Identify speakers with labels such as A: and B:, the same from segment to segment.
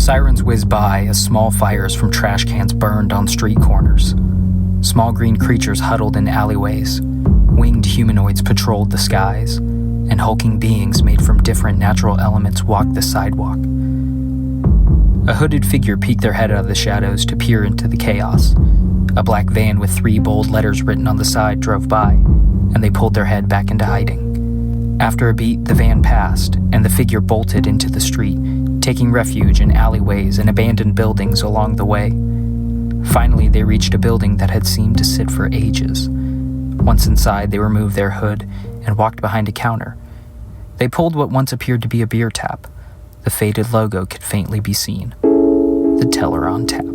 A: Sirens whizzed by as small fires from trash cans burned on street corners. Small green creatures huddled in alleyways. Winged humanoids patrolled the skies, and hulking beings made from different natural elements walked the sidewalk. A hooded figure peeked their head out of the shadows to peer into the chaos. A black van with 3 bold letters written on the side drove by, and they pulled their head back into hiding. After a beat, the van passed, and the figure bolted into the street, taking refuge in alleyways and abandoned buildings along the way. Finally, they reached a building that had seemed to sit for ages. Once inside, they removed their hood and walked behind a counter. They pulled what once appeared to be a beer tap. The faded logo could faintly be seen. The teller on tap.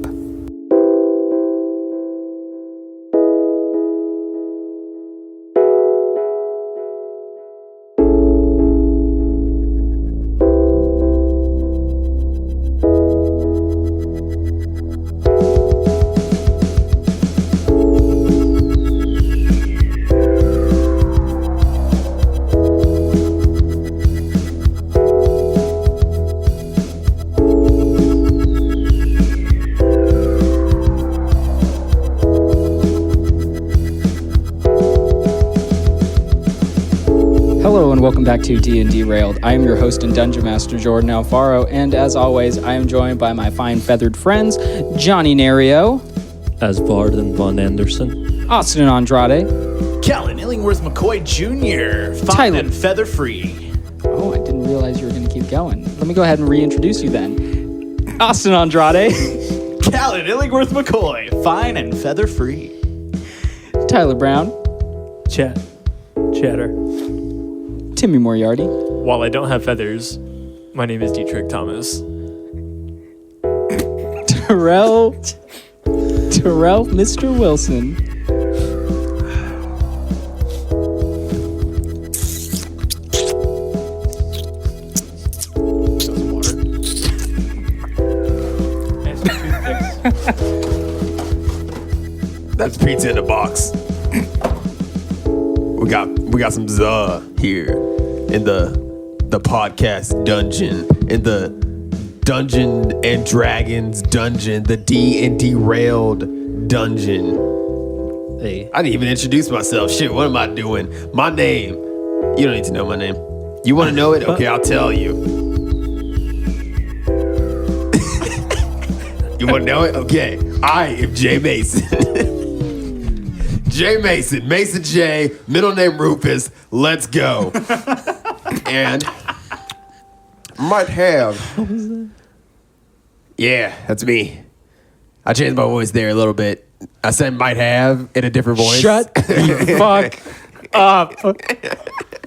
A: Welcome back to D&Derailed. I am your host and Dungeon Master, Jordan Alfaro, and as always, I am joined by my fine feathered friends, Johnny Nario,
B: as Varden Von Anderson,
A: Austin Andrade,
C: Callan Illingworth McCoy Jr., fine
A: Tyler.
C: and feather free.
A: Oh, I didn't realize you were going to keep going. Let me go ahead and reintroduce you then. Austin Andrade,
C: Callan Illingworth McCoy, fine and feather free.
A: Tyler Brown,
B: Chatter.
A: Timmy Moriarty.
D: While I don't have feathers, my name is Dietrich Thomas.
A: Terrell, Mr. Wilson.
E: That's pizza in a box. We got some here in the podcast dungeon, in the Dungeon and Dragons dungeon, the D&Derailed dungeon.
B: Hey,
E: I didn't even introduce myself. Shit, what am I doing? My name. You don't need to know my name. You want to know it? Okay, I'll tell you. You want to know it? Okay. I am Jay Mason. Jay Mason, Mason J, middle name Rufus, let's go. And might have. Yeah, that's me. I changed my voice there a little bit. I said might have in a different voice.
A: Shut the fuck up.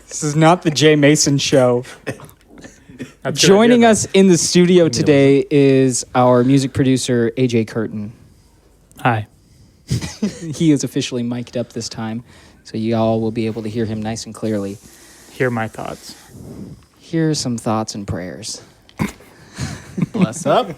A: This is not the Jay Mason show. Joining us in the studio today is our music producer, AJ Curtin.
D: Hi.
A: He is officially mic'd up this time, so y'all will be able to hear him nice and clearly.
D: Hear my thoughts.
A: Here are some thoughts and prayers.
C: Bless up.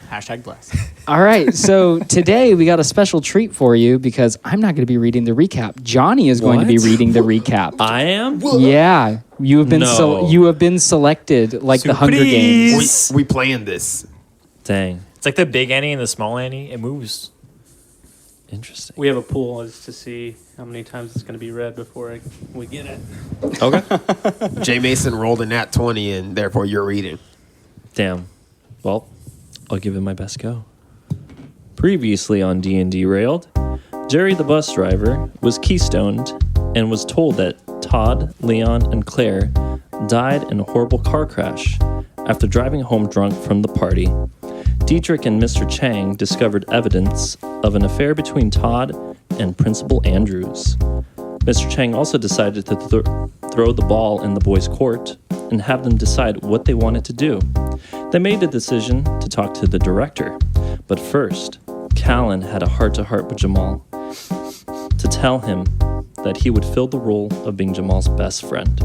C: Hashtag bless.
A: All right, so today we got a special treat for you because I'm not going to be reading the recap. Johnny is going to be reading the recap.
B: I am?
A: Yeah, you have been selected like the Hunger Games.
E: We planned this.
B: Dang.
D: It's like the big Annie and the small Annie. It moves.
B: Interesting.
F: We have a pool as to see how many times it's going to be read before we get it.
B: Okay.
E: Jay Mason rolled a nat 20 and therefore you're reading.
B: Damn. Well, I'll give it my best go. Previously on D&Derailed, Jerry the bus driver was keystoned and was told that Todd, Leon, and Claire died in a horrible car crash after driving home drunk from the party. Dietrich and Mr. Chang discovered evidence of an affair between Todd and Principal Andrews. Mr. Chang also decided to throw the ball in the boys' court and have them decide what they wanted to do. They made the decision to talk to the director, but first, Callan had a heart-to-heart with Jamal to tell him that he would fill the role of being Jamal's best friend.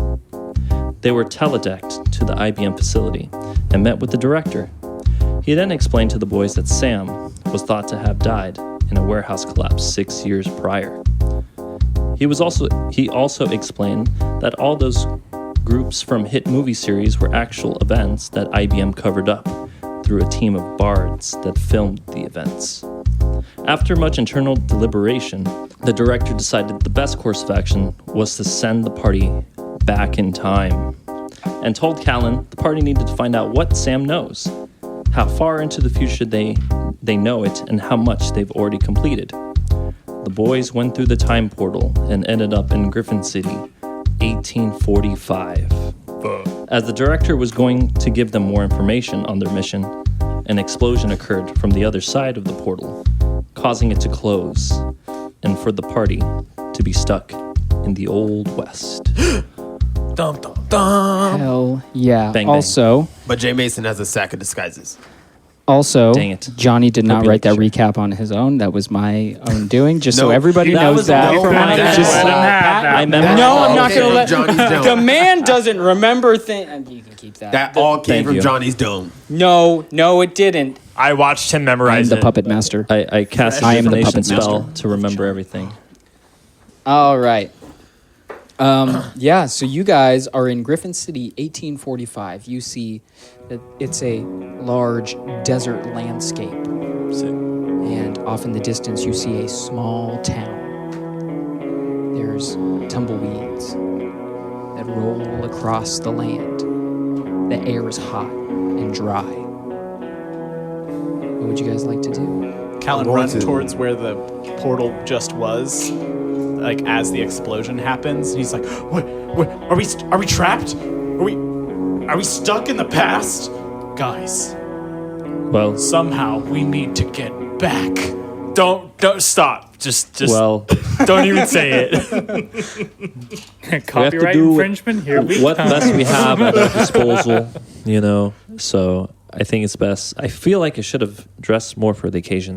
B: They were teledecked to the IBM facility and met with the director. He then explained to the boys that Sam was thought to have died in a warehouse collapse 6 years prior. He also explained that all those groups from hit movie series were actual events that IBM covered up, through a team of bards that filmed the events. After much internal deliberation, the director decided the best course of action was to send the party back in time, and told Callan the party needed to find out what Sam knows, how far into the future they know it, and how much they've already completed. The boys went through the time portal and ended up in Griffon City, 1845. As the director was going to give them more information on their mission, an explosion occurred from the other side of the portal, causing it to close, and for the party to be stuck in the Old West.
D: Dum dum dum.
A: Hell yeah.
B: Bang, bang.
A: Also,
E: But Jay Mason has a sack of disguises.
B: Dang it.
A: Johnny did not
B: Could be
A: write that
B: the
A: recap on his own. That was my own doing, just so
E: No,
A: everybody
B: that
A: knows
B: was
A: that.
B: all from my
A: Just-
B: dad.
D: Let him have that.
B: I memorized
A: No, I'm
E: all
A: not
E: came
A: going to
E: from
A: let...
E: Johnny's
A: The
E: dome.
A: man doesn't remember things... You can keep that.
E: That all came
B: Thank
E: from
B: you.
E: Johnny's dome.
A: No, it didn't.
D: I watched him
A: I'm
D: memorize
A: the
D: it.
A: puppet master.
B: I cast a
A: I am the
B: divination
A: puppet
B: spell
A: master.
B: to remember everything.
A: All right. Yeah, so you guys are in Griffon City, 1845. You see that it's a large desert landscape. And off in the distance, you see a small town. There's tumbleweeds that roll across the land. The air is hot and dry. What would you guys like to do?
C: Callan
E: going
C: runs
E: to-
C: towards where the portal just was, like as the explosion happens. And he's like, "What? Are we trapped? Are we stuck in the past, guys?
B: Well,
C: Somehow we need to get back."
D: Don't stop. Just
B: well,
D: don't even say it.
G: Copyright
B: do
G: infringement. Here we
B: what
G: come.
B: best we have at our disposal, you know. So I think it's best. I feel like I should have dressed more for the occasion.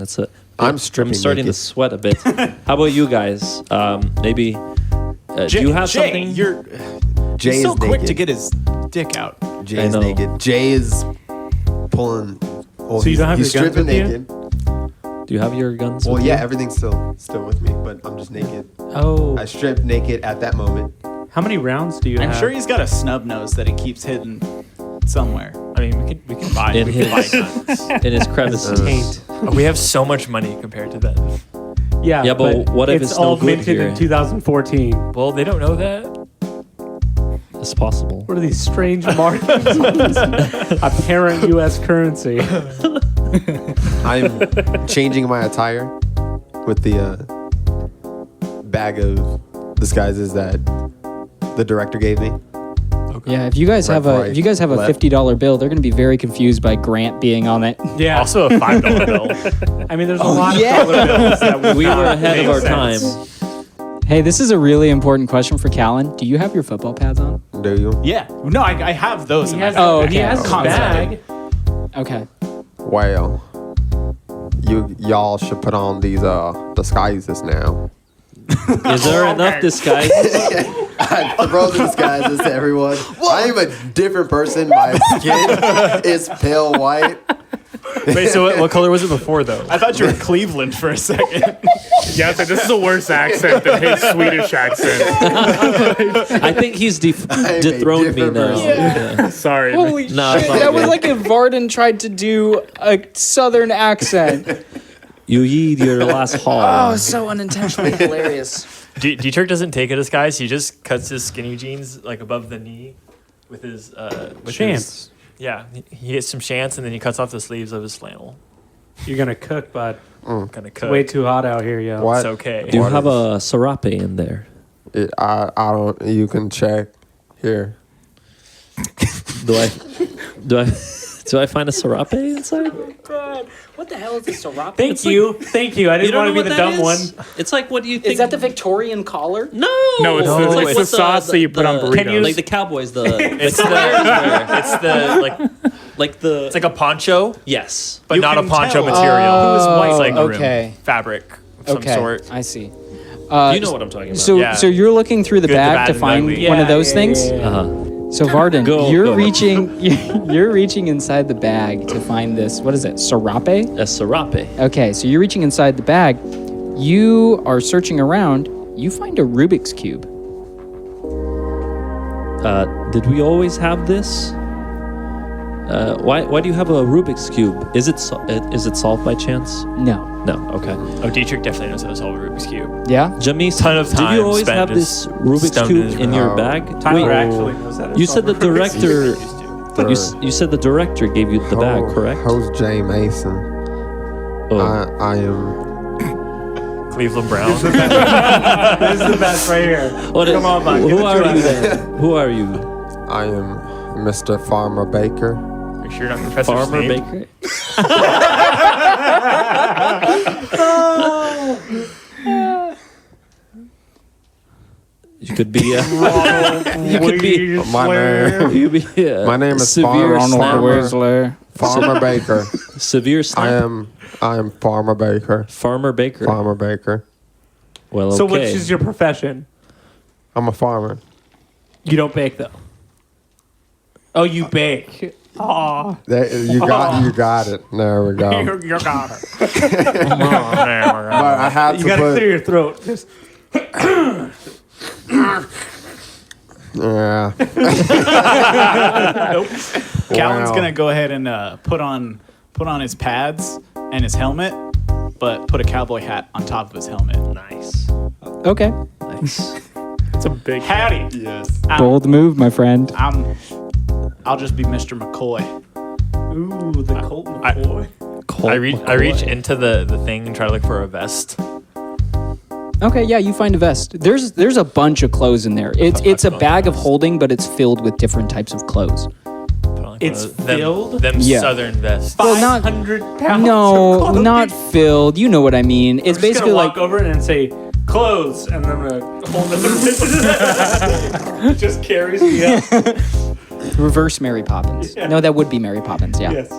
E: I'm stripping
B: I'm starting
E: naked.
B: to sweat a bit. How about you guys? Maybe do you have
C: Jay,
B: something?
C: You're
E: Jay
C: he's so
E: is
C: quick
E: naked.
C: to get his dick out.
E: Jay
B: I
E: is
B: know.
E: naked. Jay is pulling. Well,
G: So you don't have
E: he's
G: your guns
E: stripping
G: with you?
E: naked.
B: Do you have your guns?
E: Well,
B: with
E: yeah,
B: you?
E: everything's still with me, but I'm just naked.
G: Oh,
E: I stripped naked at that moment.
G: how many rounds do you
C: I'm
G: have?
C: sure he's got a snub nose that he keeps hidden somewhere.
D: I mean, we can buy
B: In
D: we can buy
B: his-
D: guns.
B: in his crevices.
G: taint.
D: We have so much money compared to them.
G: Yeah,
B: Yeah, but what if it's no
G: all
B: good
G: minted
B: here?
G: in 2014?
D: Well, they don't know that.
B: It's possible.
G: What are these strange markings? Apparent U.S. currency.
E: I'm changing my attire with the bag of disguises that the director gave me.
A: Yeah, if you guys have
E: Right,
A: if you guys have a
E: left.
A: $50 bill, they're going to be very confused by Grant being on it.
G: Yeah.
D: Also a $5 bill.
G: I mean, there's a lot
A: yeah.
G: of dollar bills that would
B: We were
G: not
B: ahead of
G: make
B: our
G: sense.
B: time.
A: Hey, this is a really important question for Callan. Do you have your football pads on?
E: Do you?
C: Yeah. No, I have those.
G: He
C: in my
G: has,
C: bag.
A: Oh,
G: he
A: okay.
G: has his
C: Constantly.
G: bag.
A: Okay.
E: Well, y'all should put on these disguises now.
B: Is there enough disguise?
E: I throw the disguises to everyone. I am a different person. My skin is pale white.
D: Wait, so what color was it before, though?
C: I thought you were Cleveland for a second.
G: Yeah, so this is a worse accent than his Swedish accent.
B: I think he's
E: am a
B: dethroned me
E: different
B: now.
E: person.
B: Yeah.
G: Sorry.
A: Holy
B: No, it's
A: shit,
B: all
A: that was
B: good.
A: like if Varden tried to do a southern accent.
B: You eat your last haul.
A: Oh, so unintentionally hilarious.
D: Dietrich doesn't take a disguise. He just cuts his skinny jeans like above the knee with his
G: Chance.
D: Yeah, he gets some chance and then he cuts off the sleeves of his flannel.
G: You're going to cook, bud.
D: Gonna cook.
G: Way too hot out here, yo.
E: What?
D: It's okay.
B: Do you
E: What
B: have
E: is-
B: a serape in there?
E: I don't. You can check here.
B: Do I find a serape inside?
A: God, what the hell is a serape?
G: Thank you. Thank you. I didn't want to be the dumb one.
B: It's like, what do you think?
A: Is that the Victorian collar?
B: No,
G: No, it's the-
B: like
G: it's
B: what
G: the sauce that you put on burritos.
B: Like the Cowboys,
D: It's the
B: like the
D: it's like a poncho,
B: yes.
D: but
C: You
D: not a
C: can
D: poncho
C: tell.
D: material.
A: Oh,
D: It's like
A: okay.
D: fabric of some
A: Okay,
D: sort.
A: I see.
B: You know what I'm talking about.
A: So,
D: Yeah.
A: so you're looking through the
D: Good, the
A: bag
D: bad,
A: to
D: and
A: find
D: ugly.
A: one of those things.
B: uh-huh.
A: So Varden,
B: Go,
A: you're
B: go.
A: reaching, you're reaching inside the bag to find this. What is it? Serape?
B: A serape.
A: Okay, so you're reaching inside the bag. You are searching around. You find a Rubik's cube.
B: Did we always have this? Why do you have a Rubik's Cube? Is it solved by chance?
A: No.
B: No. Okay.
D: Oh, Dietrich definitely knows how to solve a Rubik's Cube.
A: Yeah?
B: Jamise,
D: Ton of
B: did
D: time
B: you always
D: spent
B: have
D: just
B: this Rubik's
D: stoned
B: Cube
D: in his
B: in your
E: room.
B: bag?
F: Tyler
B: Wait,
F: actually knows how to
B: you
F: solve
B: said the
F: a Rubik's Cube.
B: director. You said the director gave you the bag, correct?
E: Who's Jay Mason?
B: Oh,
E: I am.
D: Cleveland Brown.
F: This is the best right here.
B: What
F: Come on, bud.
B: Who are you then? Who are you?
E: I am Mr. Farmer Baker.
D: Are you sure you're not Professor
B: Farmer
D: Snape?
B: Baker? You could be you could be
E: My name.
B: you could be
E: My name is
B: severe
E: Farmer
B: snapper.
E: Farmer Baker.
B: Severe snapper.
E: I am Farmer Baker.
B: Farmer Baker.
E: Farmer Baker.
B: Well, okay.
F: So which is your profession?
E: I'm a farmer.
F: You don't bake though. Oh, you bake. Oh,
E: You got it. There we go.
F: you got it.
E: But I had
F: You
E: to
F: got to
E: put.
F: clear your throat. Just
E: Yeah.
C: Callan's
E: Wow.
C: gonna go ahead and put on his pads and his helmet, but put a cowboy hat on top of his helmet.
D: Nice.
A: Okay.
B: Nice.
G: It's a big.
C: Howdy.
E: Yes.
A: Bold move, my friend.
C: I'll just be Mr. McCoy.
F: ooh, the Colt McCoy.
B: Colt
D: I reach
B: McCoy.
D: into the thing and try to look for a vest.
A: Okay, yeah, you find a vest. There's a bunch of clothes in there. It's a bag of holding, but it's filled with different types of clothes.
D: Put on, like,
F: It's
D: one of them-
F: filled?
D: Them
A: Yeah.
D: southern vests.
A: Well, not
F: 500 pounds.
A: no,
F: of clothing.
A: not filled. You know what I mean. It's
F: I'm just
A: basically
F: gonna
A: like
F: walk over it and say clothes, and then I'm gonna hold it. Just carries me up.
A: reverse Mary Poppins.
F: Yeah.
A: No, that would be Mary Poppins. Yeah.
F: Yes.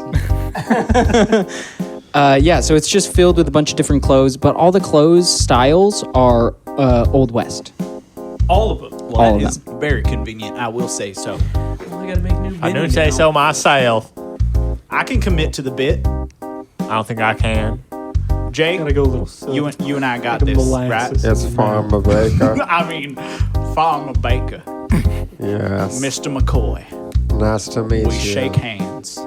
A: Yeah. So it's just filled with a bunch of different clothes, but all the clothes styles are Old West.
F: All of them.
C: Well,
A: All of
C: that is very convenient. I will say so.
F: Well, I gotta make new.
D: I
F: menu
D: don't say
F: now.
D: so myself.
C: I can commit to the bit.
D: I don't think I can.
C: Jay,
F: Gotta go a little. Slow.
C: you and I got
F: Like a
C: this,
F: molasses.
C: right?
E: It's Farmer Baker.
C: I mean, Farmer Baker,
E: Yes.
C: Mr. McCoy.
E: Nice to meet
C: We
E: you.
C: shake hands.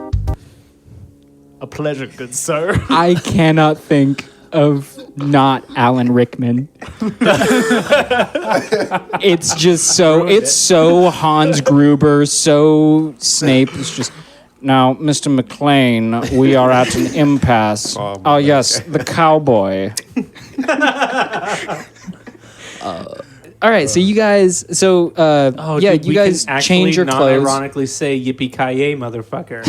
C: A pleasure, good sir.
A: I cannot think of not Alan Rickman. It's just so Hans Gruber, so Snape. It's just now, Mr. McLean, we are at an impasse. Oh yes, the cowboy. All right, so you guys, yeah,
F: dude,
A: you
F: we
A: guys
F: can
A: change your
F: actually
A: clothes.
F: Ironically, say "Yippee ki yay, motherfucker!"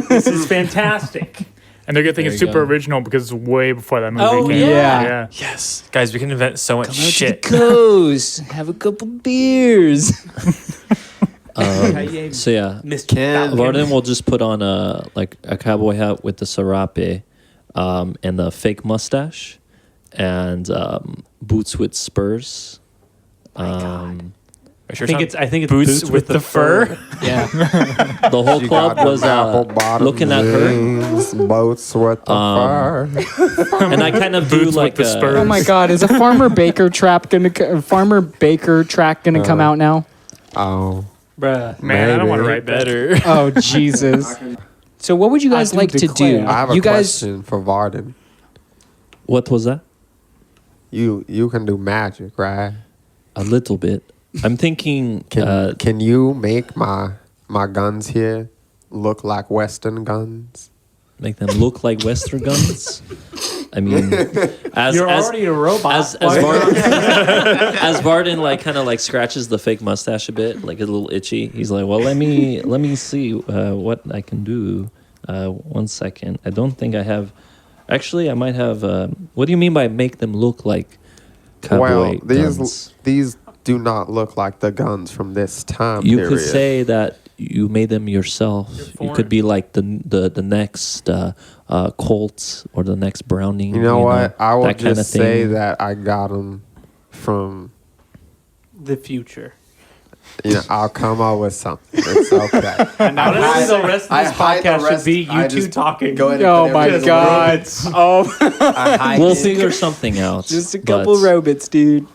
F: This is fantastic.
G: And the good thing
B: There
G: it's
B: you
G: super
B: go.
G: original because it's way before that movie
F: Oh,
G: came.
A: yeah.
D: Yes. Guys, we can invent so much
A: Out to the
D: shit.
A: coast, have a couple beers.
B: So yeah,
F: Mr.
B: Varden will just put on a cowboy hat with the serape, and the fake mustache, and boots with spurs.
D: Are you sure
F: I think it's
D: boots with the fur.
A: Yeah.
B: The whole
E: You
B: club
E: got
B: was
E: them apple-bottom
B: looking at her,
E: jeans, boats with the fur.
B: and I kind of do
G: Boots
B: like
G: with the spurs.
A: Oh my God! Is a Farmer Baker track gonna come out now?
E: Oh.
F: Bruh.
G: Man, I don't want to
E: Maybe.
G: write that.
D: Better.
A: Oh Jesus! So what would you guys
F: I do
A: like to do?
F: declare.
E: I have a
A: You guys,
E: question for Varden.
B: what was that?
E: You can do magic, right?
B: A little bit. I'm thinking.
E: Can you make my guns here look like Western guns?
B: Make them look like Western guns. I mean, as
F: You're already a robot.
B: as Varden like kind of like scratches the fake mustache a bit, like a little itchy. He's like, "Well, let me see what I can do. 1 second. I don't think I have. Actually, I might have. What do you mean by make them look like cowboy guns?
E: these do not look like the guns from this time
B: You
E: period.
B: could say that you made them yourself. You could be like the next Colt or the next Browning.
E: You know what? I will
B: that kind of
E: just say
B: thing.
E: that I got them from.
F: the future.
E: I'll come up with something. It's okay.
F: Honestly, the rest of
E: I
F: this
E: hide the
F: podcast should
E: rest-
F: be
E: I
F: you two
E: just
F: talking.
E: go ahead and
A: oh
E: put
A: my
E: everything
A: God! Oh,
E: I hide
B: We'll
E: it.
B: figure something out.
A: just a
B: but-
A: couple robots, dude.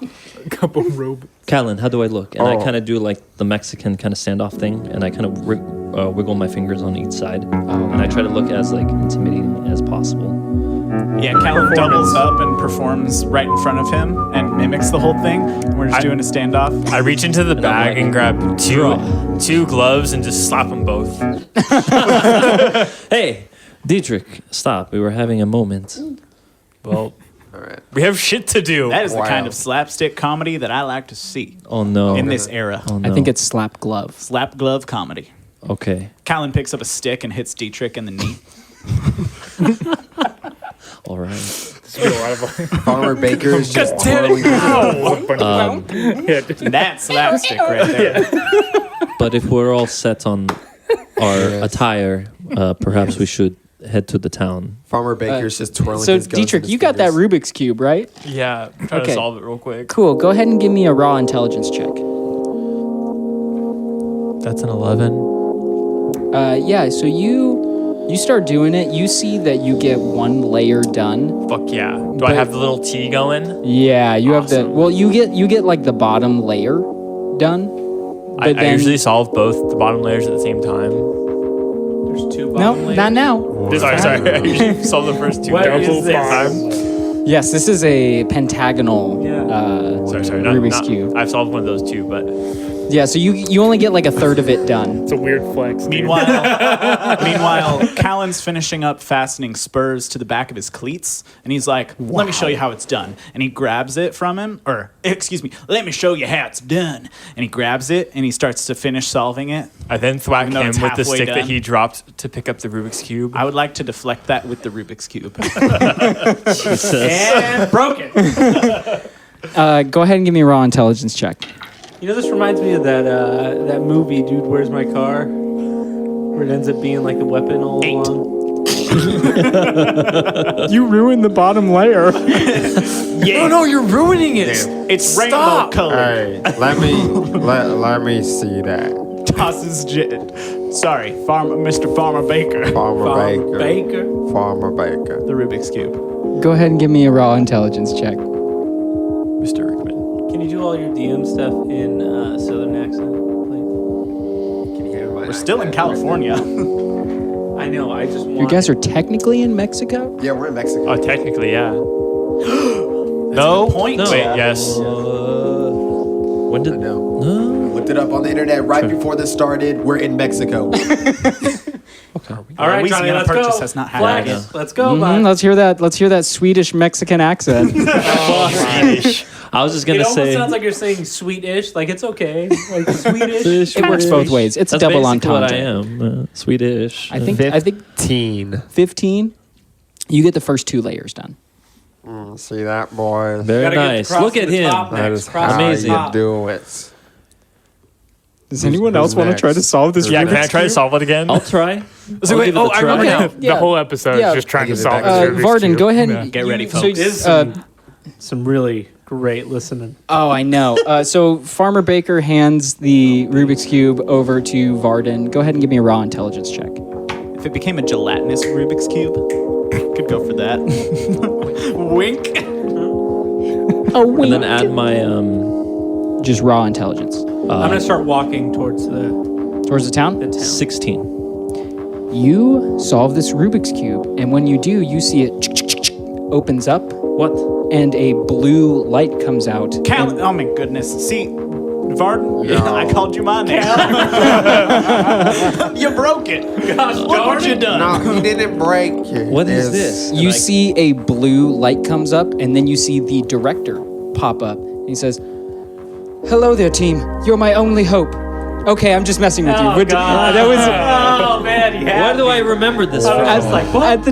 G: Couple robots.
B: Callan, how do I look? And I
E: Oh.
B: kind of do like the Mexican kind of standoff thing, and I kind of wiggle my fingers on each side, and I try to look as like intimidating as possible.
C: Yeah, Callan doubles up and performs right in front of him and mimics the whole thing. We're just doing a standoff.
D: I reach into the bag and grab two gloves and just slap them both.
B: Hey, Dietrich, stop. We were having a moment.
D: Well,
E: All right.
D: we have shit to do.
C: That is the
E: Wow.
C: kind of slapstick comedy that I like to see
B: Oh no.
C: in this era.
B: Oh no.
A: I think it's slap glove.
C: Slap glove comedy.
B: okay.
C: Callan picks up a stick and hits Dietrich in the knee.
B: All right.
E: Farmer Baker is just twirling.
C: That's slapstick right there.
B: But if we're all set on our attire, perhaps we should head to the town.
E: Farmer Baker's just twirling
A: So,
E: his guns
A: Dietrich,
E: with his
A: you got that
E: fingers.
A: Rubik's Cube, right?
D: Yeah, try
A: Okay.
D: to solve it real quick.
A: Cool. Go ahead and give me a raw intelligence check.
D: That's an 11.
A: Yeah, so you start doing it. You see that you get one layer done.
D: Fuck yeah. Do I have the little T going?
A: Yeah, you have the.
D: Awesome.
A: Well, you get like the bottom layer done.
D: I
A: But then
D: usually solve both the bottom layers at the same time.
F: There's two
A: no,
F: bottom layers.
A: not now.
D: Sorry. I usually solve the first two
F: What
D: layers
F: is
D: at the same time.
A: Yes, this is a pentagonal
D: Sorry.
A: Rubik's Cube.
D: I've solved one of those too, but
A: Yeah, so you only get like a third of it done.
G: It's a weird flex. dude.
C: Meanwhile, Callan's finishing up fastening spurs to the back of his cleats, and he's like, "Let me show you how it's done." And he grabs it from him, or excuse me, "Let me show you how it's done." And he grabs it and he starts to finish solving it.
D: I then thwack
C: Even though
D: him
C: it's
D: with the
C: halfway
D: stick
C: done.
D: that he dropped to pick up the Rubik's Cube.
C: I would like to deflect that with the Rubik's Cube.
F: And broke it.
A: Go ahead and give me a raw intelligence check.
F: You know, this reminds me of that movie, Dude, Where's My Car? Where it ends up being like the weapon all
C: 8.
F: along.
A: You ruined the bottom layer.
C: Yeah,
D: no, you're ruining it.
C: it's rainbow colored.
E: Hey, let me see that.
C: Tosses sorry, Mr. Farmer Baker.
E: Farmer Baker.
F: Baker.
E: Farmer Baker.
C: The Rubik's Cube.
A: Go ahead and give me a raw intelligence check.
D: Mr. Rickman.
F: Can you do all your DM stuff in Southern accent, please?
C: We're still in California.
F: I know, I just want...
A: You guys are technically in Mexico?
E: Yeah, we're in Mexico.
D: Oh, technically, yeah.
C: No point.
D: Wait, yes.
B: When
E: I
B: did
E: know.
B: no?
E: Looked it up on the internet right before this started. We're in Mexico.
F: All right, Johnny,
C: Louisiana
F: let's
C: Purchase
F: go.
C: has not happened
F: Flex.
C: yet.
F: Let's go,
A: Mhm,
F: bud.
A: let's hear that Swedish Mexican accent.
B: I was just
F: It
B: gonna
F: almost
B: say.
F: sounds like you're saying Swedish. Like, it's okay. Like, Swedish.
A: It works both ways. It's
B: That's
A: a double
B: basically what I
A: entendre.
B: am. Swedish.
A: I think 15. You get the first 2 layers done.
E: See that, boys?
B: Very
F: Gotta get
B: nice.
F: across
B: Look
F: to
B: at
F: the
B: him.
F: top
E: That
F: next.
E: is
F: Cross
E: how
F: to the
B: Amazing.
E: you
F: top.
E: do it.
A: Does
E: anyone else wanna try to
A: solve this?
D: Yeah, can I try to solve it again?
B: I'll try.
D: So wait,
B: I'll give it a
D: I remember
B: try.
D: now.
G: The whole episode
A: Yeah.
G: is just trying
E: I
G: to
E: give it
G: solve
E: back
G: this
E: to
G: Rubik's
A: Varden,
G: Cube.
A: go ahead
G: Yeah.
A: and
C: Get ready,
A: so,
C: folks.
F: Is some really great listening.
A: oh, I know. So Farmer Baker hands the Rubik's Cube over to Varden. Go ahead and give me a raw intelligence check.
C: If it became a gelatinous Rubik's Cube, could go for that. Wink.
A: Oh,
B: And then add my
A: just raw intelligence.
F: I'm gonna start walking towards the
A: Towards the town?
F: town.
B: 16.
A: You solve this Rubik's Cube, and when you do, you see it opens up,
B: What?
A: and a blue light comes out.
C: Callan, oh my goodness. See, Varden,
E: No.
C: I called you my name. You broke it. Gosh, look what you done.
E: No, he didn't break it.
B: What is
E: It's-
B: this?
A: You see a blue light comes up, and then you see the director pop up. He says, "Hello there, team. You're my only hope." Okay, I'm just messing with you.
F: Oh,
A: We're
F: God.
A: that was
F: Oh man, he had
B: Why do
F: me.
B: I remember this?
F: I
B: from?
F: was like, what?
A: at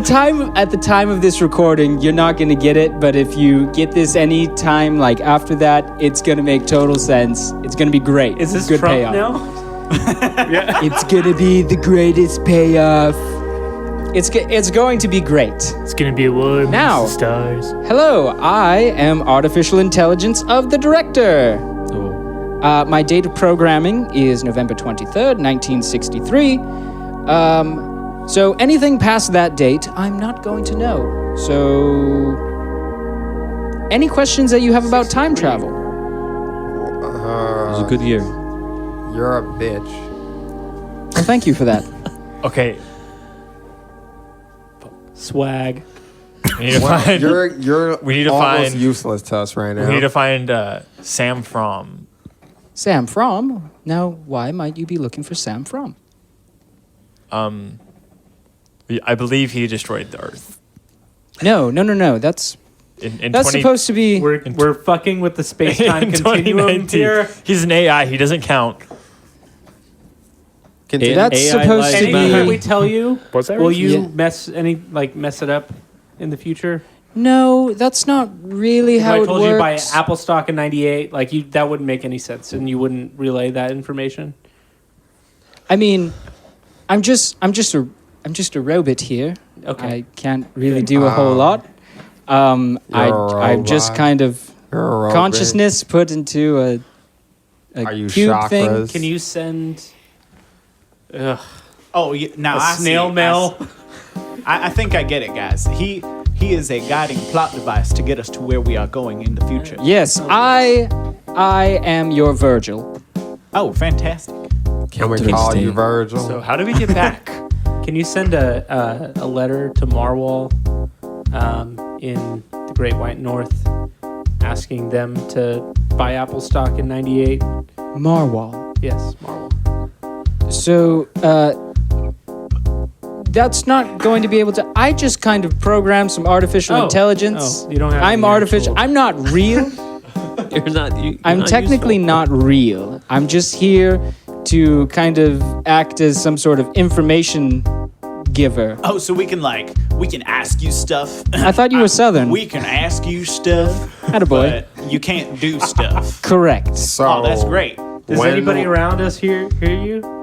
A: the time of this recording. You're not gonna get it, but if you get this any time like after that, it's gonna make total sense. It's gonna be great.
F: Is this
A: good
F: Trump
A: payoff?
F: now?
A: It's gonna be the greatest payoff. It's going to be great.
G: It's gonna be a wood.
A: Now.
G: Stars.
A: Hello, I am artificial intelligence of the director. My date of programming is November 23rd, 1963. So anything past that date, I'm not going to know. So, any questions that you have about time travel?
B: It was a good year.
E: You're a bitch.
H: Well, thank you for that.
D: Okay.
F: Swag.
D: We need to
E: Well,
D: find.
E: you're
D: we need to
E: almost
D: find-
E: useless to us right now.
D: We need to find Sam Fromm.
H: Sam Fromm? Now, why might you be looking for Sam Fromm?
D: I believe he destroyed the Earth.
H: No. That's
D: In
H: that's
D: 20
H: supposed to be.
F: We're fucking with the space-time
D: in
F: continuum
D: 2019.
F: here.
D: He's an AI. He doesn't count.
E: Continue.
H: That's
B: AI
H: supposed to
B: lives
F: Anything that
B: matter.
F: we tell you,
G: What's that?
F: will you
H: Yeah.
F: mess it up in the future?
H: No, that's not really
F: If
H: how
F: I
H: it
F: told
H: works.
F: you buy Apple stock in '98, that wouldn't make any sense, and you wouldn't relay that information.
H: I mean, I'm just a robot here.
F: Okay.
H: I can't really do a whole lot. I'm just
E: robot.
H: kind of
E: You're a robot.
H: consciousness put into a
E: Are you
H: cube thing.
E: chakras?
F: Can you send
C: Oh, now I
F: a snail
C: see.
F: mail?
C: I think I get it, guys. He is a guiding plot device to get us to where we are going in the future.
H: Yes, I am your Virgil.
C: Oh, fantastic.
E: Can we call you Virgil?
D: So how do we get back?
F: Can you send a letter to Marwall in the Great White North asking them to buy Apple stock in '98?
H: Marwall.
F: Yes, Marwall.
H: So, that's not going to be able to. I just kind of program some artificial intelligence.
F: Oh, you don't have
H: I'm
F: any
H: artificial.
F: actual-
H: I'm not real.
B: You're not.
H: I'm technically not real. I'm just here to kind of act as some sort of information giver.
C: Oh, so we can ask you stuff.
H: I thought you were Southern.
C: We can ask you stuff,
H: Attaboy.
C: but you can't do stuff.
H: Correct.
E: So,
C: Oh, that's great.
F: Does
E: when-
F: anybody around us hear you?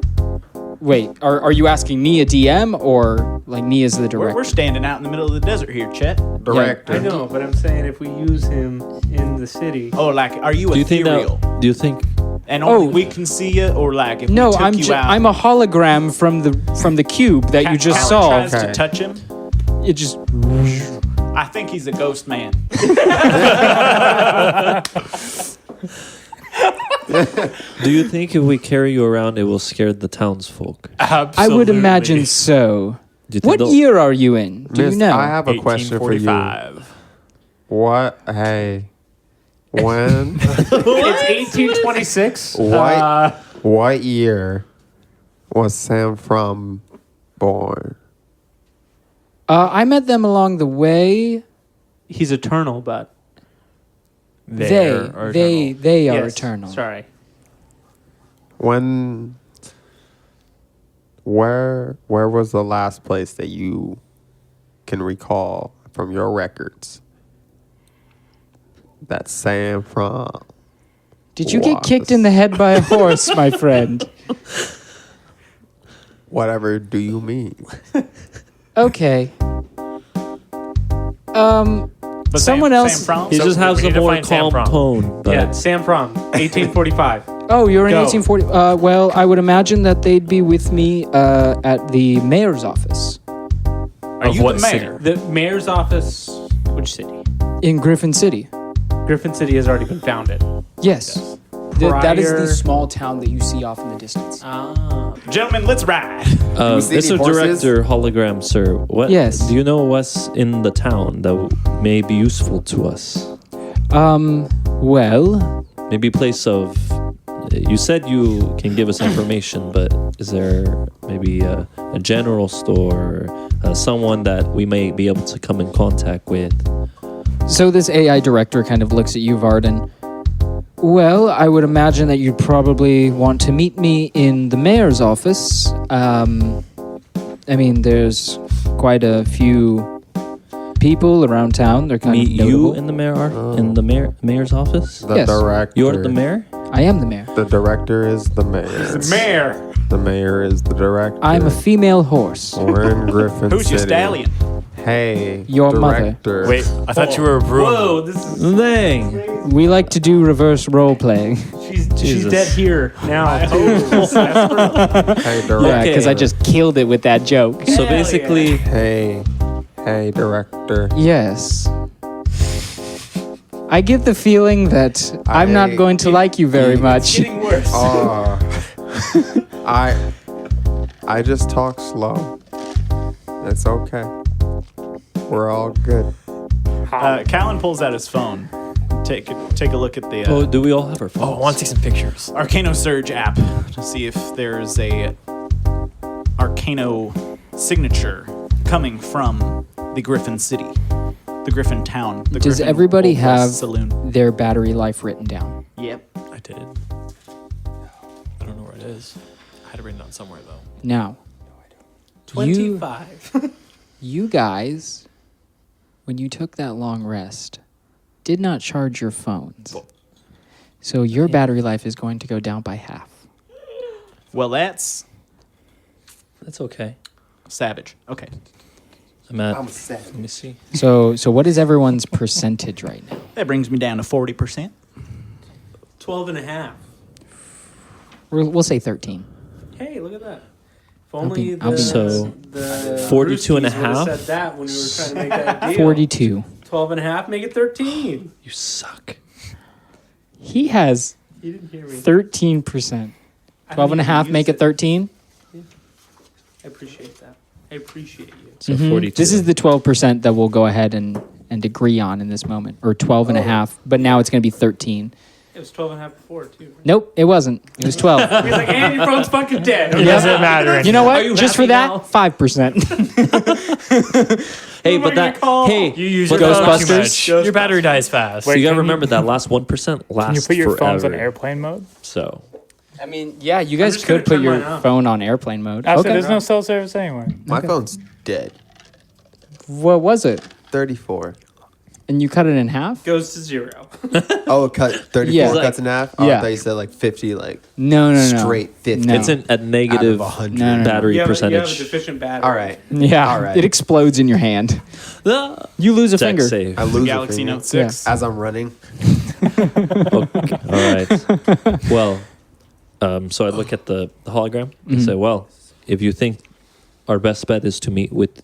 H: Wait, are you asking me a DM or like me as the director?
C: We're standing out in the middle of the desert here, Chet.
E: Director.
F: I know, but I'm saying if we use him in the city.
C: Oh, are you
B: Do you think
C: ethereal?
B: that? Do you think?
C: And only
H: Oh.
C: we can see you, or if
H: No,
C: we took
H: I'm
C: you out,
H: I'm a hologram from the cube that you just
C: Talon
H: saw.
C: tries
E: Okay.
C: to touch him.
H: It just
C: I think he's a ghost man.
B: Do you think if we carry you around, it will scare the townsfolk?
H: I would imagine so.
B: Do you think
H: What
B: they'll-
H: year are you in? Do
E: Miss,
H: you know?
E: I have a question for you.
C: 1845.
E: What? Hey, when?
F: It's 1826.
E: What year was Sam Fromm born?
H: I met them along the way.
F: He's eternal, but
H: They are
F: yes,
H: eternal.
F: Sorry.
E: When? Where was the last place that you can recall from your records that Sam Fromm?
H: Did you get kicked in the head by a horse, my friend?
E: Whatever do you mean?
H: Okay.
C: But
H: Someone else-
C: Sam Fromm?
B: He
D: So
B: just has
D: we
B: a
D: need to
B: more
D: find Sam
B: calm
D: Fromm.
B: tone. But
F: Yeah, Sam Fromm, 1845.
H: Oh, you're in
F: Go.
H: 1840. Well, I would imagine that they'd be with me at the mayor's office
C: Are
D: Of
C: you
D: what
C: the mayor?
F: The mayor's office, which city?
H: in Griffon City.
F: Griffin City has already been founded.
H: Yes. That is the
F: Prior-
H: small town that you see off in the distance.
F: Ah.
C: Gentlemen, let's ride.
E: see any
B: Mr.
E: horses?
B: Director, hologram, sir. What?
H: Yes.
B: Do you know what's in the town that may be useful to us?
H: Well,
B: Maybe place of. You said you can give us information, but is there maybe a general store, someone that we may be able to come in contact with?
H: so this AI director kind of looks at you, Varden. Well, I would imagine that you'd probably want to meet me in the mayor's office. I mean, there's quite a few people around town. They're kind
B: Meet
H: of notable.
B: you in the mayor's office.
E: The
H: Yes.
E: director.
B: You're the mayor.
H: I am the mayor.
E: The director is the mayor.
F: Mayor.
E: The mayor is the director.
H: I'm a female horse.
E: We're in Griffin
C: Who's
E: City.
C: your stallion?
E: Hey,
H: Your mother.
E: director.
D: Wait, I thought you were a broom.
F: Whoa, this is.
B: Dang.
H: We like to do reverse role playing.
F: She's
B: Jesus.
F: dead here now.
E: Hey, director.
H: Yeah, because I just killed it with that joke.
B: So basically,
E: Hey, director.
H: Yes. I get the feeling that I'm not
E: I-
H: going to like you very much.
F: Getting worse.
E: I I just talk slow. It's okay. We're all good.
C: Callan pulls out his phone. Take a look at the
B: Oh, do we all have our phones?
D: Oh, I want to see some pictures.
C: Arcano Surge app to see if there's a Arcano signature coming from the Griffon city, the Griffon town. The
H: Does
C: Griffon
H: everybody
C: Old West
H: have
C: saloon?
H: their battery life written down?
C: Yep.
D: I did. I don't know where it is. I had it written down somewhere though.
H: Now,
F: 25.
H: you guys, when you took that long rest, did not charge your phones. So your battery life is going to go down by half.
C: Well, that's
B: That's okay.
C: savage. Okay.
B: I'm sad. Let me see.
H: So what is everyone's percentage right now?
C: That brings me down to 40%.
F: 12 and a half.
H: We'll say 13.
F: Hey, look at that. If
H: I'll
F: only
H: be- I'll be
B: So,
F: the
B: 42 and a
F: Brewskis would've
B: half?
F: said that when we were trying to make that deal.
H: 42.
F: 12 and a half, make it 13.
B: You suck.
H: He has
F: You didn't hear me.
H: 13%. 12 and a half, make it 13.
F: I appreciate that. I appreciate you.
B: So
H: Mhm.
B: 42.
H: This is the 12% that we'll go ahead and agree on in this moment, or 12 and a half, but now it's going to be 13.
F: It was 12 and a half before, too. Right?
H: Nope, it wasn't. It was 12.
F: He's like, and your phone's fucking dead.
D: It doesn't matter.
H: You know
B: Are
H: what?
B: you
H: Just for
B: happy
H: that,
B: now?
H: 5%.
B: Hey,
F: Who am
B: but
F: I gonna
B: that
F: call?
B: hey,
D: You use
B: but
D: your
B: that
D: phone too
H: Ghostbusters?
D: much. Your battery dies fast.
B: So
I: Wait,
B: you gotta
I: can
B: remember that last 1% lasts
I: Can you put your
B: forever.
I: phones on airplane mode?
B: So
H: I mean, yeah, you guys
F: just gonna
H: could put
F: turn
H: your
F: mine off.
H: phone on airplane mode.
I: Actually,
H: Okay.
I: there's no cell service anywhere.
E: My phone's dead.
H: What was it?
E: 34.
H: And you cut it in half?
F: Goes to 0.
E: Oh, cut 34
H: Yeah.
E: cuts in half? Oh,
H: Yeah.
E: I thought you said like 50, like
H: No.
E: straight 50.
H: No.
B: it's a negative
E: 100.
H: No.
B: battery
F: You have a
B: percentage.
F: deficient battery.
E: All right.
H: Yeah,
E: All right.
H: it explodes in your hand.
B: Ah.
H: You lose a
B: Deck
H: finger.
B: save.
E: I lose a
C: Galaxy
E: finger.
C: Note 6.
E: As I'm running.
B: Okay. All right. Well, so I look at the hologram and say, well, if you think our best bet is to meet with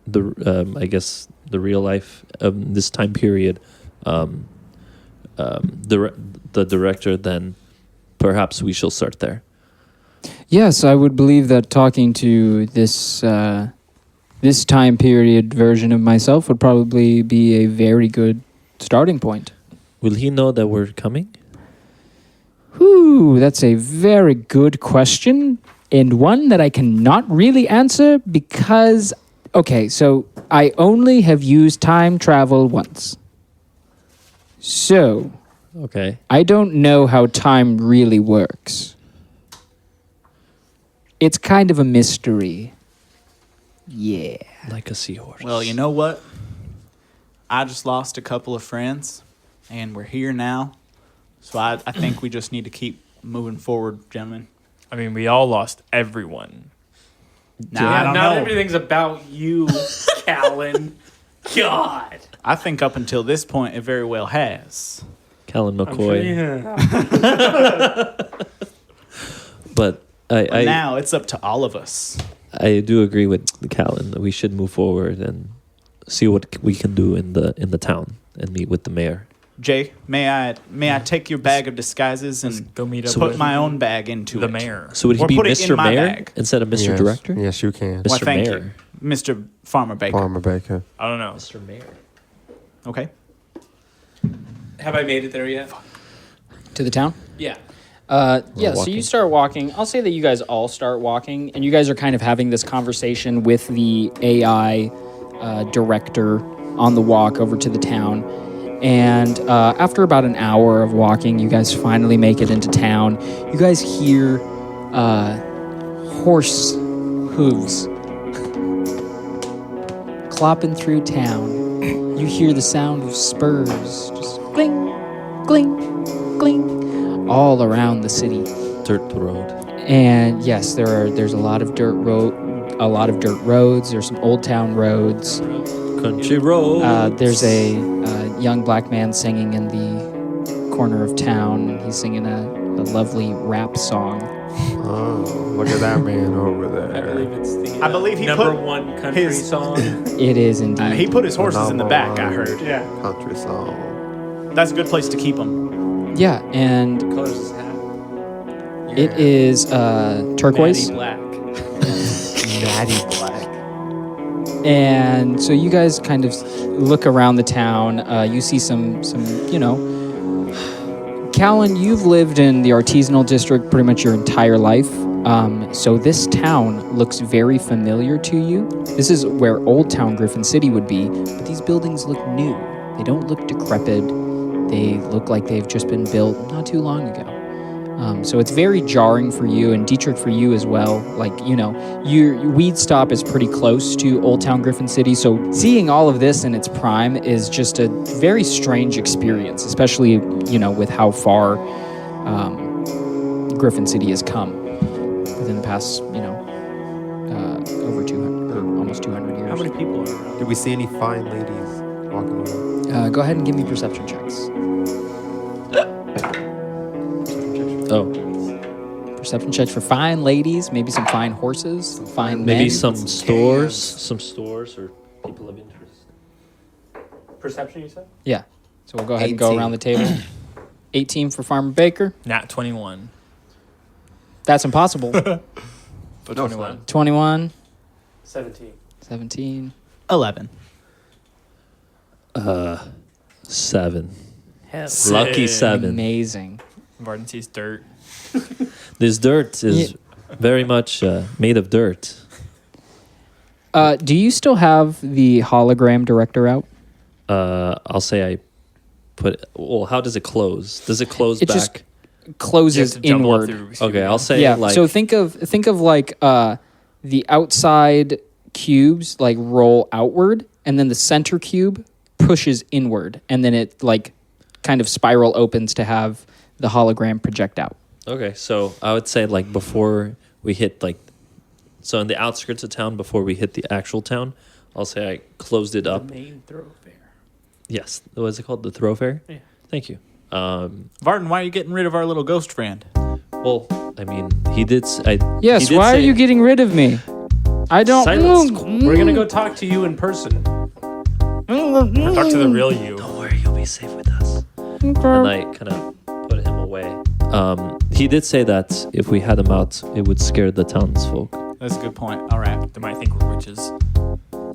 B: the, I guess, the real life of this time period, the director, then perhaps we shall start there.
H: Yes, I would believe that talking to this this time period version of myself would probably be a very good starting point.
B: Will he know that we're coming?
H: Whew, that's a very good question, and one that I cannot really answer because, okay, so I only have used time travel once. So,
B: Okay.
H: I don't know how time really works. It's kind of a mystery. Yeah.
B: Like a seahorse.
C: Well, you know what? I just lost a couple of friends, and we're here now. So I think we just need to keep moving forward, gentlemen.
D: I mean, we all lost everyone.
C: Now, I don't
F: not
C: know.
F: everything's about you, Callan. God.
C: I think up until this point, it very well has.
B: Callan
F: I'm sure
B: McCoy.
F: you have.
B: But
C: But
B: I
C: now it's up to all of us.
B: I do agree with Callan that we should move forward and see what we can do in the town and meet with the mayor.
C: Jay, may I take your bag of disguises and
D: Go meet up
C: put
D: with
C: my own bag into
D: the
C: it?
D: mayor.
B: So would he
C: Or
B: be
C: put it in
B: Mr.
C: my
B: Mayor
C: bag.
B: instead of Mr.
E: Yes.
B: Director?
E: Yes, you can.
C: Why,
B: Mr.
C: thank
B: Mayor.
C: you, Mr. Farmer Baker.
E: Farmer Baker.
D: I don't know.
B: Mr. Mayor.
C: Okay.
F: Have I made it there yet?
H: To the town?
F: Yeah.
H: Yeah, so
B: walking.
H: you start walking. I'll say that you guys all start walking, and you guys are kind of having this conversation with the AI director on the walk over to the town. And after about an hour of walking, you guys finally make it into town. You guys hear horse hooves clopping through town. You hear the sound of spurs just cling, cling, cling, all around the city.
B: Dirt road.
H: And yes, there's a lot of dirt roads. There's some old town roads.
B: Country road.
H: There's a young black man singing in the corner of town. He's singing a lovely rap song.
E: Oh, look at that man over
F: I believe
E: there.
F: it's the
C: I believe he
F: number
C: put
F: one country
C: his-
F: song.
H: It is indeed.
C: He put his horses in the back, I heard.
F: Yeah.
E: Country song.
C: That's a good place to keep them.
H: Yeah, and
F: Colors his hat.
H: it is turquoise.
F: Matty Black.
E: Daddy Black.
H: And so you guys kind of look around the town. You see some, Callan, you've lived in the artisanal district pretty much your entire life. So this town looks very familiar to you. This is where Old Town Griffon City would be, but these buildings look new. They don't look decrepit. They look like they've just been built not too long ago. So it's very jarring for you, and Dietrich for you as well. Like, your Weed Stop is pretty close to Old Town Griffon City, so seeing all of this in its prime is just a very strange experience, especially, with how far Griffon City has come within the past, over 200, or almost 200 years.
F: How many people are around?
E: Did we see any fine ladies walking around?
H: Go ahead and give me perception checks.
B: Oh,
H: Perception checks for fine ladies, maybe some fine horses, some fine
B: maybe
H: men.
B: some stores or people of interest.
F: Perception, you said?
H: Yeah. So we'll go ahead and go
E: 18.
H: around the table. 18 for Farmer Baker.
D: Nat 21.
H: That's impossible.
D: But
E: No, it's
D: 21.
H: 21,
F: 17.
H: 17.
C: 11.
B: 7.
F: Hell.
B: Lucky
D: Sick.
B: 7.
H: Amazing.
D: Varden sees dirt.
B: This dirt is very much made of dirt.
H: Do you still have the hologram director out?
B: I'll say I put. Well, how does it close? Does it close
H: It
B: back?
H: just
D: You have
H: closes
D: to jumble up
H: inward.
D: through
B: Okay, I'll say
H: Yeah.
B: like.
H: So think of like the outside cubes like roll outward, and then the center cube pushes inward, and then it like kind of spiral opens to have the hologram project out.
B: Okay, so I would say like before we hit like, so in the outskirts of town before we hit the actual town, I'll say I closed it up.
F: The main thoroughfare.
B: Yes, what is it called? The thoroughfare.
F: Yeah.
B: Thank you.
C: Varden, why are you getting rid of our little ghost friend?
B: Well, I mean, he did. He
H: Yes.
B: did
H: Why are
B: say-
H: you getting rid of me? I don't.
B: Silence.
F: We're going to go talk to you in person.
D: Talk to the real you.
B: Don't worry, you'll be safe with us. And I kind of put him away. He did say that if we had him out, it would scare the townsfolk.
C: That's a good point. All right.
D: They might think we're witches.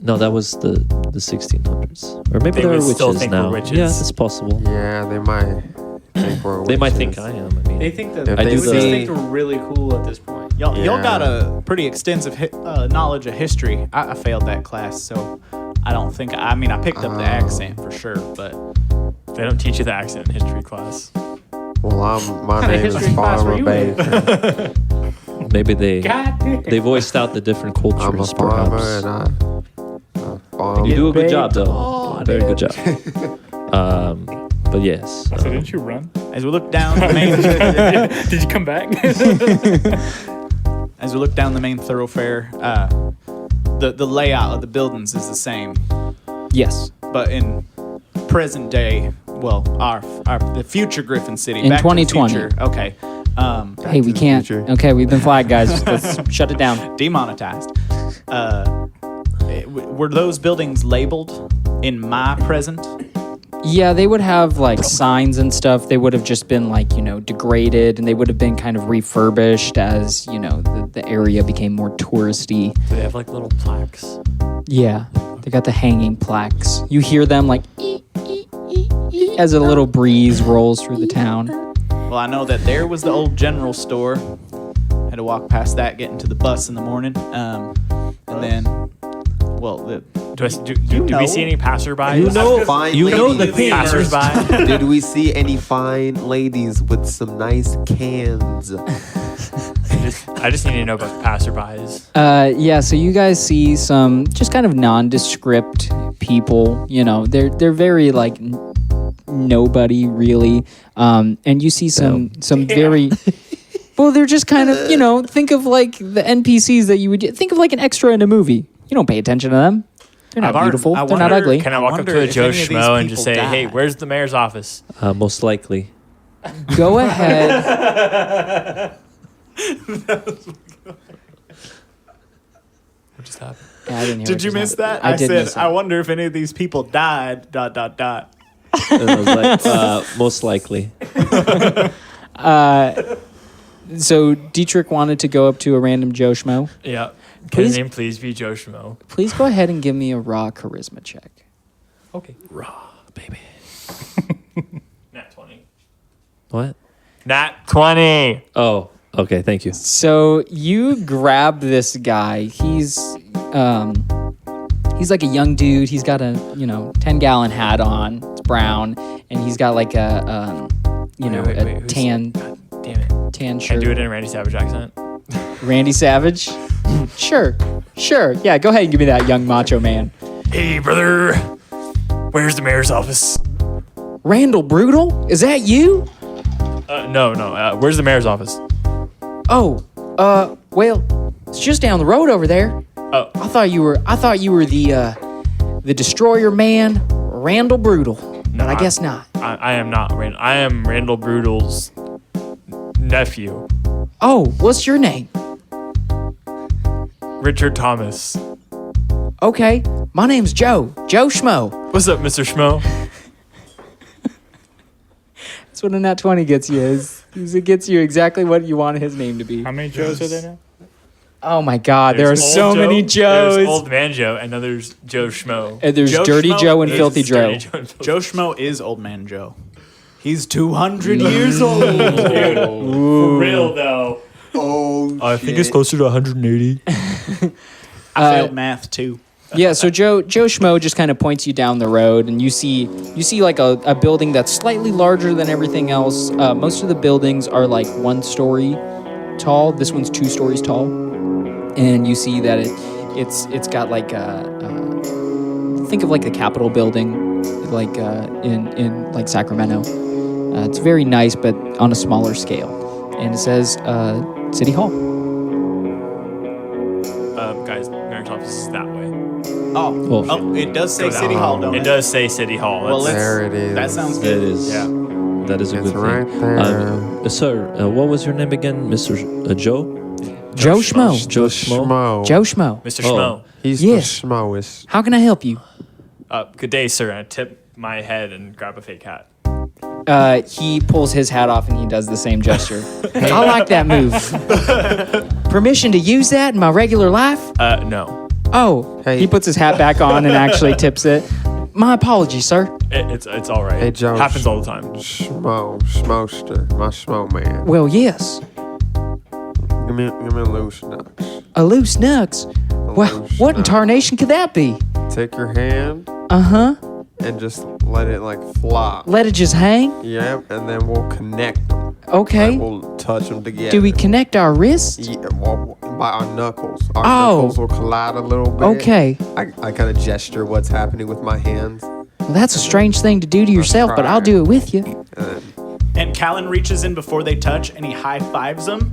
B: No, that was the 1600s, or maybe
D: They
B: there are
D: would
B: witches
D: still think we're
B: now.
D: witches.
B: Yeah, it's possible.
E: Yeah, they might think we're
B: They might
E: witches.
B: think I am. I mean,
F: They think that
E: If
F: they
B: they
F: just
B: see-
F: think we're really cool at this point.
C: Y'all
E: Yeah.
C: got a pretty extensive knowledge of history. I failed that class, so I don't think. I mean, I picked up the accent for sure, but
D: They don't teach you the accent in history class.
E: Well, my
F: Kinda
E: name is
F: history class were
E: Farmer
F: you in?
E: Baker.
B: maybe they
F: God damn.
B: they voiced out the different
E: I'm a
B: cultures,
E: farmer
B: perhaps.
E: and I farm.
B: You do a good
F: Big
B: job, though. Very good job. But yes,
I: So didn't you run?
C: as we look down the main,
I: Did you come back?
C: as we look down the main thoroughfare, the layout of the buildings is the same,
H: Yes.
C: but in present day, well, the future Griffon City
H: In
C: back to the
H: 2020.
C: future. Okay.
H: Hey, we
E: the
H: can't.
E: future.
H: Okay, we've been flagged, guys. Let's shut it down.
C: Demonetized. Were those buildings labeled in my present?
H: Yeah, they would have like signs and stuff. They would have just been like, degraded, and they would have been kind of refurbished as, the area became more touristy.
D: Do they have like little plaques?
H: Yeah, they got the hanging plaques. You hear them like as a little breeze rolls through the town.
C: Well, I know that there was the old general store. Had to walk past that, getting to the bus in the morning. And then, well,
D: Do we see any passerbys?
B: You know-
E: Fine
B: you know the
E: ladies.
B: thing.
D: Passersby?
E: Did we see any fine ladies with some nice cans?
D: I just need to know about the passerbys.
H: Yeah, so you guys see some just kind of nondescript people. They're very like nobody really. And you see some very. Well, they're just kind of think of like the NPCs that you would think of like an extra in a movie. You don't pay attention to them. They're not beautiful. They're not ugly.
D: Can I walk up
C: wonder
D: to a
C: if
D: Joe
C: any of these
D: Schmo and just say,
C: people
D: hey,
C: died.
D: where's the mayor's office?
B: most likely.
H: Go ahead.
D: What just happened?
H: Yeah, I didn't hear
C: did
H: what
C: you
H: just
C: miss
H: happened.
C: that? I
H: did
C: said,
H: miss
C: I
H: it.
C: wonder if any of these people died. ...
B: And I was like, most likely.
H: So Dietrich wanted to go up to a random Joe Schmo.
D: Yeah. Can
H: Please-
D: his name please be Joe Schmo?
H: Please go ahead and give me a raw charisma check.
D: Okay.
B: Baby.
D: Nat 20.
B: What?
D: Nat 20.
B: Oh, okay. Thank you.
H: So you grab this guy. He's like a young dude. He's got a 10-gallon hat on. It's brown, and he's got like a
D: wait,
H: tan
D: Damn it.
H: tan
D: Can I
H: shirt.
D: do it in a Randy Savage accent?
H: Randy Savage. Sure. Yeah, go ahead and give me that young macho man.
D: Hey, brother. Where's the mayor's office?
H: Randall Brutal? Is that you?
D: No. Where's the mayor's office?
H: Oh, well, it's just down the road over there.
D: Oh.
H: I thought you were the destroyer man, Randall Brutal. But I guess not.
D: I am not Randall. I am Randall Brutal's nephew,
H: Oh, what's your name?
D: Richard Thomas.
H: Okay, my name's Joe Schmo.
D: What's up, Mr. Schmo?
H: That's what a nat 20 gets you. Is it gets you exactly what you want his name to be.
I: How many Joes are there now?
H: Oh my God, there are
D: There's
H: so
D: Old
H: many
D: Joe,
H: Joes.
D: There's Old Man Joe, and then there's Joe Schmo.
H: And there's
C: Joe
H: Dirty
C: Schmo
H: Joe and
C: is
H: Filthy Joe.
D: Dirty Joe and Filthy
C: Joe Schmo is Old Man Joe. He's 200 years old.
D: For real, though.
E: Oh,
D: I think it's closer to 180.
C: I failed math too.
H: Yeah, so Joe Schmo just kind of points you down the road, and you see like a building that's slightly larger than everything else. Most of the buildings are like 1 story tall. This one's 2 stories tall, and you see that it's got like think of like the Capitol building, like in like Sacramento. It's very nice, but on a smaller scale, and it says City Hall.
D: Guys, mayor's office is that way.
C: Oh, it does say City Hall, don't it?
D: It does say City Hall.
C: Well,
D: That's-
E: There it is.
C: That sounds
B: It
C: good.
B: is.
D: Yeah.
B: That is a
E: It's
B: good
E: right
B: thing.
E: there.
B: Sir, what was your name again, Mr. Joe?
H: Joe Schmo.
B: Joe Schmo.
H: Joe Schmo.
D: Mr.
B: Oh.
D: Schmo.
E: He's
H: Yes.
E: the schmoest.
H: How can I help you?
D: Good day, sir. And I tip my head and grab a fake hat.
H: He pulls his hat off and he does the same gesture. I like that move. Permission to use that in my regular life?
D: No.
H: Oh,
E: Hey.
H: he puts his hat back on and actually tips it. My apologies, sir.
D: It's all right.
E: Hey, Joe.
D: Happens all the time.
E: Schmoster, my schmo man.
H: Well, yes.
E: Give me a loose nuts.
H: A loose nux. Well,
E: loose
H: what in
E: nux.
H: tarnation could that be?
E: Take your hand
H: Uh-huh.
E: and just let it like flop.
H: Let it just hang?
E: Yep, and then we'll connect them.
H: Okay.
E: Like, we'll touch them together.
H: Do we connect our wrists?
E: Yeah, well, by our knuckles. Our
H: Oh.
E: knuckles will collide a little bit.
H: Okay.
E: I kind of gesture what's happening with my hands.
H: Well, that's a strange thing to do to yourself, but I'll do it with you.
C: And Callan reaches in before they touch and he high fives them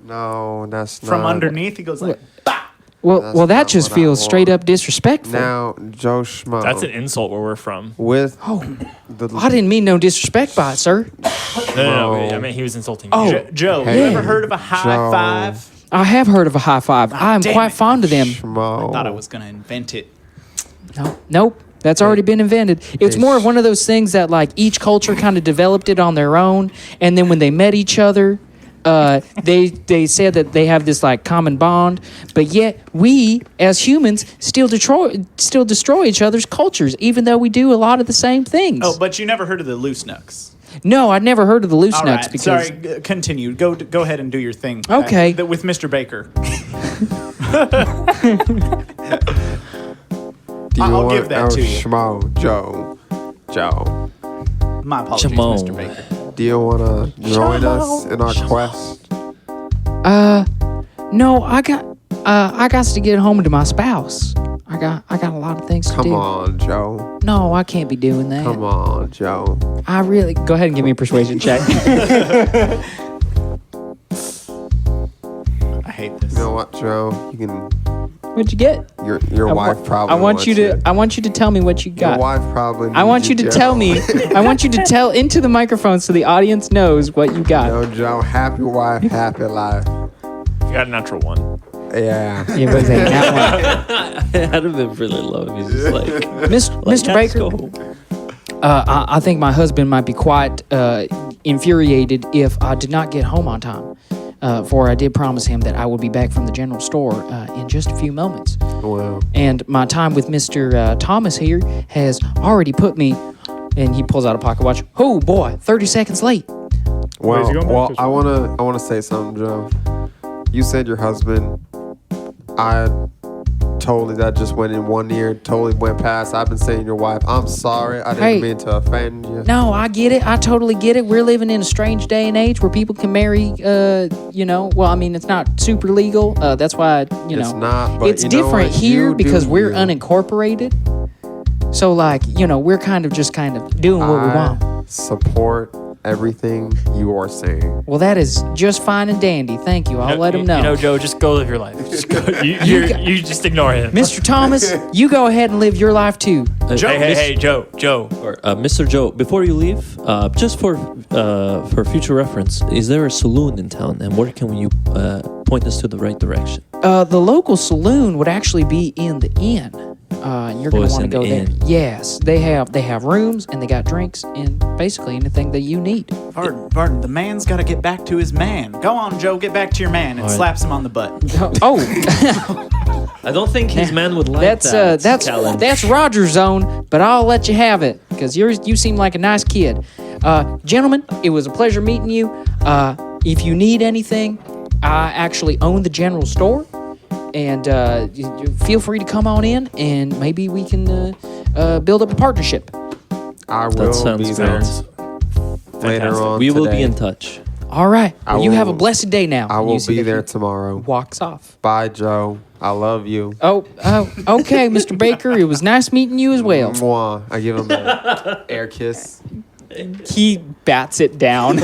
E: No, that's not.
C: from underneath. He goes like, "Bah!"
H: Well,
E: That's
H: that
E: not
H: just
E: what I
H: feels straight
E: want.
H: up disrespectful.
E: Now, Joe Schmo.
D: That's an insult where we're from.
E: With
H: Oh,
E: the
H: I didn't mean no disrespect by it, sir.
D: No.
E: Oh.
D: I mean, he was insulting
H: Oh.
D: you.
C: Joe,
E: Hey.
C: you ever heard of a high
E: Joe.
C: five?
H: I have heard of a high five. I am
C: damn
H: quite
C: it.
H: fond of them.
E: Schmo.
C: Thought I was gonna invent it.
H: No, nope. That's already been invented. It's more of one of those things that like each culture kind of developed it on their own, and then when they met each other, they said that they have this like common bond, but yet we as humans still destroy each other's cultures, even though we do a lot of the same things.
C: Oh, but you never heard of the loose nucks.
H: No, I'd never heard of the loose
C: All
H: nuts
C: right,
H: because
C: sorry. Continue. Go ahead and do your thing.
H: Okay.
C: With Mr. Baker.
E: Do you
C: I'll
E: want
C: give that to you.
E: Schmo, Joe.
C: My apologies,
B: Jamon.
C: Mr. Baker.
E: Do you want to join us in our quest?
H: no, I got to get home to my spouse. I got a lot of things to
E: Come
H: do.
E: on, Joe.
H: No, I can't be doing that.
E: Come on, Joe.
H: I really go ahead and give me a persuasion check.
C: I hate this.
E: You know what, Joe? You can.
H: What'd you get?
E: Your wife probably.
H: I want
E: wants
H: you to.
E: it.
H: I want you to tell me what you
E: Your
H: got.
E: wife probably.
H: I want you
E: needs
H: to
E: Joe.
H: tell me. I want you to tell into the microphone so the audience knows what you got.
E: No, Joe. Happy wife, happy life.
D: You got a natural one.
E: Yeah.
H: It was a that
B: I'd have been really low if he's just like,
H: one. Mr.
B: let's
H: Baker,
B: go.
H: I think my husband might be quite infuriated if I did not get home on time. For I did promise him that I would be back from the general store in just a few moments.
E: Wow.
H: And my time with Mr. Thomas here has already put me, and he pulls out a pocket watch. Oh boy, 30 seconds late.
I: Where's he going back to?
E: I wanna say something, Joe. You said your husband. That just went in one ear, totally went past. I've been saying your wife. I'm sorry. I didn't mean to offend you.
H: No, I get it. I totally get it. We're living in a strange day and age where people can marry, well, I mean, it's not super legal. That's why,
E: It's not, but
H: it's
E: you know
H: different
E: what?
H: here
E: You
H: because
E: do
H: we're
E: you.
H: unincorporated. So, like, we're kind of doing what we want.
E: Support everything you are saying.
H: Well, that is just fine and dandy. Thank you. I'll let him know.
D: Joe, just go live your life. Just go. You just ignore him.
H: Mr. Thomas, you go ahead and live your life too.
D: Hey, Joe.
B: Or Mr. Joe, before you leave, just for future reference, is there a saloon in town, and where can you point us to the right direction?
H: The local saloon would actually be in the inn. And you're going to want to go there. Yes, they have rooms and they got drinks and basically anything that you need.
C: Varden, the man's got to get back to his man. Go on, Joe, get back to your man, and slaps him on the butt.
H: Oh,
B: I don't think his man would like that.
H: That's Roger's zone, but I'll let you have it because you seem like a nice kid. Gentlemen, it was a pleasure meeting you. If you need anything, I actually own the general store. And you feel free to come on in, and maybe we can build up a partnership.
E: I will
B: sounds
E: be there
B: great.
E: later on.
B: We will
E: today.
B: be in touch.
H: All right. Well, you have a
E: will-
H: blessed day now.
E: I will
H: You see
E: be
H: that
E: there
H: he
E: tomorrow.
H: Walks off.
E: Bye, Joe. I love you.
H: Oh, okay, Mr. Baker. It was nice meeting you as well.
E: Mwah. I give him an air kiss.
H: He bats it down.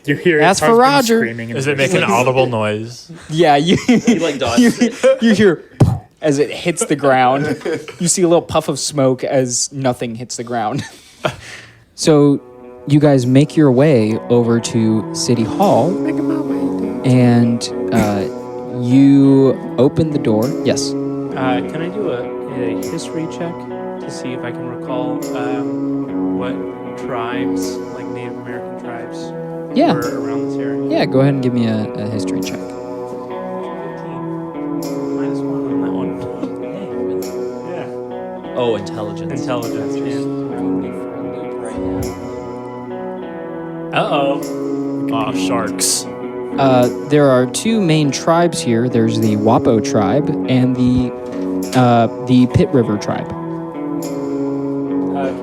I: You hear
H: That's
I: his
H: for
I: husband
H: Roger.
I: screaming in
D: Does
I: the
D: it make an audible noise?
H: Yeah, you
B: like
H: you hear as it hits the ground. You see a little puff of smoke as nothing hits the ground. So you guys make your way over to City Hall, and you open the door. Yes.
F: Can I do a history check to see if I can recall what tribes, like Native American tribes,
H: Yeah.
F: were around this area?
H: Yeah, go ahead and give me a history check.
F: 15. -1 on that one. Yeah.
B: Oh, intelligence.
F: Intelligence. Uh-oh.
D: Oh, sharks.
H: There are two main tribes here. There's the Wapo tribe and the Pit River tribe.
F: Can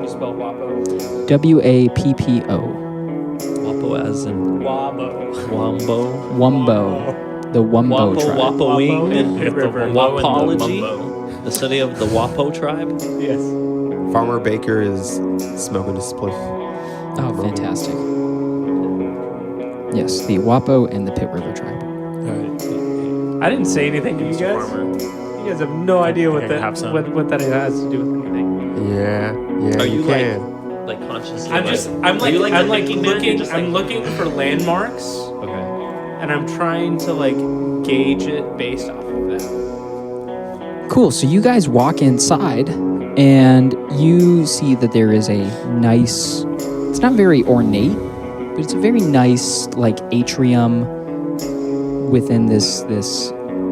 F: you spell Wapo?
H: WAPPO.
B: Wapo as in
F: Wabo.
B: Wombo.
H: Wumbo. The Wumbo
B: Wapo,
H: tribe.
B: Wapoing, and
F: Pit River.
B: Wapology. The study of the Wapo tribe.
F: Yes.
E: Farmer Baker is smoking a spliff.
H: Oh, fantastic. Yes, the Wapo and the Pit River tribe.
F: I didn't say anything to you guys. You guys have no idea what that has to do with anything.
E: Yeah.
B: Are you
E: can.
B: like consciously?
F: I'm
B: Are you like the
F: looking.
B: thinking man? You're just
F: I'm
B: like-
F: looking for landmarks,
B: Okay.
F: and I'm trying to gauge it based off of that.
H: Cool. So you guys walk inside, and you see that there is a nice. It's not very ornate, but it's a very nice atrium within this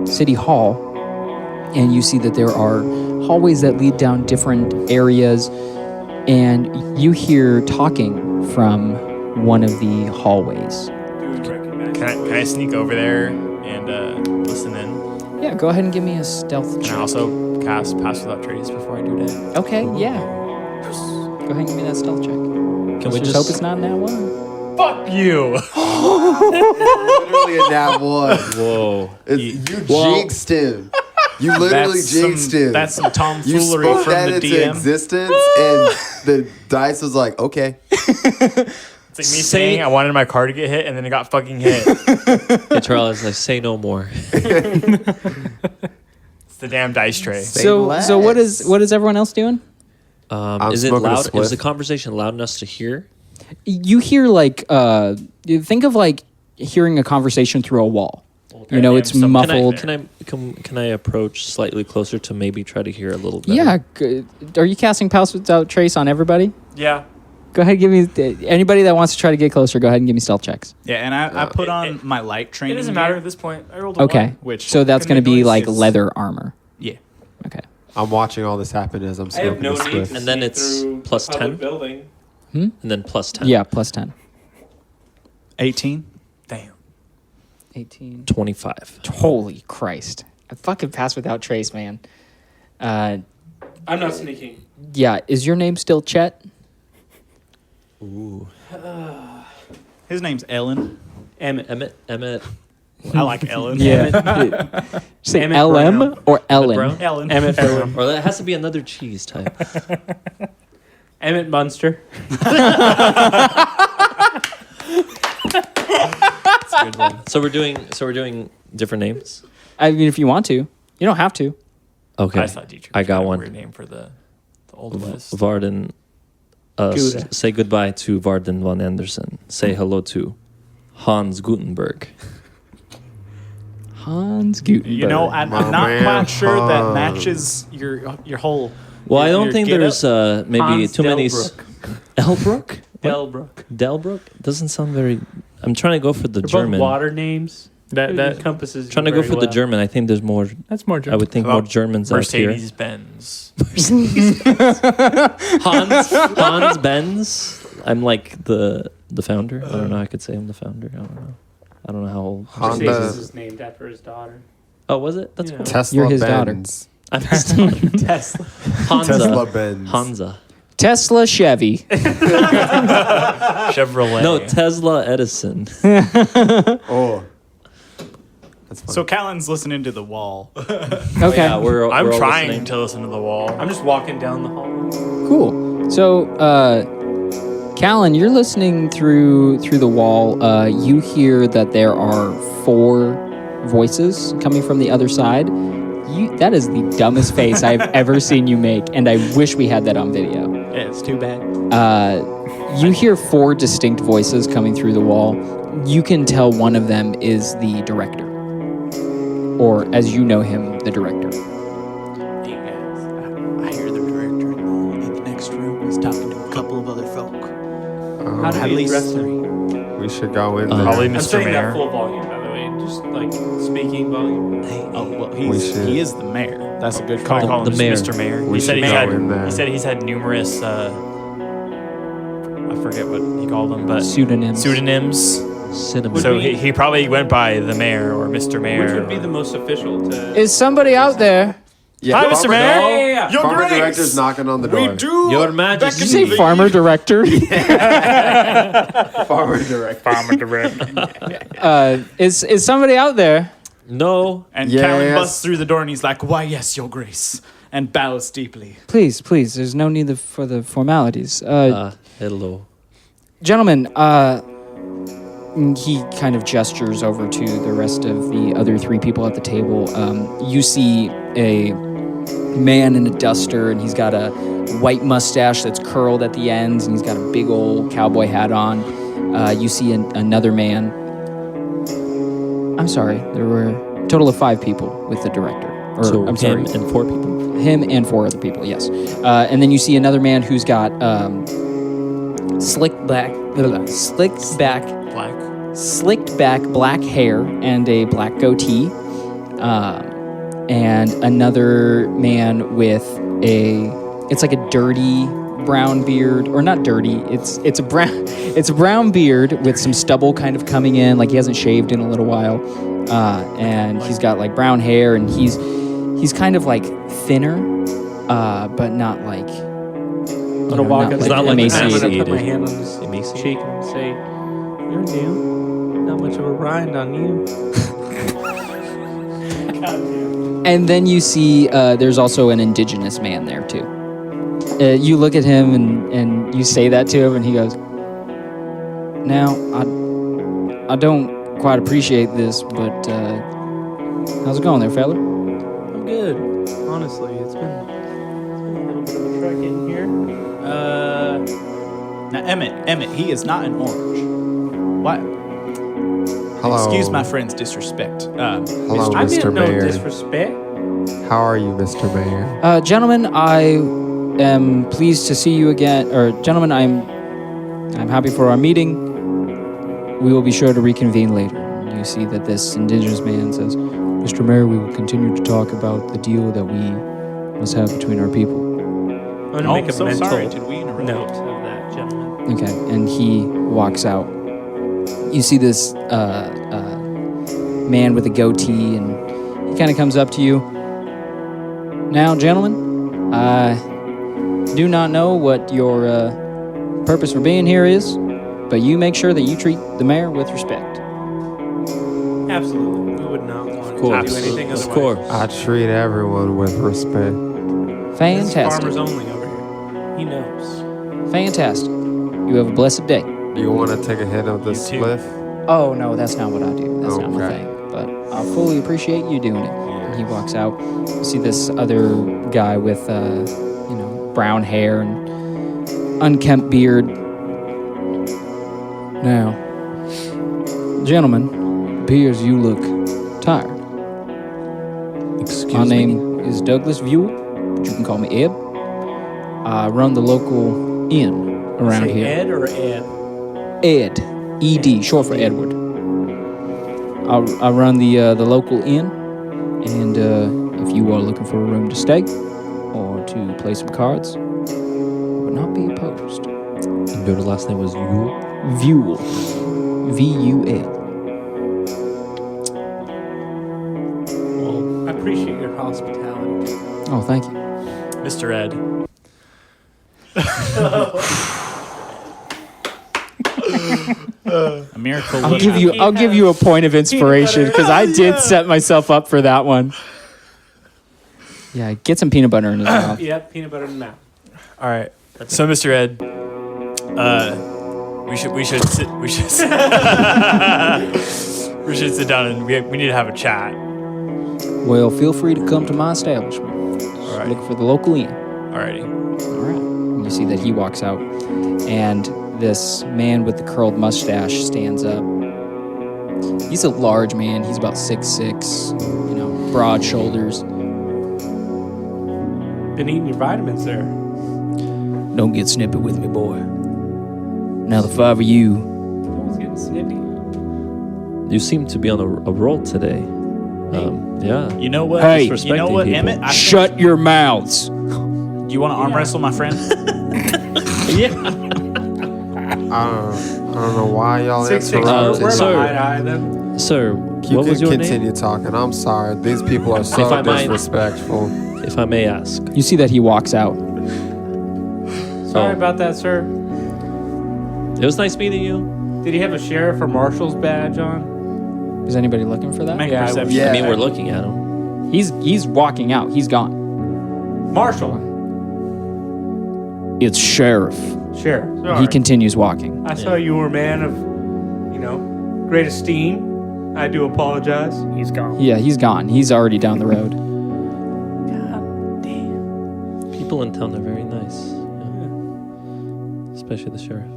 H: city hall, and you see that there are hallways that lead down different areas, and you hear talking from one of the hallways.
D: Can I sneak over there and listen in?
H: Yeah, go ahead and give me a stealth
D: Can
H: check.
D: I also cast Pass Without Trace before I do that?
H: Okay, yeah. Go ahead and give me that stealth check.
B: Can we
H: just hope it's not in that one?
D: Fuck you!
E: Literally a nat one.
B: Whoa.
E: You jinxed him. You literally jinxed him.
C: That's some
E: You
C: tomfoolery
E: spoke
C: from
E: that
C: the
E: into
C: DM.
E: existence, and the dice was like, okay.
D: It's like me saying I wanted my car to get hit and then it got fucking hit.
B: Hey, Charles, I say no more.
D: It's the damn dice tray.
H: So what is everyone else doing?
B: Is it
E: smoking a
B: loud?
E: spliff.
B: Is the conversation loud enough to hear?
H: You hear you think of hearing a conversation through a wall. It's muffled.
B: Can I approach slightly closer to maybe try to hear a little better?
H: Yeah. Are you casting Pass Without Trace on everybody?
D: Yeah.
H: Go ahead, give me anybody that wants to try to get closer. Go ahead and give me stealth checks.
C: Yeah, and I put on my light training.
D: It doesn't matter
C: gear,
D: at this point. I rolled a
H: Okay,
D: one.
C: Which
H: so that's
D: can
H: going to
D: make
H: be
D: noise.
H: like
C: It's-
H: leather armor.
C: Yeah.
H: Okay.
E: I'm watching all this happen as I'm
F: I have
E: smoking
F: no
E: the
F: need
E: spliff.
F: to
B: And then
F: see
B: it's
F: through
B: plus
F: a public
B: 10?
F: building.
B: And then plus 10.
H: Yeah, plus 10.
C: 18.
D: Damn.
H: 18.
B: 25.
H: Holy Christ! I fucking passed without trace, man.
F: I'm not sneaking.
H: Yeah, is your name still Chet?
B: Ooh.
C: His name's Ellen.
F: Emmett.
B: Emmett.
C: I like Ellen.
H: Yeah. Say
F: Emmett
H: LM
F: Brown.
H: or Ellen?
B: Brown?
C: Ellen.
F: Emmett Brown.
B: Or that has to be another cheese type.
F: Emmett Munster.
B: That's a good one. So we're doing different names?
H: I mean, if you want to, you don't have to.
B: Okay.
D: I thought Dietrich
B: I got
D: had a
B: one.
D: weird name for the Old West.
B: Varden.
F: Gouda.
B: Say goodbye to Varden von Andersen. Say hello to Hans Gutenberg.
H: Hans Gutenberg.
C: You know, I'm
E: My
C: not
E: man
C: quite sure that
E: Hans.
C: matches your whole.
B: Well, I don't
C: your
B: think
C: get
B: there's maybe
F: Hans
B: too many. Elbrook?
F: Delbrook.
B: Delbrook? Doesn't sound very. I'm trying to go for the
F: They're
B: German.
F: both water names.
I: That
F: It
I: that
F: encompasses.
B: Trying to go for the German. I think there's more.
I: that's more
B: I
I: German.
B: would think
D: How
B: more
D: about
B: Germans out here.
D: Mercedes Benz.
B: Hans Benz. I'm like the founder. I don't know. I could say I'm the founder. I don't know how old.
E: Honda.
F: Mercedes is named after his daughter.
B: Oh, was it? That's
F: Yeah.
B: cool.
E: Tesla
H: You're his daughter.
E: Benz.
B: I'm his daughter.
F: Tesla.
B: Hansa.
E: Tesla Benz.
B: Hansa.
H: Tesla Chevy.
D: Chevrolet.
B: No, Tesla Edison.
E: Oh. That's funny.
C: So Callan's listening to the wall.
H: Okay.
B: Yeah, we're
D: I'm
B: all
D: trying
B: listening.
D: to listen to the wall.
F: I'm just walking down the hall.
H: Cool. So, Callan, you're listening through the wall. You hear that there are 4 voices coming from the other side. That is the dumbest face I've ever seen you make, and I wish we had that on video.
C: Yeah, it's too bad.
H: You hear 4 distinct voices coming through the wall. You can tell one of them is the director, or as you know him, the director.
C: Hey guys, I hear the director in the next room is talking to a couple of other folk.
F: How do
C: At
F: we
C: least
F: address
C: 3.
F: them?
E: We should go in there.
D: Probably
F: I'm
D: Mr.
F: saying
D: Mayor.
F: that full volume, by the way. Just like speaking volume.
C: Oh well,
E: We should-
C: he is the mayor. That's a good
D: Call
C: call.
D: him
B: The
D: just
B: mayor.
D: Mr. Mayor.
E: We
D: He said
E: should
D: he's
E: go
D: had.
E: in there.
D: He said he's had numerous. I forget what he called them, but
H: Pseudonyms.
D: pseudonyms.
B: Cinnamon.
D: So he probably went by the mayor or Mr. Mayor.
F: Which would be the most official to.
H: Is somebody out there?
E: Yeah,
D: Hi, Mr.
E: Farmer-
D: Mayor.
F: Yeah.
C: Your
E: Farmer
C: Grace!
E: director's knocking on the door.
C: We do.
B: Your
H: Did
B: Majesty.
H: you say farmer director?
E: Farmer director.
I: Farmer direct.
H: Is somebody out there?
B: No.
C: And
E: Yes.
C: Callan busts through the door and he's like, "Why, yes, Your Grace," and bows deeply.
H: Please, please. There's no need for the formalities.
B: Hello.
H: Gentlemen, he kind of gestures over to the rest of the other 3 people at the table. You see a man in a duster, and he's got a white mustache that's curled at the ends, and he's got a big old cowboy hat on. You see another man. I'm sorry, there were a total of 5 people with the director. Or,
B: So
H: I'm
B: him
H: sorry,
B: and 4 people.
H: him and 4 other people, yes. And then you see another man who's got slicked back black hair and a black goatee, and another man with it's like a dirty brown beard, or not dirty, it's a brown beard with some stubble kind of coming in, like he hasn't shaved in a little while, and he's got like brown hair, and he's kind of like thinner, but not like.
F: I'm gonna walk up.
B: It's not like
F: I'm gonna
B: emaciated.
F: put my hand on his
B: Emaciated.
F: cheek and say, "You're new. Not much of a rind on you."
H: And then you see there's also an indigenous man there too. You look at him and you say that to him, and he goes, "Now, I don't quite appreciate this, but how's it going there, fella?"
F: I'm good. Honestly, it's been a little bit of a trek in here.
C: Now, Emmett, he is not an orange. What?
E: Hello.
C: Excuse my friend's disrespect.
E: Hello,
F: I
E: Mr.
F: meant no
E: Mayor.
F: disrespect.
E: How are you, Mr. Mayor?
H: Gentlemen, I am pleased to see you again. Or, gentlemen, I'm I'm happy for our meeting. We will be sure to reconvene later. You see that this indigenous man says, Mr. Mayor, we will continue to talk about the deal that we must have between our people.
F: I'm going to make a
C: so
F: mental
C: sorry. Did we interrupt?
F: note of that gentleman.
H: Okay, and he walks out. You see this man with a goatee, and he kind of comes up to you. Now, gentlemen, I do not know what your purpose for being here is, but you make sure that you treat the mayor with respect.
F: Absolutely. We would not want to
B: course.
F: do anything
B: Of
F: otherwise.
B: course.
E: I treat everyone with respect.
F: This is
H: Fantastic.
F: farmers only over here. He knows.
H: Fantastic. You have a blessed day.
E: Do you want to take a hit of the spliff?
H: Oh, no, that's not what I do. That's not my
E: Okay.
H: thing. But I fully appreciate you doing it. And he walks out. You see this other guy with, brown hair and unkempt beard. Now, gentlemen, it appears you look tired.
B: Excuse
H: My
B: me.
H: name is Douglas Buell, but you can call me Ed. I run the local inn around
F: Say
H: here.
F: Ed or Ed?
H: Ed, E-D, short for Edward. I run the local inn, and if you are looking for a room to stay or to play some cards, I would not be opposed.
B: And your last name was Yule?
H: Buell, V-U-L.
F: Well, I appreciate your hospitality.
H: Oh, thank you.
D: Mr. Ed.
C: A miracle.
H: I'll give you a point of inspiration because I did set myself up for that one. Yeah, get some peanut butter in his mouth.
F: Yep, peanut butter and mouth.
D: All right. So, Mr. Ed, we should sit we should sit down and we need to have a chat.
H: Well, feel free to come to my establishment.
D: All right.
H: Look for the local inn.
D: Alrighty.
H: All right. And you see that he walks out, and this man with the curled mustache stands up. He's a large man. He's about 6'6", broad shoulders.
F: Been eating your vitamins there.
H: Don't get snippy with me, boy. Now, the five of you,
F: It's getting snippy.
B: You seem to be on a roll today. Yeah.
C: You know what?
H: Hey.
C: You know
B: Disrespecting
C: what,
B: people.
C: Emmett? I
H: shut your mouths.
C: think- You want to arm wrestle my friend?
B: Yeah.
E: I don't know why y'all
F: 6'6".
E: interrupted.
F: We're
B: sir.
F: eye to eye then.
B: Sir,
E: You
B: what
E: can
B: was your
E: continue
B: name?
E: talking. I'm sorry. These people are
B: If
E: so
B: I might-
E: disrespectful.
B: If I may ask.
H: You see that he walks out.
F: Sorry about that, sir.
B: It was nice meeting you.
F: Did he have a sheriff or marshal's badge on?
H: Is anybody looking for that?
C: Make
F: Yeah,
C: a
F: I
C: perception.
E: Yeah.
B: I mean, we're looking at him.
H: He's walking out. He's gone.
F: Marshal.
H: It's Sheriff.
F: Sheriff.
H: He
F: Sorry.
H: continues walking.
F: I saw you were a man of, great esteem. I do apologize.
I: He's gone.
H: Yeah, he's gone. He's already down the road.
F: God damn.
B: People in town are very nice. Yeah. Especially the sheriff.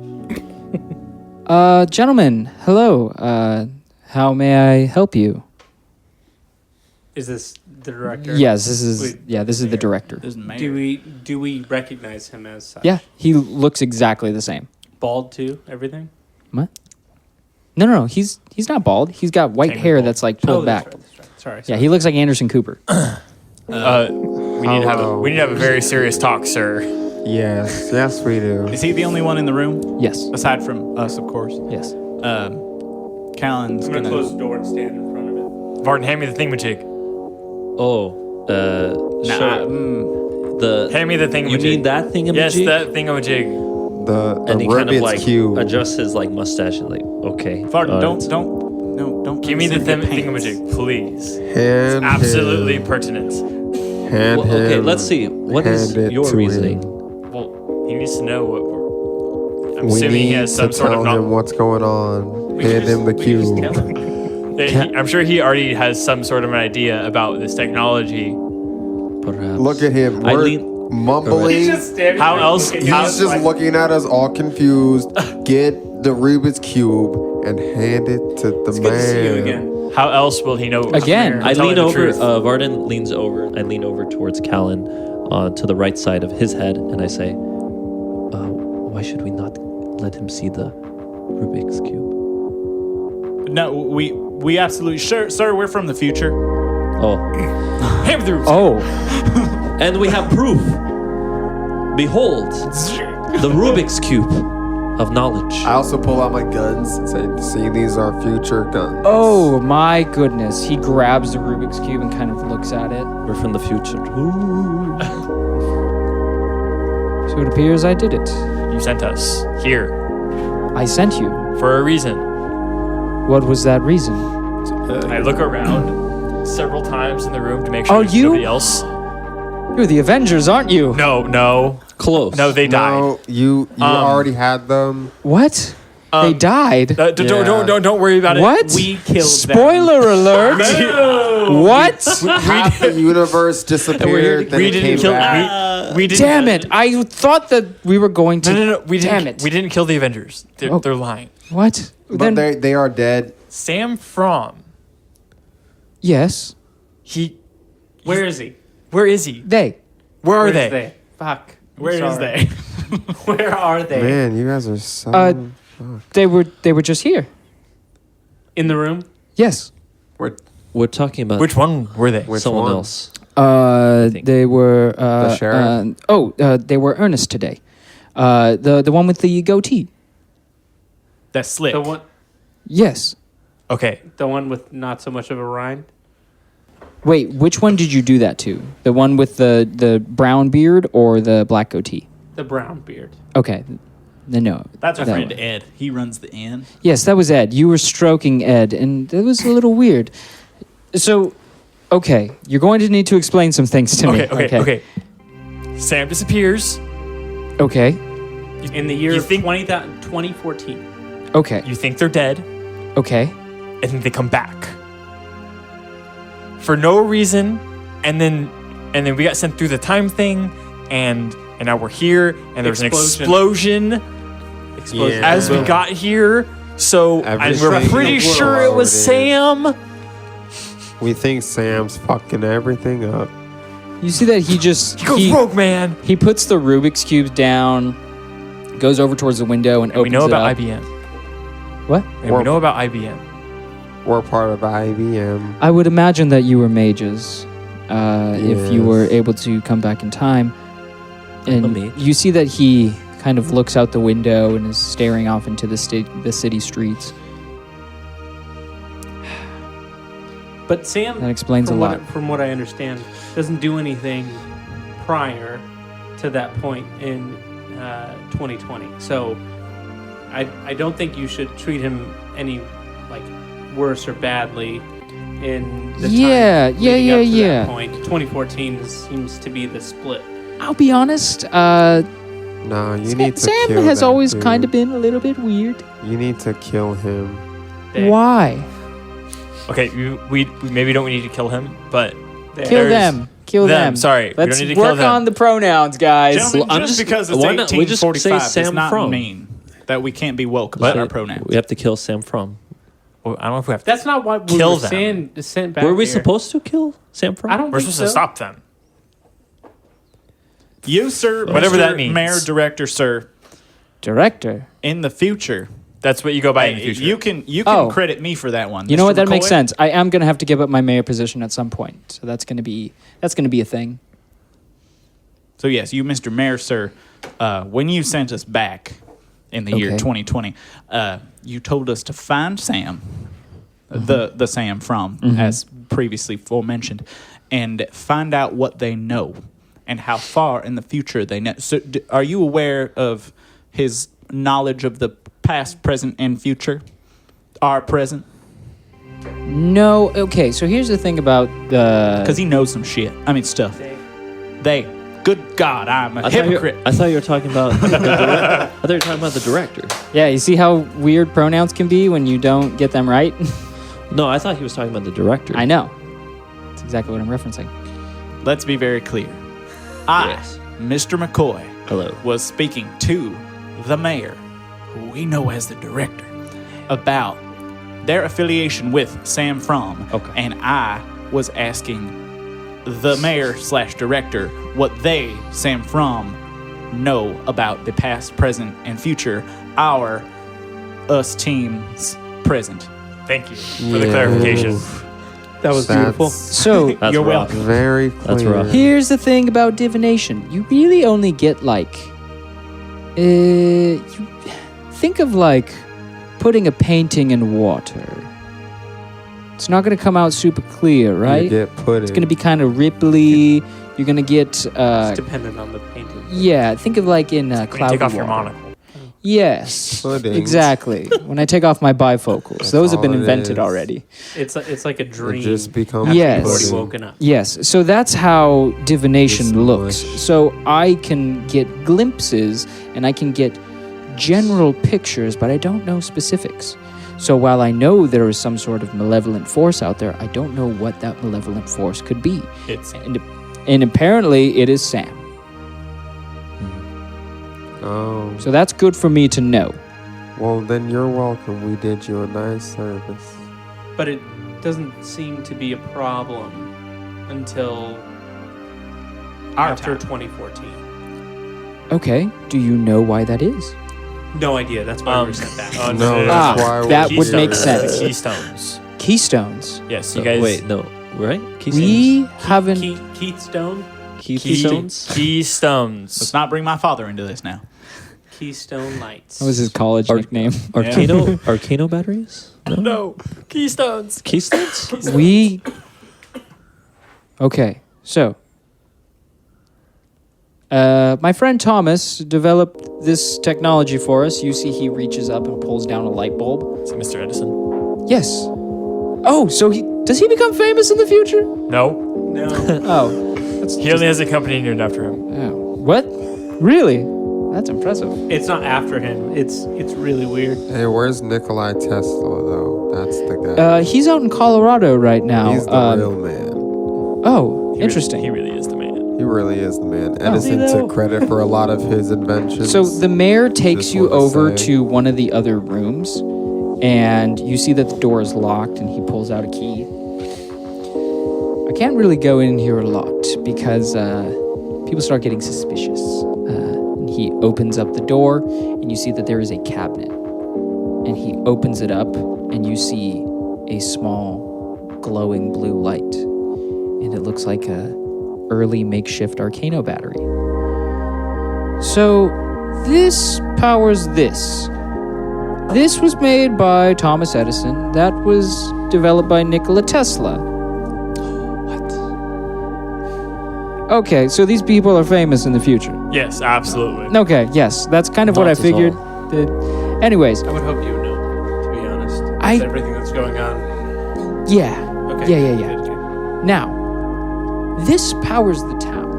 H: Gentlemen, hello. How may I help you?
F: Is this the director?
H: Yes, this is
F: Wait,
H: this is the director.
C: This is Mayor.
F: Do we recognize him as such?
H: Yeah, he looks exactly the same.
F: Bald too. Everything.
H: What? No. He's not bald. He's got white
C: Technically
H: hair
C: bald.
H: that's like pulled back.
F: That's right. Sorry.
H: Yeah, he looks like Anderson Cooper.
D: We need to have a very serious talk, sir.
E: Yes, we do.
C: Is he the only one in the room?
H: Yes.
C: Aside from us, of course.
H: Yes.
C: Callan's
F: I'm gonna
C: gonna.
F: close the door and stand in front of it.
D: Varden, hand me the thingamajig.
B: Oh,
C: Nah,
B: sure.
C: mm,
D: Hand me the thingamajig.
B: You mean that thingamajig?
D: Yes, that thingamajig.
E: The
B: And he kind of
E: Rubik's Cube.
B: adjusts his mustache and okay.
C: Varden,
B: all right.
C: don't.
D: Give me the
C: consider your pants.
D: thingamajig, please.
E: Hand
D: Absolutely
E: him.
D: pertinent.
E: Hand
B: Well, okay,
E: him.
B: let's see. What is
E: Hand it
B: your
E: to
B: reasoning?
D: Well, he needs to know what we're. I'm
E: We
D: assuming he
E: need
D: has
E: to
D: some sort
E: tell
D: of
E: him
D: knowledge.
E: what's going on. Hand him the cube.
D: I'm sure he already has some sort of an idea about this technology.
B: Perhaps.
E: Look at him.
B: I
E: We're
B: lean-
E: mumbling.
D: How else?
E: He's just looking at us all confused. Get the Rubik's Cube and hand it to the
F: It's
E: man.
F: good to see you again.
D: How else will he know?
H: Again.
B: I
D: Tell
B: lean
D: him the
B: over.
D: truth.
B: Varden leans over. I lean over towards Callan, to the right side of his head, and I say, "Why should we not let him see the Rubik's Cube.
C: No, we absolutely sir. We're from the future.
B: Oh.
C: Hammer through.
H: Oh,
B: And we have proof. Behold, the Rubik's Cube of knowledge.
E: I also pull out my guns and say, "See, these are future guns."
H: oh my goodness! He grabs the Rubik's cube and kind of looks at it.
B: We're from the future.
H: So it appears I did it.
D: You sent us here
H: I sent you.
D: for a reason.
H: What was that reason?
D: I look around several times in the room to make sure
H: Are
D: there's
H: you?
D: nobody else.
H: You're the Avengers, aren't you?
D: No.
B: Close.
D: No, they died.
E: No, you already had them.
H: What? They died.
D: Don't worry about it.
H: What?
F: We killed
H: Spoiler alert! What?
E: Half the universe disappeared, then
D: we
E: it
D: didn't
E: came
D: kill.
E: back.
D: We didn't.
H: Damn it! I thought that we were going to.
D: No. We didn't.
H: Damn it!
D: We didn't kill the Avengers. They're,
H: Oh.
D: they're lying.
H: What?
E: But they are dead.
D: Sam Fromm.
H: Yes.
F: Where is he?
D: Where is he?
H: They.
D: Where are
F: Where's
D: they?
F: Fuck.
C: Where is they?
F: Where are they?
E: Man, you guys are so.
H: They were just here.
F: In the room?
H: Yes.
B: We're talking about
D: Which one were they?
B: someone
E: one?
B: else. think.
H: They were.
E: The sheriff?
H: They were Ernest today. The one with the goatee.
C: That's slick.
F: The one,
H: Yes.
D: Okay.
F: the one with not so much of a rind?
H: Wait, which one did you do that to? The one with the brown beard or the black goatee?
F: The brown beard.
H: Okay. Then no.
C: That's our
H: that
C: friend
H: one.
C: Ed. He runs the inn.
H: Yes, that was Ed. You were stroking Ed, and it was a little weird. So, okay, you're going to need to explain some things to me.
D: Okay. Sam disappears.
H: Okay.
F: In the year
D: You
F: of
D: think-
F: 2014.
H: Okay.
D: You think they're dead,
H: Okay.
D: and then they come back for no reason, and then we got sent through the time thing, and now we're here, and there's an explosion
F: Explosion.
D: as we got here. So and we're
E: Everything
D: pretty sure it was
E: exploded.
D: Sam.
E: We think Sam's fucking everything up.
H: You see that he just
D: He goes rogue, man.
H: he puts the Rubik's cubes down, goes over towards the window, and
D: And we
H: opens
D: know
H: it
D: about
H: up.
D: IBM.
H: What?
D: And we know about IBM.
E: We're part of IBM.
H: I would imagine that you were mages, if you were
E: Yes.
H: able to come back in time.
B: I'm a
H: And
B: mage.
H: you see that he kind of looks out the window and is staring off into the city streets.
F: But Sam,
H: That explains a lot.
F: From what I understand, doesn't do anything prior to that point in 2020. So I don't think you should treat him any like worse or badly in the time leading up to that point. 2014 seems to be the split.
H: I'll be honest.
E: No, you need to
H: Sam
E: kill
H: has
E: that
H: always
E: dude.
H: kind of been a little bit weird.
E: You need to kill him.
F: They-
H: Why?
D: Okay, we maybe don't need to kill him, but
F: they-
H: Kill
D: There's
H: them. Kill
D: them.
H: them.
D: Sorry, we
H: Let's
D: don't need to kill
H: work
D: them.
H: on the pronouns, guys.
C: Gentlemen,
B: I'm
C: just
B: just-
C: because it's
B: why not- we just say
C: 1845 does
B: Sam
C: not
B: Fromm.
C: mean that we can't be woke about our pronouns.
B: We have to kill Sam Fromm.
D: well, I don't know if we have to.
F: That's not what we
D: Kill
F: were
D: them.
F: sent back
B: Were we
F: here.
B: supposed to kill Sam Fromm?
F: I don't
D: We're
F: think
D: supposed
F: so.
D: to stop them.
C: You, sir,
D: Whatever
C: Mr.
D: that means.
C: Mayor, director, sir,
H: Director.
C: in the future,
D: That's what you go by in the future.
C: you can
H: Oh.
C: credit me for that one.
H: You know
C: Mr.
H: what? That makes
C: McCoy?
H: sense. I am gonna have to give up my mayor position at some point, so that's gonna be a thing.
C: So yes, you, Mr. Mayor, sir, when you sent us back in the year
H: Okay.
C: 2020, you told us to find Sam,
H: Mm-hmm.
C: the Sam from, as previously forementioned, and find out what they know and how far in the future they know. So, are you aware of his knowledge of the past, present, and future? Our present,
H: No. Okay. So here's the thing about the.
C: because he knows some shit. I mean, stuff. They. Good God, I'm a hypocrite.
B: I thought you were talking about the director. I thought you were talking about the director.
H: Yeah. You see how weird pronouns can be when you don't get them right.
B: No, I thought he was talking about the director.
H: I know. That's exactly what I'm referencing.
C: Let's be very clear. I,
B: Yes.
C: Mr. McCoy,
B: Hello.
C: was speaking to the mayor, who we know as the director, about their affiliation with Sam Fromm.
B: Okay.
C: And I was asking the mayor / director what they, Sam Fromm, know about the past, present, and future us teams present.
D: Thank you for the clarification.
F: That was beautiful.
H: So
B: That's
C: You're
B: rough.
C: welcome.
E: Very clear.
B: That's rough.
H: here's the thing about divination. You really only get like... you think of like putting a painting in water. It's not going to come out super clear, right?
E: You get pudding.
H: It's going to be kind of ripply. You're going to get...
F: It's dependent on the painting.
H: yeah, think of like in
D: When you
H: cloudy
D: take off your
H: water.
D: monocle.
H: Yes,
E: Puddings.
H: exactly. When I take off my bifocals, those have been
E: all it
H: invented
E: is.
H: already.
F: It's like a dream.
E: It just becomes
H: Yes.
F: You've already
E: pudding.
F: woken up.
H: Yes, so that's how divination
E: It's
H: looks.
E: mush.
H: So I can get glimpses and I can get general pictures, but I don't know specifics. So while I know there is some sort of malevolent force out there, I don't know what that malevolent force could be. And apparently it is Sam.
E: Oh.
H: So that's good for me to know.
E: Well, then you're welcome. We did you a nice service.
F: But it doesn't seem to be a problem until after 2014.
H: Okay, do you know why that is?
F: No idea. That's why we were sent back.
E: No,
H: Ah,
E: that's why
H: that
E: we
H: would make
E: started.
H: sense.
D: Keystones.
H: Keystones.
D: Yes,
B: So,
D: you guys.
B: wait, no, right?
H: We haven't...
F: Keith Stone?
B: Keystones?
C: Let's
D: Keystones.
C: not bring my father into this now.
F: Keystone Lights.
H: What was his college nickname?
B: Arcano batteries?
D: No. Keystones.
B: Keystones?
H: Okay, so... my friend Thomas developed this technology for us. You see he reaches up and pulls down a light bulb.
D: Is it Mr. Edison?
H: Yes. Oh, so does he become famous in the future?
D: No.
F: No.
H: Oh.
D: He only has a company named after him.
H: Oh. What? Really? That's impressive.
F: It's not after him. It's really weird.
E: Hey, where's Nikolai Tesla, though? That's the guy.
H: He's out in Colorado right now.
E: He's the real man.
H: Oh, interesting.
D: He really is the man.
E: He really is the man. Edison took credit for a lot of his inventions.
H: So the mayor takes
E: Just
H: you
E: wanna
H: over
E: say-
H: to one of the other rooms, and you see that the door is locked, and he pulls out a key. I can't really go in here a lot because people start getting suspicious. And he opens up the door, and you see that there is a cabinet. And he opens it up, and you see a small glowing blue light. And it looks like a early makeshift Arcano battery. So this powers this. This was made by Thomas Edison. That was developed by Nikola Tesla. What? Okay, so these people are famous in the future.
D: Yes, absolutely.
H: Okay, yes, that's kind of what I
B: Not at
H: figured.
B: all.
H: Anyways,
F: I would hope you would know, to be honest. With
H: I-
F: everything that's going on.
H: yeah.
F: Okay.
H: Yeah.
F: Good, good.
H: Now, this powers the town.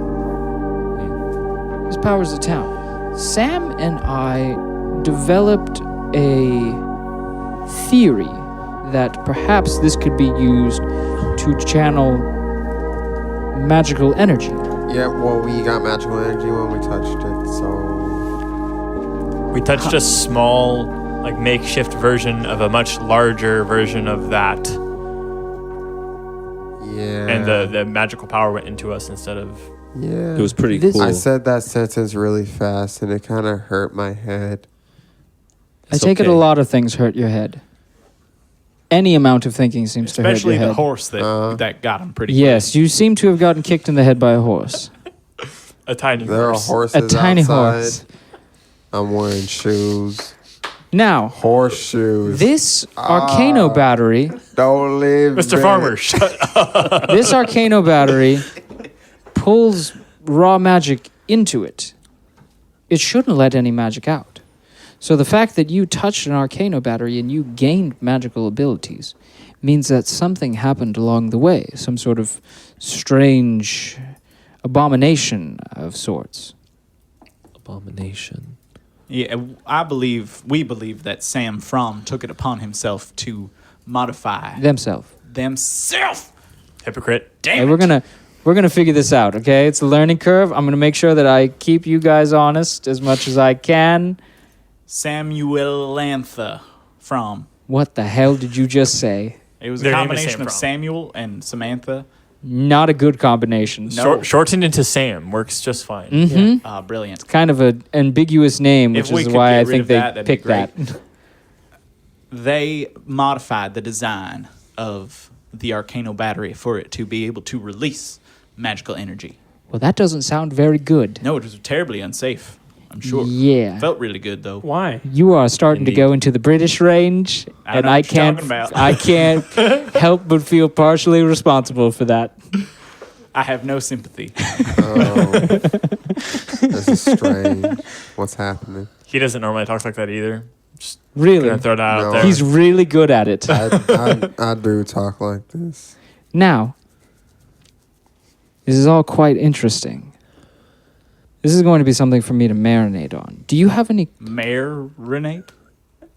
H: This powers the town. Sam and I developed a theory that perhaps this could be used to channel magical energy.
E: Yeah, well, we got magical energy when we touched it, so...
D: We touched a small, like, makeshift version of a much larger version of that.
E: Yeah.
D: And the magical power went into us instead of...
E: Yeah.
B: It was pretty
H: This-
B: cool.
E: I said that sentence really fast, and it kind of hurt my head.
H: I
B: It's
H: take it a
B: okay.
H: lot of things hurt your head. Any amount of thinking seems to hurt
C: Especially
H: your
C: the
H: head.
C: horse that got him pretty
H: Yes, you seem to have gotten kicked in the head by a horse.
D: A tiny
E: There are
D: horse.
E: horses
H: A tiny
E: outside.
H: horse.
E: I'm wearing shoes.
H: Now,
E: Horseshoes.
H: this Arcano battery,
E: Don't leave
D: Mr.
E: me.
D: Farmer, shut up.
H: this Arcano battery pulls raw magic into it. It shouldn't let any magic out. So the fact that you touched an Arcano battery and you gained magical abilities means that something happened along the way, some sort of strange abomination of sorts.
B: Abomination.
C: Yeah, we believe that Sam Fromm took it upon himself to modify
H: Themselves.
C: themself.
D: Hypocrite.
H: Hey, we're gonna figure this out, okay? It's a learning curve. I'm gonna make sure that I keep you guys honest as much as I can.
C: Samuel Lantha Fromm.
H: What the hell did you just say?
C: It was
D: Their
C: a
D: name is
C: combination
D: Sam
C: of
D: Fromm.
C: Samuel and Samantha
H: Not a good combination.
C: No.
D: Shortened into Sam works just fine.
H: Mm-hmm.
C: Brilliant.
H: Kind of an ambiguous name, which
C: If we
H: is
C: could
H: why
C: get
H: I
C: rid
H: think
C: of
H: they
C: that'd be
H: picked that.
C: great. They modified the design of the Arcano battery for it to be able to release magical energy.
H: Well, that doesn't sound very good.
C: No, it was terribly unsafe, I'm sure.
H: Yeah.
C: Felt really good, though.
F: Why?
H: You are starting to
C: Indeed.
H: go into the British range,
C: I
H: and
C: know
H: I
C: what you're
H: can't.
C: talking about.
H: I can't help but feel partially responsible for that.
C: I have no sympathy.
E: This is strange. What's happening?
D: He doesn't normally talk like that either. Just
H: Really,
D: gonna throw that out
E: No.
D: there.
H: he's really good at it.
E: I do talk like this.
H: Now, this is all quite interesting. This is going to be something for me to marinate on. Do you have any?
C: Mayor Renee?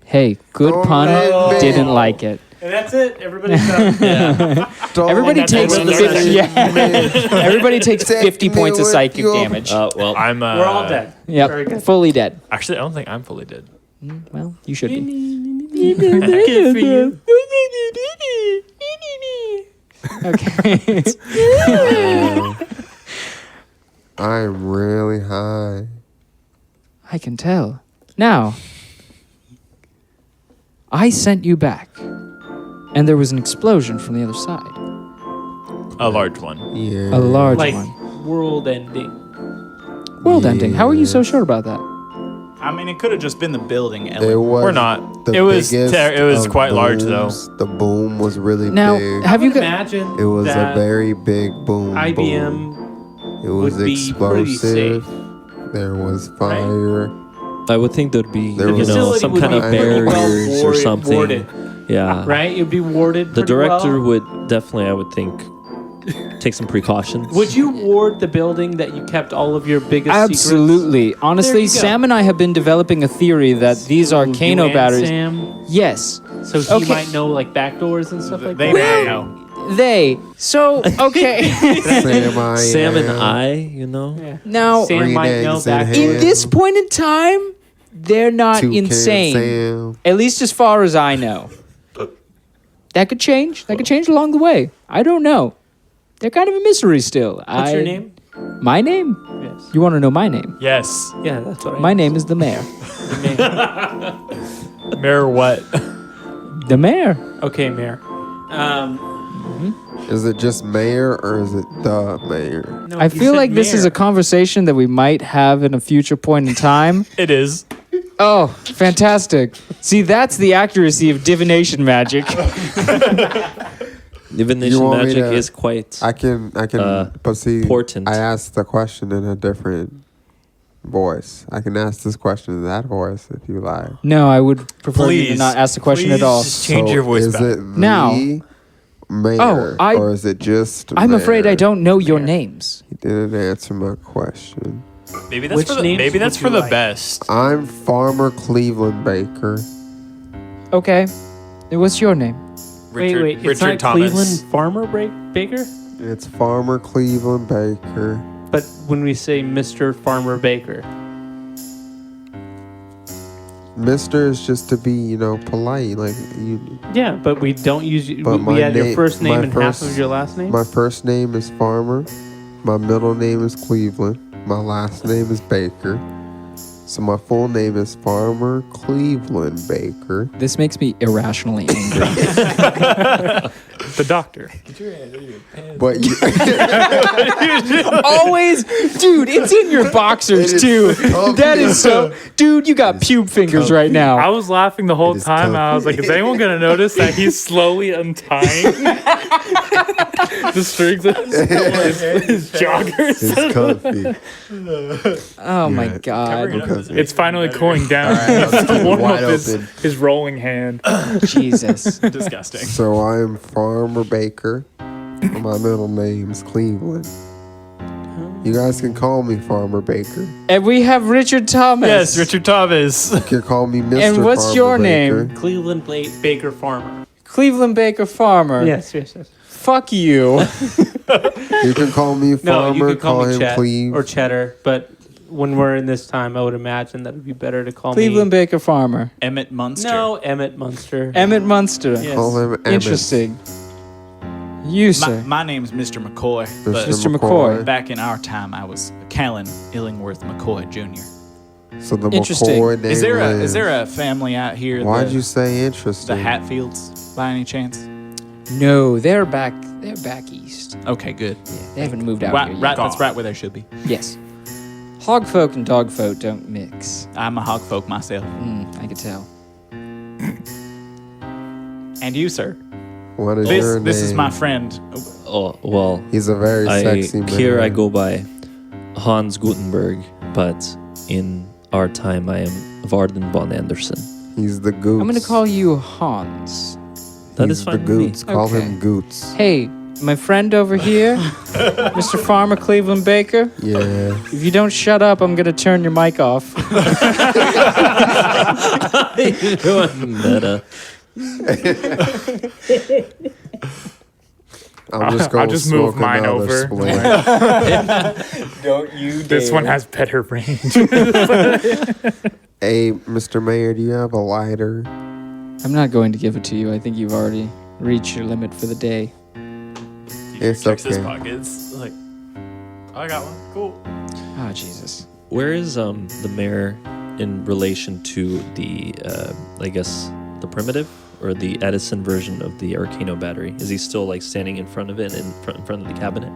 H: Hey, good
E: Oh,
H: pun.
E: man.
H: Didn't like it.
F: And that's it. Everybody's done.
H: Everybody
D: that's
H: takes
D: what it
H: 50,
D: is.
H: yeah. Everybody takes 50 points of psychic damage.
B: Well,
D: I'm.
F: We're all dead. Very
H: Yep,
F: good.
H: fully dead.
D: Actually, I don't think I'm fully dead.
H: Well, you should be.
F: Good for you.
H: Okay.
E: I'm really high.
H: I can tell. Now, I sent you back, and there was an explosion from the other side.
D: A large one.
E: Yeah.
H: A large
F: Like
H: one.
F: world ending.
H: World ending. How are you so sure about that?
C: I mean, it could have just been the building.
E: It
C: Ellen.
E: was
D: We're not.
E: the
D: It was.
E: biggest
D: It was
E: of
D: quite large, though.
E: booms. The boom was really
H: Now,
E: big.
H: have you got?
F: Imagine
E: It was a
F: that
E: very big boom.
F: IBM
E: boom. It was
F: would be pretty
E: explosive.
F: safe.
E: There was fire.
B: I would think there'd be,
E: There
B: you
E: was-
B: know,
F: facility
B: some
F: would
B: kind
F: be
B: of
F: pretty well
B: barriers or something.
F: warded,
B: Yeah.
F: right? It would be warded.
B: The
F: pretty
B: director
F: well.
B: would definitely, I would think, take some precautions.
F: Would you ward the building that you kept all of your biggest
H: Absolutely.
F: There
H: Honestly,
F: you go.
H: Sam and I have been developing a theory that these
F: secrets?
H: Arcano
F: You and
H: batteries.
F: Sam,
H: Yes.
F: so he
H: Okay.
F: might know like back doors and stuff like
C: They
F: that.
C: may know.
H: They. So, okay.
B: Sam and I, you know?
F: Yeah.
H: Now,
F: Sam
E: Green
F: might know
E: eggs in
F: back
E: hand.
H: in
F: doors.
H: this point in time, they're not insane.
E: Sam.
H: At least as far as I know. That could change. That could change along the way. I don't know. They're kind of a mystery still.
F: What's your name?
H: My name?
F: Yes.
H: You want to know my name?
D: Yes.
F: Yeah, that's what I
H: My name is the Mayor.
D: Mayor what?
H: The Mayor.
F: Okay, Mayor.
E: Is it just mayor or is it the mayor?
F: No,
H: I
F: you
H: feel
F: said
H: like this is
F: mayor.
H: a conversation that we might have in a future point in time.
D: It is.
H: Oh, fantastic. See, that's the accuracy of divination magic.
B: Divination
E: want me
B: magic
E: to-
B: is quite.
E: I can, but see,
B: important.
E: I asked the question in a different voice. I can ask this question in that voice if you like.
H: No, I would prefer you to
D: Please.
H: not ask the question at
D: Please
H: all.
D: just change your voice
E: is
D: back.
E: it
H: Now-
E: the mayor
H: Oh,
E: or is it just
H: I'm afraid
E: mayor?
H: I don't know your names.
E: He didn't answer my question.
D: Maybe that's
F: Which
D: for the,
F: names
D: maybe that's
F: would
D: for
F: you
D: the
F: like?
D: best.
E: I'm Farmer Cleveland Baker.
H: Okay. And what's your name?
D: Richard,
F: wait. It's
D: Richard
F: not
D: Thomas.
F: Cleveland Farmer Baker?
E: It's Farmer Cleveland Baker.
F: But when we say Mr. Farmer Baker,
E: Mister is just to be, polite. Like you.
F: yeah, but we don't use.
E: But
F: We add your first name
E: my
F: and half
E: first-
F: of your last name.
E: My first name is Farmer. My middle name is Cleveland. My last name is Baker. So my full name is Farmer Cleveland Baker.
H: This makes me irrationally angry.
I: The doctor.
E: But you,
H: Always, dude, it's in your boxers
E: It is
H: too.
E: comfy.
H: That is so, dude. You got pube fingers right
I: I
H: now.
I: was laughing the whole
E: It is
I: time. I was like, is anyone going to notice that he's slowly untying the strings of his joggers?
E: it's comfy.
H: Oh my
E: Yeah.
H: god,
E: Because
I: It's finally cooling down.
E: I'll
I: It's
E: keep it
I: warm
E: wide
I: up his,
E: open.
I: his rolling hand.
H: Jesus.
C: Disgusting.
E: So I'm Farmer Baker. My middle name's Cleveland. You guys can call me Farmer Baker.
H: And we have Richard Thomas.
D: Yes, Richard Thomas.
E: You can call me Mr.
H: And what's
E: Farmer
H: your
E: Baker.
H: name?
F: Cleveland Baker Farmer.
H: Cleveland Baker Farmer.
F: Yes.
H: Fuck you.
E: You can call me
F: No,
E: Farmer.
F: you could call me
E: him
F: Chet
E: Cleve.
F: or Cheddar, but when we're in this time, I would imagine that it'd be better to call
H: Cleveland
F: me.
H: Baker Farmer.
C: Emmett Munster.
F: No, Emmett Munster.
H: Emmett Munster.
F: Yes.
E: Call him Emmett.
H: Interesting. You, sir.
C: My name's Mr. McCoy. But
H: Mr. McCoy.
C: back in our time, I was Callan Illingworth McCoy Jr.
E: So the
H: Interesting.
E: McCoy name
C: Is there a family out here?
E: Why'd you say interesting?
C: The Hatfields, by any chance?
H: No, they're back east.
C: Okay, good.
H: Yeah, they haven't moved out
C: Right,
H: here yet.
C: right, that's right where they should be.
H: Yes. Hog folk and dog folk don't mix.
C: I'm a hog folk myself.
H: I could tell.
C: And you, sir?
E: What is your name?
C: This is my friend.
B: Oh, well,
E: He's a very sexy man.
B: here I go by Hans Gutenberg, but in our time I am Varden von Anderson.
E: He's the Goots.
H: I'm going to call you Hans.
B: That
E: He's
B: is fine
E: the
B: with me.
E: Goots. Call
H: Okay.
E: him Goots.
H: Hey, my friend over here, Mr. Farmer Cleveland Baker.
E: Yeah.
H: If you don't shut up, I'm going to turn your mic off.
B: Meta.
E: I'm just going
I: I'll
E: to
I: just
E: smoke
I: move mine
E: another
I: over.
E: splint.
H: Don't you
I: This one has better range.
E: Hey, Mr. Mayor, do you have a lighter?
H: I'm not going to give it to you. I think you've already reached your limit for the day.
E: It's
D: Checks his
E: okay.
D: pockets. Like, I got one. Cool.
H: Oh, Jesus.
B: Where is the mayor in relation to the I guess the primitive or the Edison version of the Arcano battery? Is he still like standing in front of it, in front of the cabinet?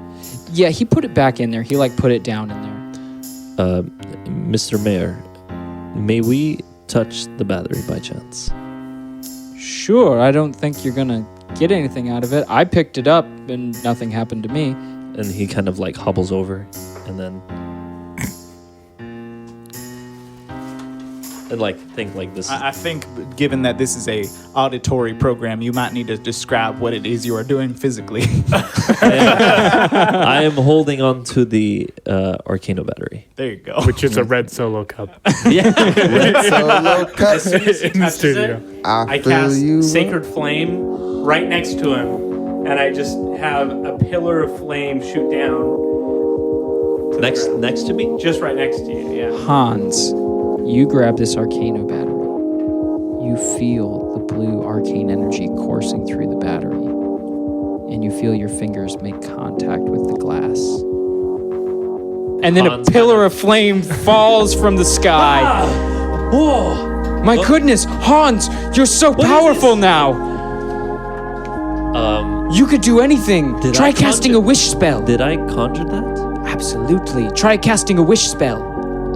H: Yeah, he put it back in there. He put it down in there.
B: Mr. Mayor, may we touch the battery by chance?
H: Sure, I don't think you're gonna get anything out of it. I picked it up and nothing happened to me.
B: And he kind of like hobbles over and then and like think like this.
C: I think, given that this is a auditory program, you might need to describe what it is you are doing physically.
B: I am holding on to the Arcano battery.
C: There you go.
I: Which is a red solo cup
B: Yeah.
E: Solo cut.
F: As soon as he
I: in the
F: touches
I: studio.
F: it,
E: I
F: I
E: feel
F: cast
E: you.
F: Sacred Flame right next to him, and I just have a pillar of flame shoot down. to the
B: next
F: ground.
B: to me?
F: Just right next to you, yeah.
H: Hans, you grab this Arcano battery. You feel the blue arcane energy coursing through the battery, and you feel your fingers make contact with the glass. And then
B: Hans
H: a pillar of flame falls from the sky.
B: Whoa!
H: My goodness, Hans, you're so
B: is
H: powerful
B: this?
H: now. You could do anything.
B: Did
H: Try
B: I
H: casting
B: conjure-
H: a wish spell.
B: Did I conjure that?
H: Absolutely. Try casting a wish spell.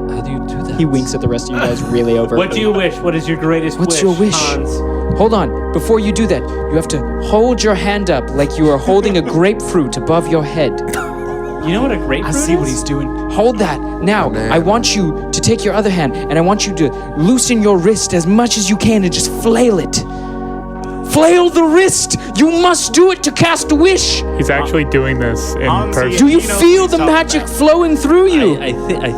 B: How do you do that?
H: He winks at the rest of you guys really over.
F: What do you wish? What is your greatest
H: What's
F: wish,
H: your wish?
F: Hans?
H: Hold on. Before you do that, you have to hold your hand up like you are holding a grapefruit above your head.
F: You know what a grapefruit
C: I
F: is?
C: see what he's doing.
H: Hold that. Now, I want you to take your other hand and I want you to loosen your wrist as much as you can and just flail it. Flail the wrist! You must do it to cast a wish!
I: He's actually doing this in
C: Hans,
I: person.
H: Do you
C: He knows
H: feel
C: what
H: the
C: he's talking
H: magic
C: about.
H: flowing through you?
B: I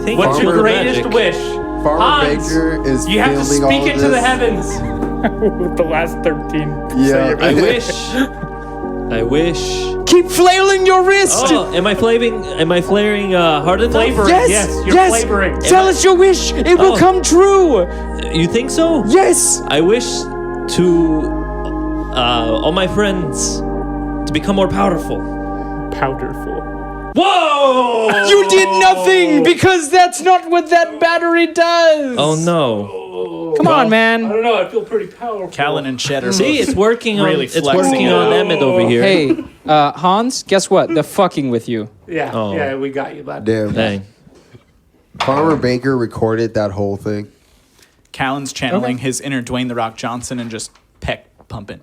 B: think.
F: What's your
E: Farmer
F: greatest
B: magic.
F: wish?
E: Farmer
F: Hans,
E: Baker is
F: you have to
E: filming all
F: speak
E: of
F: it to the
E: this.
F: heavens.
I: With the last 13.
E: Yeah.
B: I wish. I wish.
H: Keep flailing your wrist!
B: Oh, am I flaring hard enough?
F: Flavoring.
H: Yes!
F: Yes, you're flavoring.
H: Tell us your wish! It will
B: Oh.
H: come true!
B: You think so?
H: Yes!
B: I wish to all my friends to become more powerful.
I: Powderful.
B: Whoa!
H: You did nothing because that's not what that battery does!
B: Oh no!
H: Come on,
F: I
H: man.
F: don't know. I feel pretty powerful.
C: Callan and Cheddar.
B: See, it's working on.
C: Really
B: It's
C: flexing
B: working
C: it
B: on
C: out.
B: Emmett over here.
H: Hey, Hans, guess what? They're fucking with you.
F: Yeah,
B: Oh.
F: yeah, we got you, bud.
E: Damn.
B: Dang.
E: Farmer Baker recorded that whole thing.
C: Callan's channeling his inner Dwayne The Rock Johnson and just peck pumping.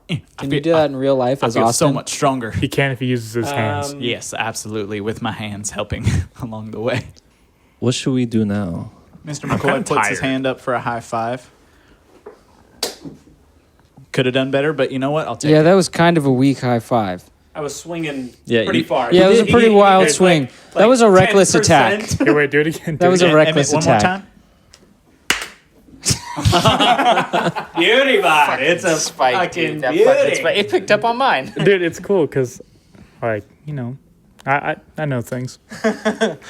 H: Can you do that in real life
C: I
H: as
C: feel
H: Austin?
C: so much stronger.
I: He can if he uses his hands.
C: Yes, absolutely, with my hands helping along the way.
B: What should we do now?
C: Mr.
I: kinda
C: McCoy puts his
I: tired.
C: hand up for a high five. Could have done better, but you know what? I'll take
H: Yeah,
C: it.
H: that was kind of a weak high five.
F: I was swinging
B: Yeah,
F: pretty
B: you-
F: far.
H: Yeah, it was a
F: He
H: pretty
F: gave-
H: wild
F: it's
H: swing.
F: like
H: That was a reckless
F: 10%.
H: attack.
I: Here, wait, do it again.
H: That was a
C: Emmett,
H: reckless
C: one
H: attack.
C: more time.
F: Beauty bot. It's a fucking beauty.
H: It picked up on mine.
I: Dude, it's cool because, like, you know, I know things.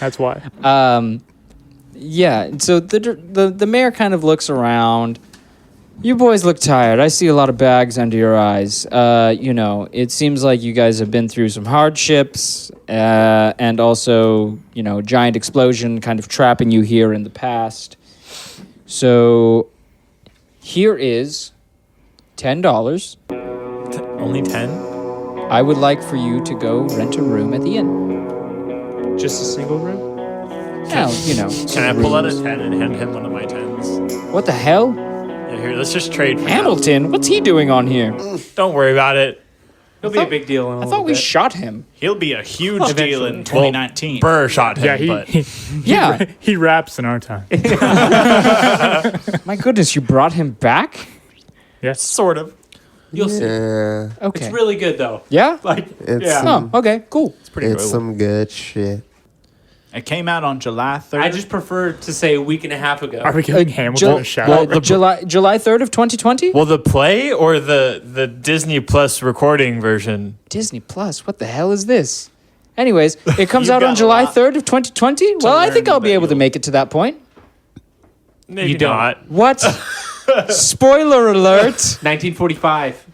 I: That's why.
H: Yeah, so the mayor kind of looks around You boys look tired. I see a lot of bags under your eyes. It seems like you guys have been through some hardships, and also, giant explosion kind of trapping you here in the past. So, here is $10.
D: Only 10?
H: I would like for you to go rent a room at the inn.
I: Just a single room?
H: Now,
D: Can I pull out a 10 and hand him one of my 10s?
H: What the hell?
D: Yeah, here, let's just trade for
H: Hamilton, what's he doing on here?
D: now. Don't worry about it.
F: It'll be a big deal in a
H: I
F: little
H: thought we
F: bit.
H: shot him.
C: He'll be a huge deal in 2019.
D: Burr shot him,
I: Yeah,
D: but
H: Yeah.
I: he raps in our time.
H: My goodness, you brought him back?
I: Yes.
D: sort of.
F: You'll see.
E: Yeah,
H: Okay.
F: It's really good though.
H: Yeah?
F: Like,
E: it's
F: yeah.
E: some,
H: Oh, okay, cool.
E: it's some good shit.
C: It came out on July 3rd.
F: I just prefer to say a week and a half ago.
I: Are we giving Hamilton a shout?
H: July 3rd of 2020?
D: Well, the play or the Disney Plus recording version?
H: Disney Plus, what the hell is this? Anyways, it comes
C: You've
H: out
C: got
H: on
C: a
H: July
C: lot
H: 3rd of 2020? Well, I think
C: learn,
H: I'll be
C: but
H: able to
C: you'll-
H: make it to that point.
D: Maybe
F: You don't.
D: not.
H: What? Spoiler alert.
F: 1945.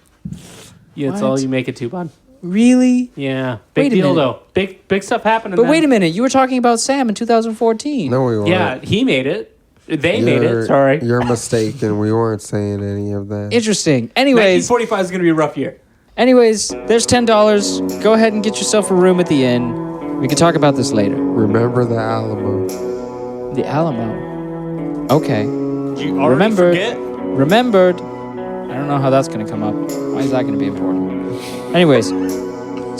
F: Yeah, that's
H: What?
F: all you make it to, bud.
H: Really?
F: Yeah.
H: Wait
F: Big
H: a
F: deal
H: minute.
F: though. Big stuff happening.
H: But wait a minute, you were talking about Sam in 2014.
E: No, we weren't.
F: Yeah, he made it. They made it. Sorry.
E: You're mistaken. We weren't saying any of that.
H: Interesting. Anyways,
F: 1945 is going to be a rough year.
H: there's $10. Go ahead and get yourself a room at the inn. We can talk about this later.
E: Remember the Alamo.
H: The Alamo. Okay.
C: Did you already
H: Remembered.
C: forget?
H: Remembered. I don't know how that's going to come up. Why is that going to be important? Anyways,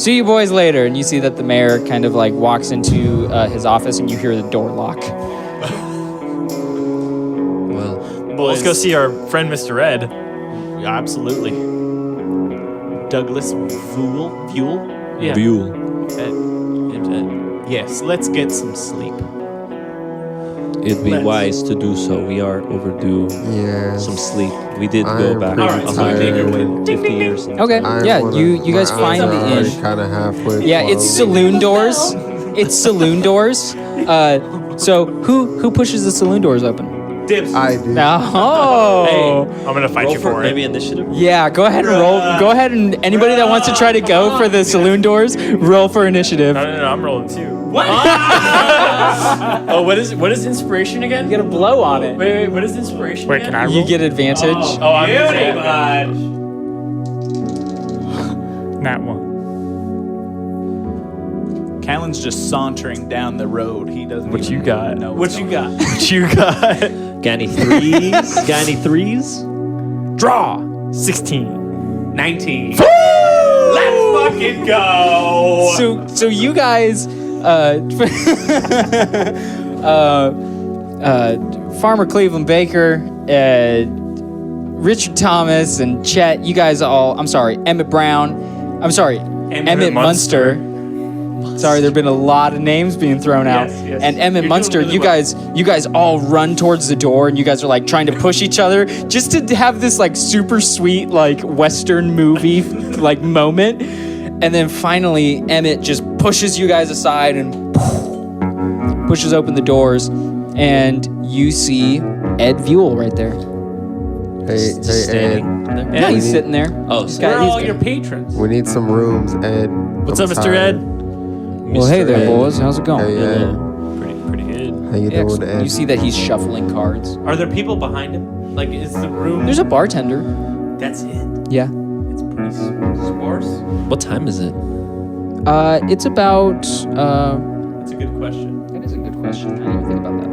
H: see you boys later. And you see that the mayor kind of like walks into his office and you hear the door lock.
D: Well, let's go see our friend Mr. Red.
C: Yeah, absolutely. Douglas Vuel?
F: Yeah.
C: Yes, let's get some sleep.
B: It'd be wise to do so. We are overdue
E: Yeah.
B: some sleep. We did
E: I'm
B: go back
E: pretty
F: Alright, so you make your way.
B: 150 years. in
H: Okay.
B: time.
H: Yeah, you guys find the inn.
E: Kind of halfway.
H: Yeah, it's
E: closed.
H: saloon doors. It's saloon doors. So who pushes the saloon doors open?
F: Dibs.
E: I do.
H: Oh.
D: I'm gonna fight
B: Roll
D: you
B: for
D: for
B: maybe
D: it.
B: initiative.
H: Yeah, go ahead and roll. Go ahead and anybody that wants to try to go for the saloon doors, roll for initiative.
D: No, I'm rolling too.
F: What?
D: Oh, what is inspiration again?
H: Get a blow on it.
D: Wait, what is inspiration?
I: Wait,
D: again?
I: can I roll?
H: You get advantage.
D: Oh, I'm
F: Beauty,
D: bud.
I: Nat 1.
C: Callan's just sauntering down the road. He doesn't.
D: What
C: even
D: you got?
C: know
F: What you got?
D: What you got?
B: Got any threes? Got any threes?
D: Draw. 16.
F: 19. Let's fucking go.
H: So you guys, Farmer Cleveland Baker, Richard Thomas, and Chet. You guys all. I'm sorry, Emmett Brown. I'm sorry, Emmett Munster. Sorry, there've been a lot of names being thrown out.
F: Yes.
H: And Emmett
F: You're doing
H: Munster,
F: really
H: you
F: well.
H: guys all run towards the door, and you guys are like trying to push each other just to have this like super sweet like Western movie like moment. And then finally, Emmett just pushes you guys aside and pushes open the doors, and you see Ed Vuel right there.
E: Hey,
B: Just
E: Ed.
B: standing there.
H: Yeah, he's sitting there.
B: Oh,
H: He's
B: so
H: got-
F: We're
H: he's
F: all
H: got-
F: your patrons.
E: We need some rooms, Ed.
D: What's
E: I'm
D: up, Mr.
E: tired.
D: Ed?
H: Well, hey there,
B: Ed.
H: boys. How's it going?
E: Hey, Ed.
D: Pretty good.
E: How you doing,
H: Excellent.
E: Ed?
H: You see that he's shuffling cards.
F: Are there people behind him? Like, is the room?
H: There's a bartender.
F: That's it.
H: Yeah.
F: It's pretty sparse.
B: What time is it?
H: It's about.
F: That's a good question.
H: That is a good question. I didn't even think about that.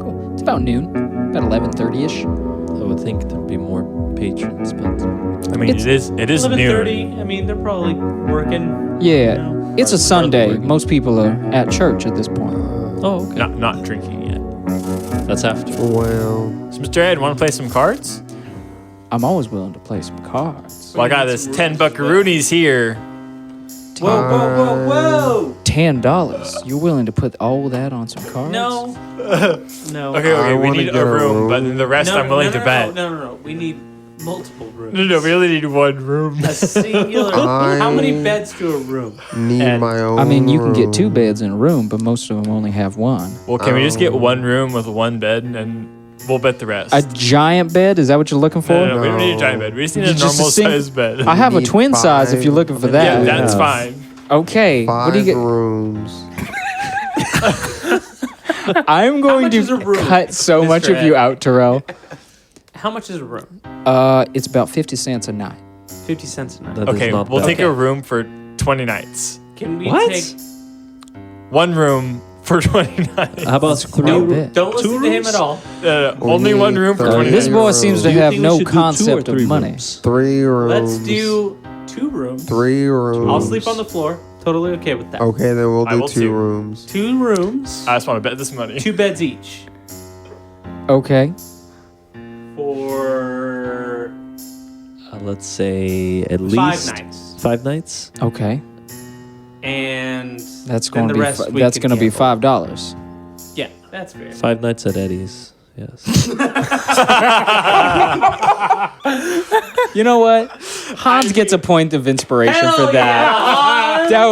H: Cool. It's about noon. About 11:30ish.
B: I would think there'd be more patrons, but
D: I mean, it is
F: 11:30.
D: noon.
F: I mean, they're probably working.
H: Yeah.
F: You know?
H: It's a Sunday.
B: working.
H: Most people are at church at this point.
B: oh, okay.
D: Not drinking yet.
B: That's after.
E: Well,
D: So, Mr. Ed, want to play some cards?
H: I'm always willing to play some cards.
D: Well, I got this 10 buckaroonies here.
F: Whoa!
H: $10. You're willing to put all that on some cards?
F: No. No.
D: Okay, we
E: wanna
D: need
E: get
D: a
E: a
D: room,
E: room.
D: but then the rest I'm willing to bet.
F: No. We need multiple rooms.
D: No, we only need one room.
F: A singular. How many beds to a room?
E: need
D: Ed.
E: my own.
H: I mean, you can get 2
E: room.
H: beds in a room, but most of them only have one.
D: Well, can we just get one room with one bed and We'll bet the rest.
H: A giant bed? Is that what you're looking for?
D: No, we don't need a giant bed. We just need a
H: Just a
D: normal
H: sing-
D: size bed.
H: I have a
E: need
H: twin size if you're looking for
D: yeah,
H: that.
D: that's fine.
H: Okay. What do you
E: 5
H: get?
E: rooms.
H: I'm going
F: much is a
H: to
F: room,
H: cut so
F: Mr.
H: much of you
F: Ed?
H: out, Terrell.
F: How much is a room?
H: It's about 50 cents a night.
F: 50 cents a night.
B: That is
D: Okay,
B: not
D: we'll
B: bad.
D: take a room for 20 nights.
F: Can we
B: What?
F: take...
D: One room for 20 nights.
B: How about
H: Quite a
B: three?
H: bit.
F: Don't listen
B: Two
F: to him
B: rooms?
F: at all.
D: Only one room for 20
H: This
D: nights.
H: boy seems to
B: Do you
H: have
B: think we
H: no
B: should do 2 or
H: concept of
B: 3
H: money.
B: rooms?
E: 3 rooms.
F: Let's do 2 rooms.
E: 3 rooms.
F: I'll sleep on the floor. Totally okay with that.
E: Okay, then we'll
D: I
E: do
D: will
E: 2
D: too.
E: rooms.
F: 2 rooms.
D: I just want to bet this money.
F: 2 beds each.
H: Okay.
F: For
B: Let's say at
F: 5
B: least
F: nights.
B: 5 nights.
H: Okay.
F: And
H: That's
F: then
H: going
F: the
H: to be
F: rest we
H: that's
F: could
H: going to be
F: gamble.
H: $5.
F: Yeah, that's fair.
B: 5 nights at Eddie's. Yes.
H: You know what? Hans gets a point of inspiration
F: Hell
H: for that.
F: yeah,
H: That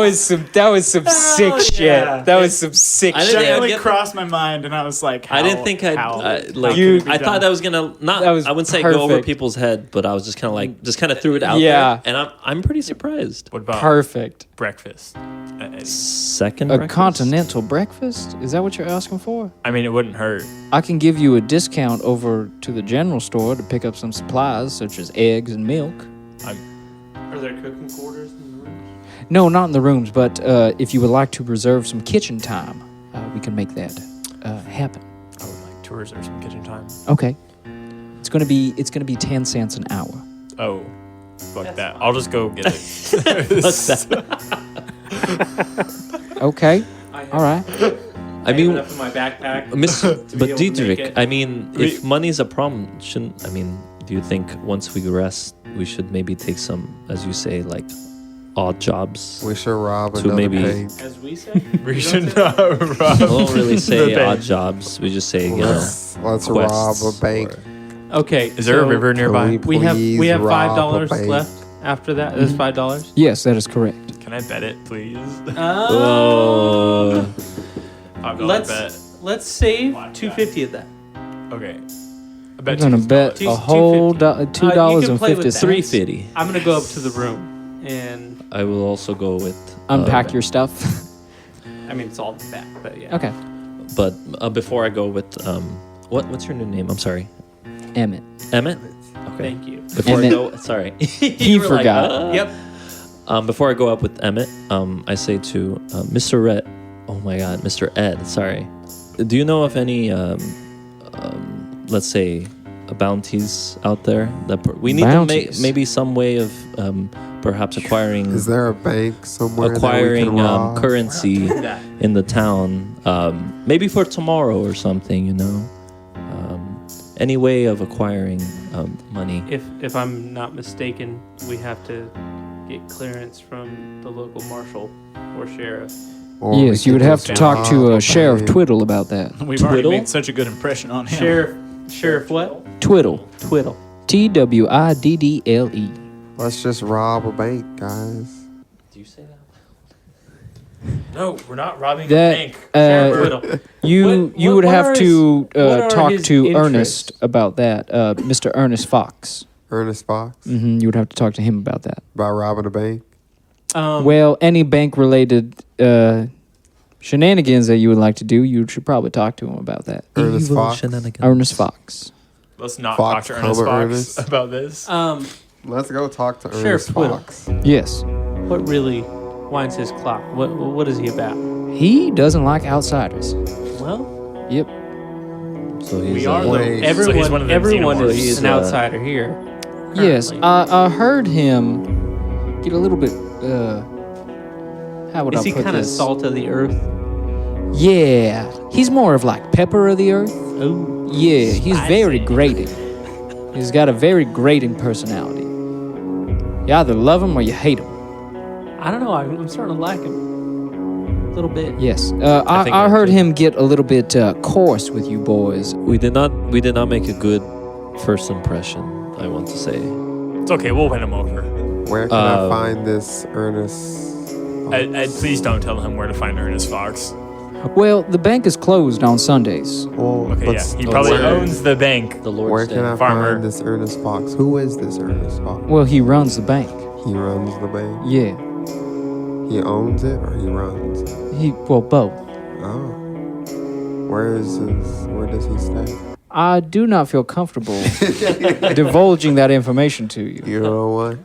H: was some sick shit.
F: yeah.
H: That was some sick
B: I didn't
H: shit.
B: think I'd
C: Genuinely
B: get-
C: crossed my mind, and I was like,
B: I didn't think I'd
C: how
B: like.
C: could it
H: You-
C: be
B: I
C: done?
B: thought that was gonna not.
H: That was
B: I wouldn't say go over
H: perfect.
B: people's head, but I was just kind of like threw it out
H: Yeah.
B: there, and I'm pretty surprised.
D: What about
H: Perfect.
D: breakfast?
B: Second
H: A
B: breakfast?
H: continental breakfast? Is that what you're asking for?
D: I mean, it wouldn't hurt.
H: I can give you a discount over to the general store to pick up some supplies such as eggs and milk.
F: Are there cooking quarters in the room?
H: No, not in the rooms, but if you would like to reserve some kitchen time, we can make that happen.
D: I would like to reserve some kitchen time.
H: Okay. It's gonna be 10 cents an hour.
D: Oh, fuck
F: That's
D: that.
F: fine.
D: I'll just go get it.
H: Okay. All right.
B: I mean,
F: enough in my backpack.
B: Mr.
F: to be
B: But
F: able to make
B: Diedrich,
F: it.
B: I mean, if money's a problem, shouldn't I mean? Do you think once we rest, we should maybe take some, as you say, like odd jobs?
E: We should rob
B: So
E: another
B: maybe-
E: bank.
F: As we say,
D: We should not rob.
B: We don't really say
D: the
B: odd
D: bank.
B: jobs. We just say, you know,
E: Let's rob
B: quests
E: a bank.
B: or-
F: Okay.
D: Is there a
F: so
D: river nearby?
E: Can
F: We have
E: please rob a
F: $5
E: bank?
F: left after that. There's $5.
H: Yes, that is correct.
D: Can I bet it, please?
B: Oh,
D: $5
F: Let's save $250 of that.
D: bet. Okay. I
H: We're
D: bet
H: gonna
D: $2.
H: bet
F: Two-
H: a whole
F: $2.50.
H: $2.50.
B: 350.
F: I'm gonna go up to the room and
B: I will also go with
H: Unpack your stuff.
F: I mean it's all in the back, but yeah.
H: Okay.
B: But before I go with what's your new name? I'm sorry,
H: Emmett.
B: Emmett. Okay.
F: Thank you.
B: Before
H: Emmett.
B: I go, sorry,
H: He
B: You were like,
H: forgot.
F: Yep.
B: Before I go up with Emmett, I say to Mr. Rhett, oh my God, Mr. Ed, sorry. Do you know of any, let's say, bounties out there that we need to make
H: Bounties?
B: maybe some way of perhaps acquiring
E: Is there a bank somewhere that we can rob?
B: currency
F: That.
B: in the town, maybe for tomorrow or something, you know. Any way of acquiring money.
F: If I'm not mistaken, we have to get clearance from the local marshal or sheriff.
E: Or we
H: Yes, you
E: can
H: would have
E: just
H: to talk
E: rob
H: to
E: a
H: Sheriff
E: bank.
H: Twiddle about that.
C: We've already
B: Twiddle?
C: made such a good impression on him.
F: Sheriff what?
H: Twiddle.
F: Twiddle.
H: TWIDDLE.
E: Let's just rob a bank, guys.
B: Do you say that?
D: No, we're not robbing
H: That-
D: a bank.
F: Sheriff Twiddle.
H: You
F: What
H: would
F: are
H: have
F: his-
H: to
F: what are
H: talk
F: his
H: to
F: interests?
H: Ernest about that. Mr. Ernest Fox.
E: Ernest Fox
H: You would have to talk to him about that.
E: about robbing a bank.
H: Well, any bank-related shenanigans that you would like to do, you should probably talk to him about that.
E: Ernest
B: Evil
E: Fox.
B: shenanigans.
H: Ernest Fox.
D: Let's not
E: Fox,
D: talk to Ernest
E: comma,
D: Fox
E: Ernest.
D: about this.
E: Let's go talk to
F: Sheriff
E: Ernest
F: Twiddle.
E: Fox.
H: Yes.
F: What really winds his clock? What is he about?
H: He doesn't like outsiders.
F: Well,
H: Yep.
B: So he's
D: We are
B: uh,
D: though.
E: Wait.
D: So he's one of them
F: everyone
D: xenomorphs.
F: is
B: He's,
F: an outsider here.
H: Yes.
F: currently.
H: I heard him get a little bit. How would
F: Is
H: I
F: he
H: put
F: kind of
H: this?
F: salt of the earth?
H: Yeah. He's more of like pepper of the earth.
F: Oh,
H: Yeah. He's very grating. He's got a very grating personality. You either love him or you hate him.
F: I don't know. I'm starting to like him a little bit.
H: Yes.
B: think
H: I
B: I
H: heard
B: do.
H: him get a little bit coarse with you boys.
B: we did not make a good first impression, I want to say.
D: It's okay. We'll win him over.
E: Where can I find this Ernest?
D: Ed, please don't tell him where to find Ernest Fox.
H: Well, the bank is closed on Sundays.
E: Well,
D: Okay,
E: let's-
D: yeah. He probably
E: where-
D: owns the bank.
B: The Lord's
E: Where
B: Day.
E: can I
D: Farmer.
E: find this Ernest Fox? Who is this Ernest Fox?
H: Well, he runs the bank.
E: He runs the bank.
H: Yeah.
E: He owns it or he runs it?
H: Both.
E: Oh. Where does he stay?
H: I do not feel comfortable divulging that information to you.
E: You know what?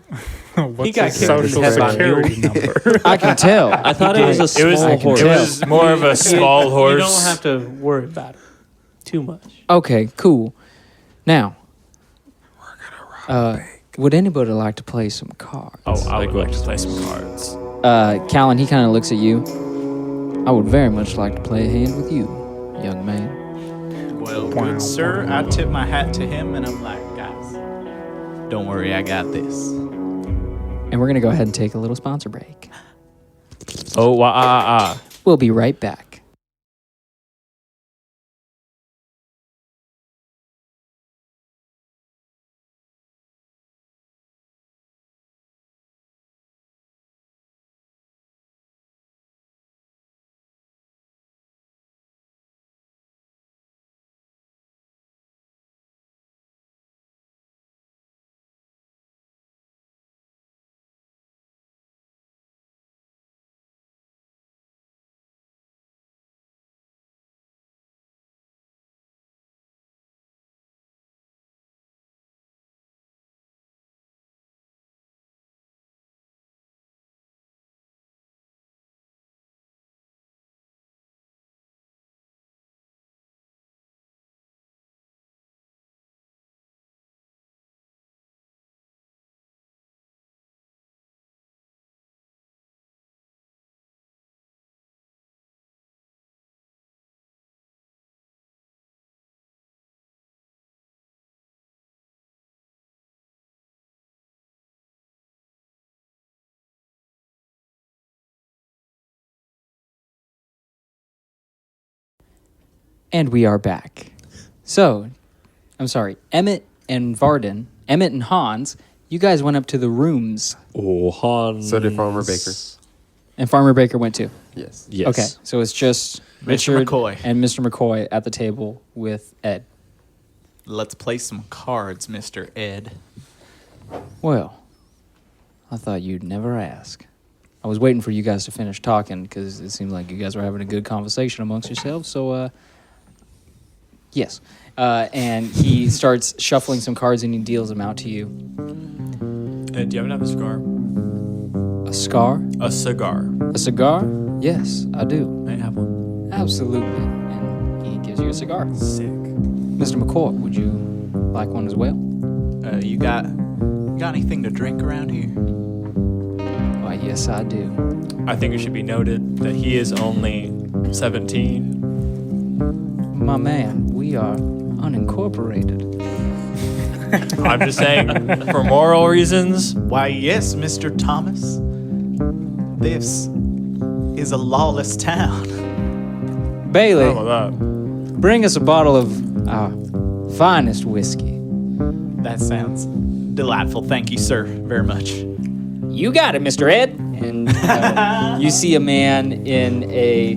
I: What's
F: He got
I: his
F: kicked
I: social
F: in the head by
I: security number?
H: I can tell.
B: I thought it was a
D: It was,
B: small horse.
D: it was more of a small horse.
F: You don't have to worry about it too much.
H: Okay, cool. Now, would anybody like to play some cards?
D: Oh, I would like to play some cards.
H: Callan, he kind of looks at you. I would very much like to play a hand with you, young man.
C: Well, good sir, I tip my hat to him and I'm like, guys, don't worry, I got this.
H: And we're going to go ahead and take a little sponsor break.
D: Oh, wah.
H: We'll be right back. And we are back. So, I'm sorry, Emmett and Hans, you guys went up to the rooms,
B: Oh, Hans.
E: So did Farmer Baker.
H: and Farmer Baker went too.
E: Yes.
B: Yes.
H: Okay, so it's just
C: Mr.
H: Richard
C: McCoy.
H: and Mr. McCoy at the table with Ed.
C: Let's play some cards, Mr. Ed.
H: Well, I thought you'd never ask. I was waiting for you guys to finish talking because it seemed like you guys were having a good conversation amongst yourselves. So, yes. And he starts shuffling some cards and he deals them out to you.
D: Do you have another cigar?
H: A scar?
D: A cigar.
H: A cigar? Yes, I do.
D: May I have one?
H: Absolutely. And he gives you a cigar.
D: Sick.
H: Mr. McCoy, would you like one as well?
C: You got anything to drink around here?
H: Why, yes, I do.
D: I think it should be noted that he is only 17.
H: My man, we are unincorporated.
D: I'm just saying, for moral reasons.
C: Why, yes, Mr. Thomas. This is a lawless town.
H: Bailey,
D: How about that?
H: bring us a bottle of our finest whiskey.
C: That sounds delightful. Thank you, sir, very much.
H: You got it, Mr. Ed. And you see a man in a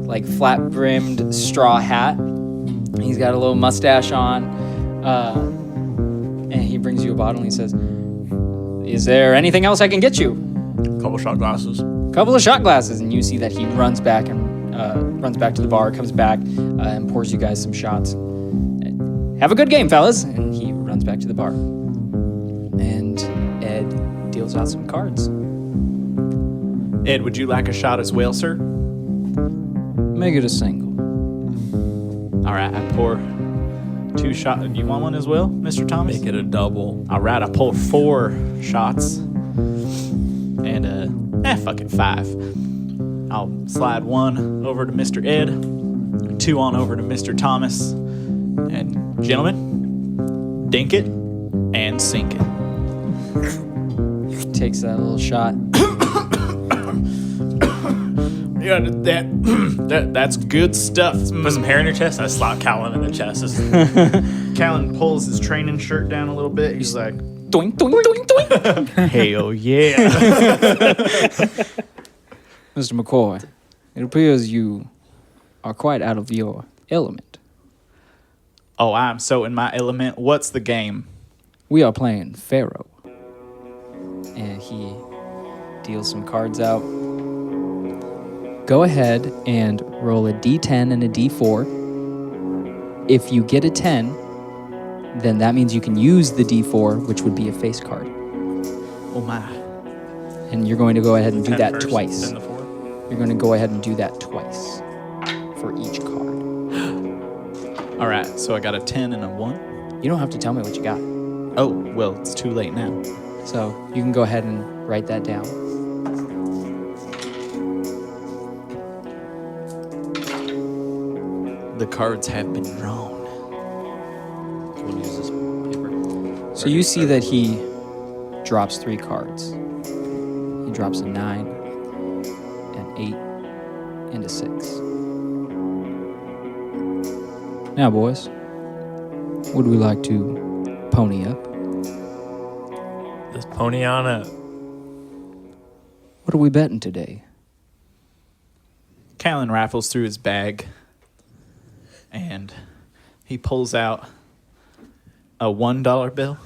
H: like flat-brimmed straw hat. He's got a little mustache on, and he brings you a bottle and he says, "Is there anything else I can get you?"
D: Couple shot glasses.
H: Couple of shot glasses, and you see that he runs back to the bar, comes back, and pours you guys some shots. Have a good game, fellas. And he runs back to the bar. And Ed deals out some cards.
C: Ed, would you like a shot as well, sir?
H: Make it a single.
C: All right, I pour 2 shots. Do you want one as well, Mr. Thomas?
D: Make it a double.
C: All right, I pour 4 shots. And, fuck it, 5. I'll slide 1 over to Mr. Ed, 2 on over to Mr. Thomas. And, gentlemen, dink it and sink it.
H: Takes that little shot.
C: Yeah, that's good stuff.
D: Put some hair in your chest. I slap Callan in the chest.
C: Callan pulls his training shirt down a little bit. He's like,
H: Doink, doink, doink, doink.
C: hell yeah.
H: Mr. McCoy, it appears you are quite out of your element.
C: Oh, I'm so in my element. What's the game?
H: We are playing Pharaoh. And he deals some cards out. Go ahead and roll a d10 and a d4. If you get a 10, then that means you can use the d4, which would be a face card.
C: Oh my.
H: And you're going to go ahead and do
D: 10
H: that
D: first,
H: twice.
D: then the 4.
H: You're going to go ahead and do that twice for each card.
C: All right, so I got a 10 and a 1.
H: You don't have to tell me what you got.
C: Oh, well, it's too late now.
H: So you can go ahead and write that down.
C: The cards have been drawn.
B: Do you want to use this paper?
H: So you see that he drops 3 cards. He drops a 9, an 8, and a 6. Now, boys, would we like to pony up?
D: Let's pony on up.
H: What are we betting today?
C: Callan raffles through his bag, and he pulls out a $1 bill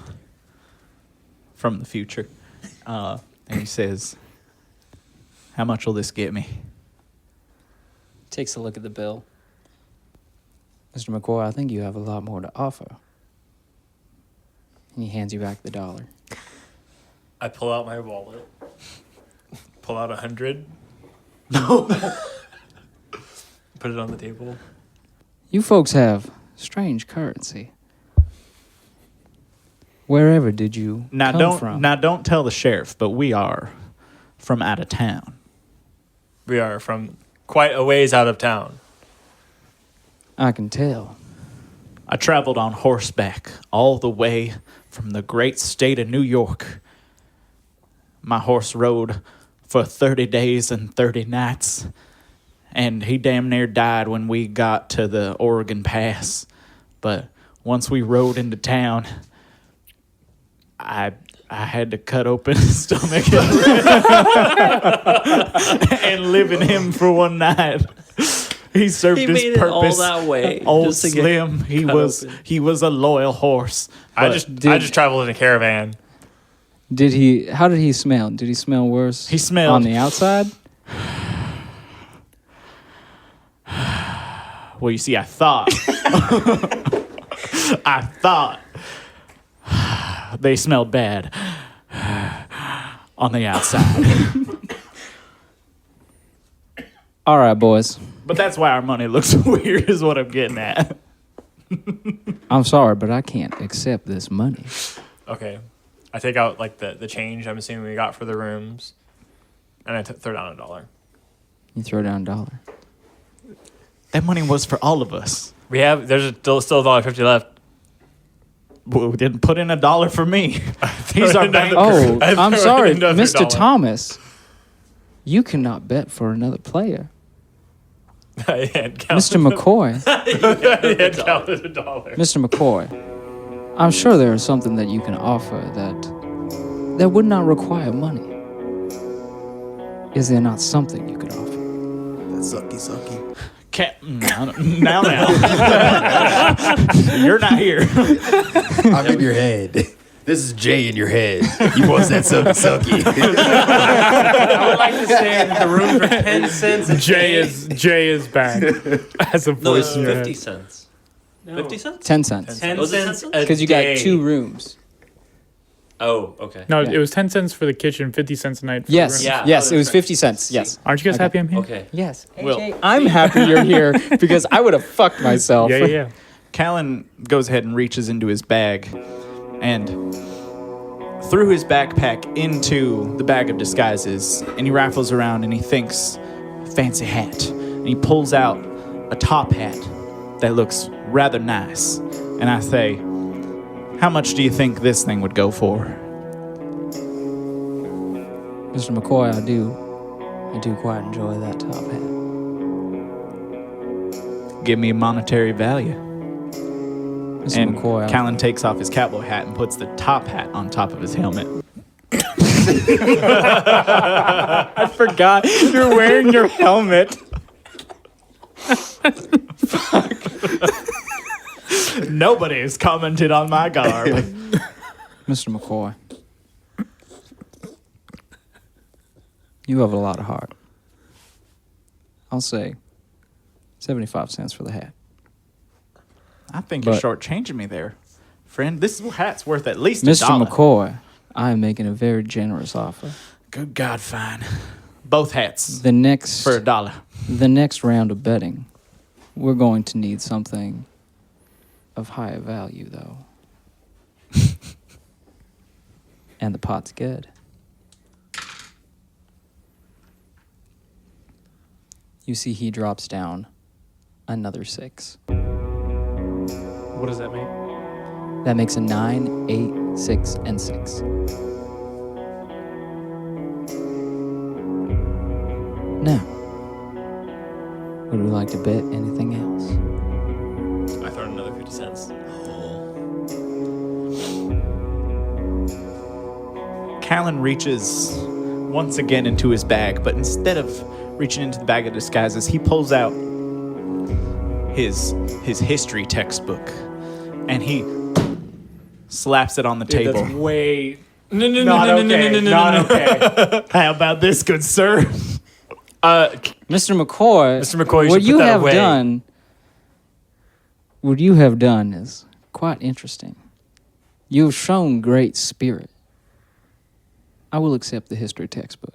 C: from the future, and he says, "How much will this get me?"
H: Takes a look at the bill. Mr. McCoy, I think you have a lot more to offer. And he hands you back the $1.
D: I pull out my wallet. Pull out 100.
C: No.
D: Put it on the table.
H: You folks have strange currency. Wherever did you come from?
C: Now don't tell the sheriff, but we are from out of town.
D: We are from quite a ways out of town.
H: I can tell.
C: I traveled on horseback all the way from the great state of New York. My horse rode for 30 days and 30 nights, and he damn near died when we got to the Oregon Pass. But once we rode into town, I had to cut open his stomach and live in him for one night. He served
B: He
C: his
B: made it
C: purpose.
B: all that way
C: Old
B: just to get
C: Slim, he
B: cut
C: was
B: open.
C: he was a loyal horse.
D: I
C: But
D: just traveled in a caravan.
H: How did he smell? Did he smell worse?
C: He smelled-
H: on the outside?
C: well, you see, I thought they smelled bad on the outside.
H: All right, boys.
C: But that's why our money looks weird, is what I'm getting at.
H: I'm sorry, but I can't accept this money.
D: Okay. I take out like the change I'm assuming we got for the rooms, and I throw down $1.
H: You throw down $1.
C: That money was for all of us.
D: There's still $1.50 left.
C: Well, we didn't put in $1 for me. He's our banker.
H: Oh,
D: I
H: I'm
D: throw
H: sorry,
D: another
H: Mr.
D: $1.
H: Thomas. You cannot bet for another player.
D: I had
H: Mr. McCoy.
D: counted $1.
H: Mr. McCoy, I'm sure there is something that you can offer that would not require money. Is there not something you could offer?
E: That's sucky.
C: Now. You're not here.
E: I'm in your head. This is Jay in your head. You want that sucky.
F: I would like to say that the rooms are 10 cents. A
I: Jay is back as a
B: No,
I: voice
B: it's
I: in your
B: 50
I: head.
B: cents.
F: No.
B: 50 cents?
H: 10 cents.
F: 10
B: Was it 10
F: cents
B: cents?
F: a
H: Because you
F: day.
H: got 2 rooms.
B: Oh, okay.
I: No,
H: Yeah.
I: it was 10 cents for the kitchen, 50 cents a night for
H: Yes.
I: the room.
B: Yeah.
H: Yes,
B: Oh,
H: it was
B: that's right.
H: 50 cents. Yes.
I: Aren't you guys
H: Okay.
I: happy I'm here?
B: Okay.
H: Yes.
C: Will.
H: I'm happy you're here because I would have fucked myself.
I: Yeah.
C: Callan goes ahead and reaches into his bag and threw his backpack into the bag of disguises, and he raffles around and he thinks, fancy hat. And he pulls out a top hat that looks rather nice. And I say, how much do you think this thing would go for?
H: Mr. McCoy, I do quite enjoy that top hat.
C: Give me a monetary value.
H: Mr.
C: And
H: McCoy,
C: Callan takes off his cowboy hat and puts the top hat on top of his helmet.
G: I forgot you're wearing your helmet.
C: Nobody's commented on my garb.
H: Mr. McCoy, you have a lot of heart. I'll say 75 cents for the hat.
C: I think you're
H: But-
C: shortchanging me there, friend. This hat's worth at least
H: Mr.
C: $1.
H: McCoy, I am making a very generous offer.
C: Good God, fine. Both hats
H: The next
C: for $1.
H: the next round of betting, we're going to need something of higher value, though. And the pot's good. You see, he drops down another 6.
F: What does that mean?
H: That makes a 9, 8, 6, and 6. Now, would we like to bet anything else?
B: I throw in another 50 cents.
C: Callan reaches once again into his bag, but instead of reaching into the bag of disguises, he pulls out his history textbook and he slaps it on the table.
F: That's way
B: No, no,
F: not
B: no, no,
F: okay.
B: no, no, no,
F: Not
B: no, no.
F: okay.
C: How about this, good sir?
H: Mr. McCoy,
B: Mr. McCoy, you
H: what
B: should
H: you
B: put that
H: have
B: away.
H: done, what you have done is quite interesting. You've shown great spirit. I will accept the history textbook.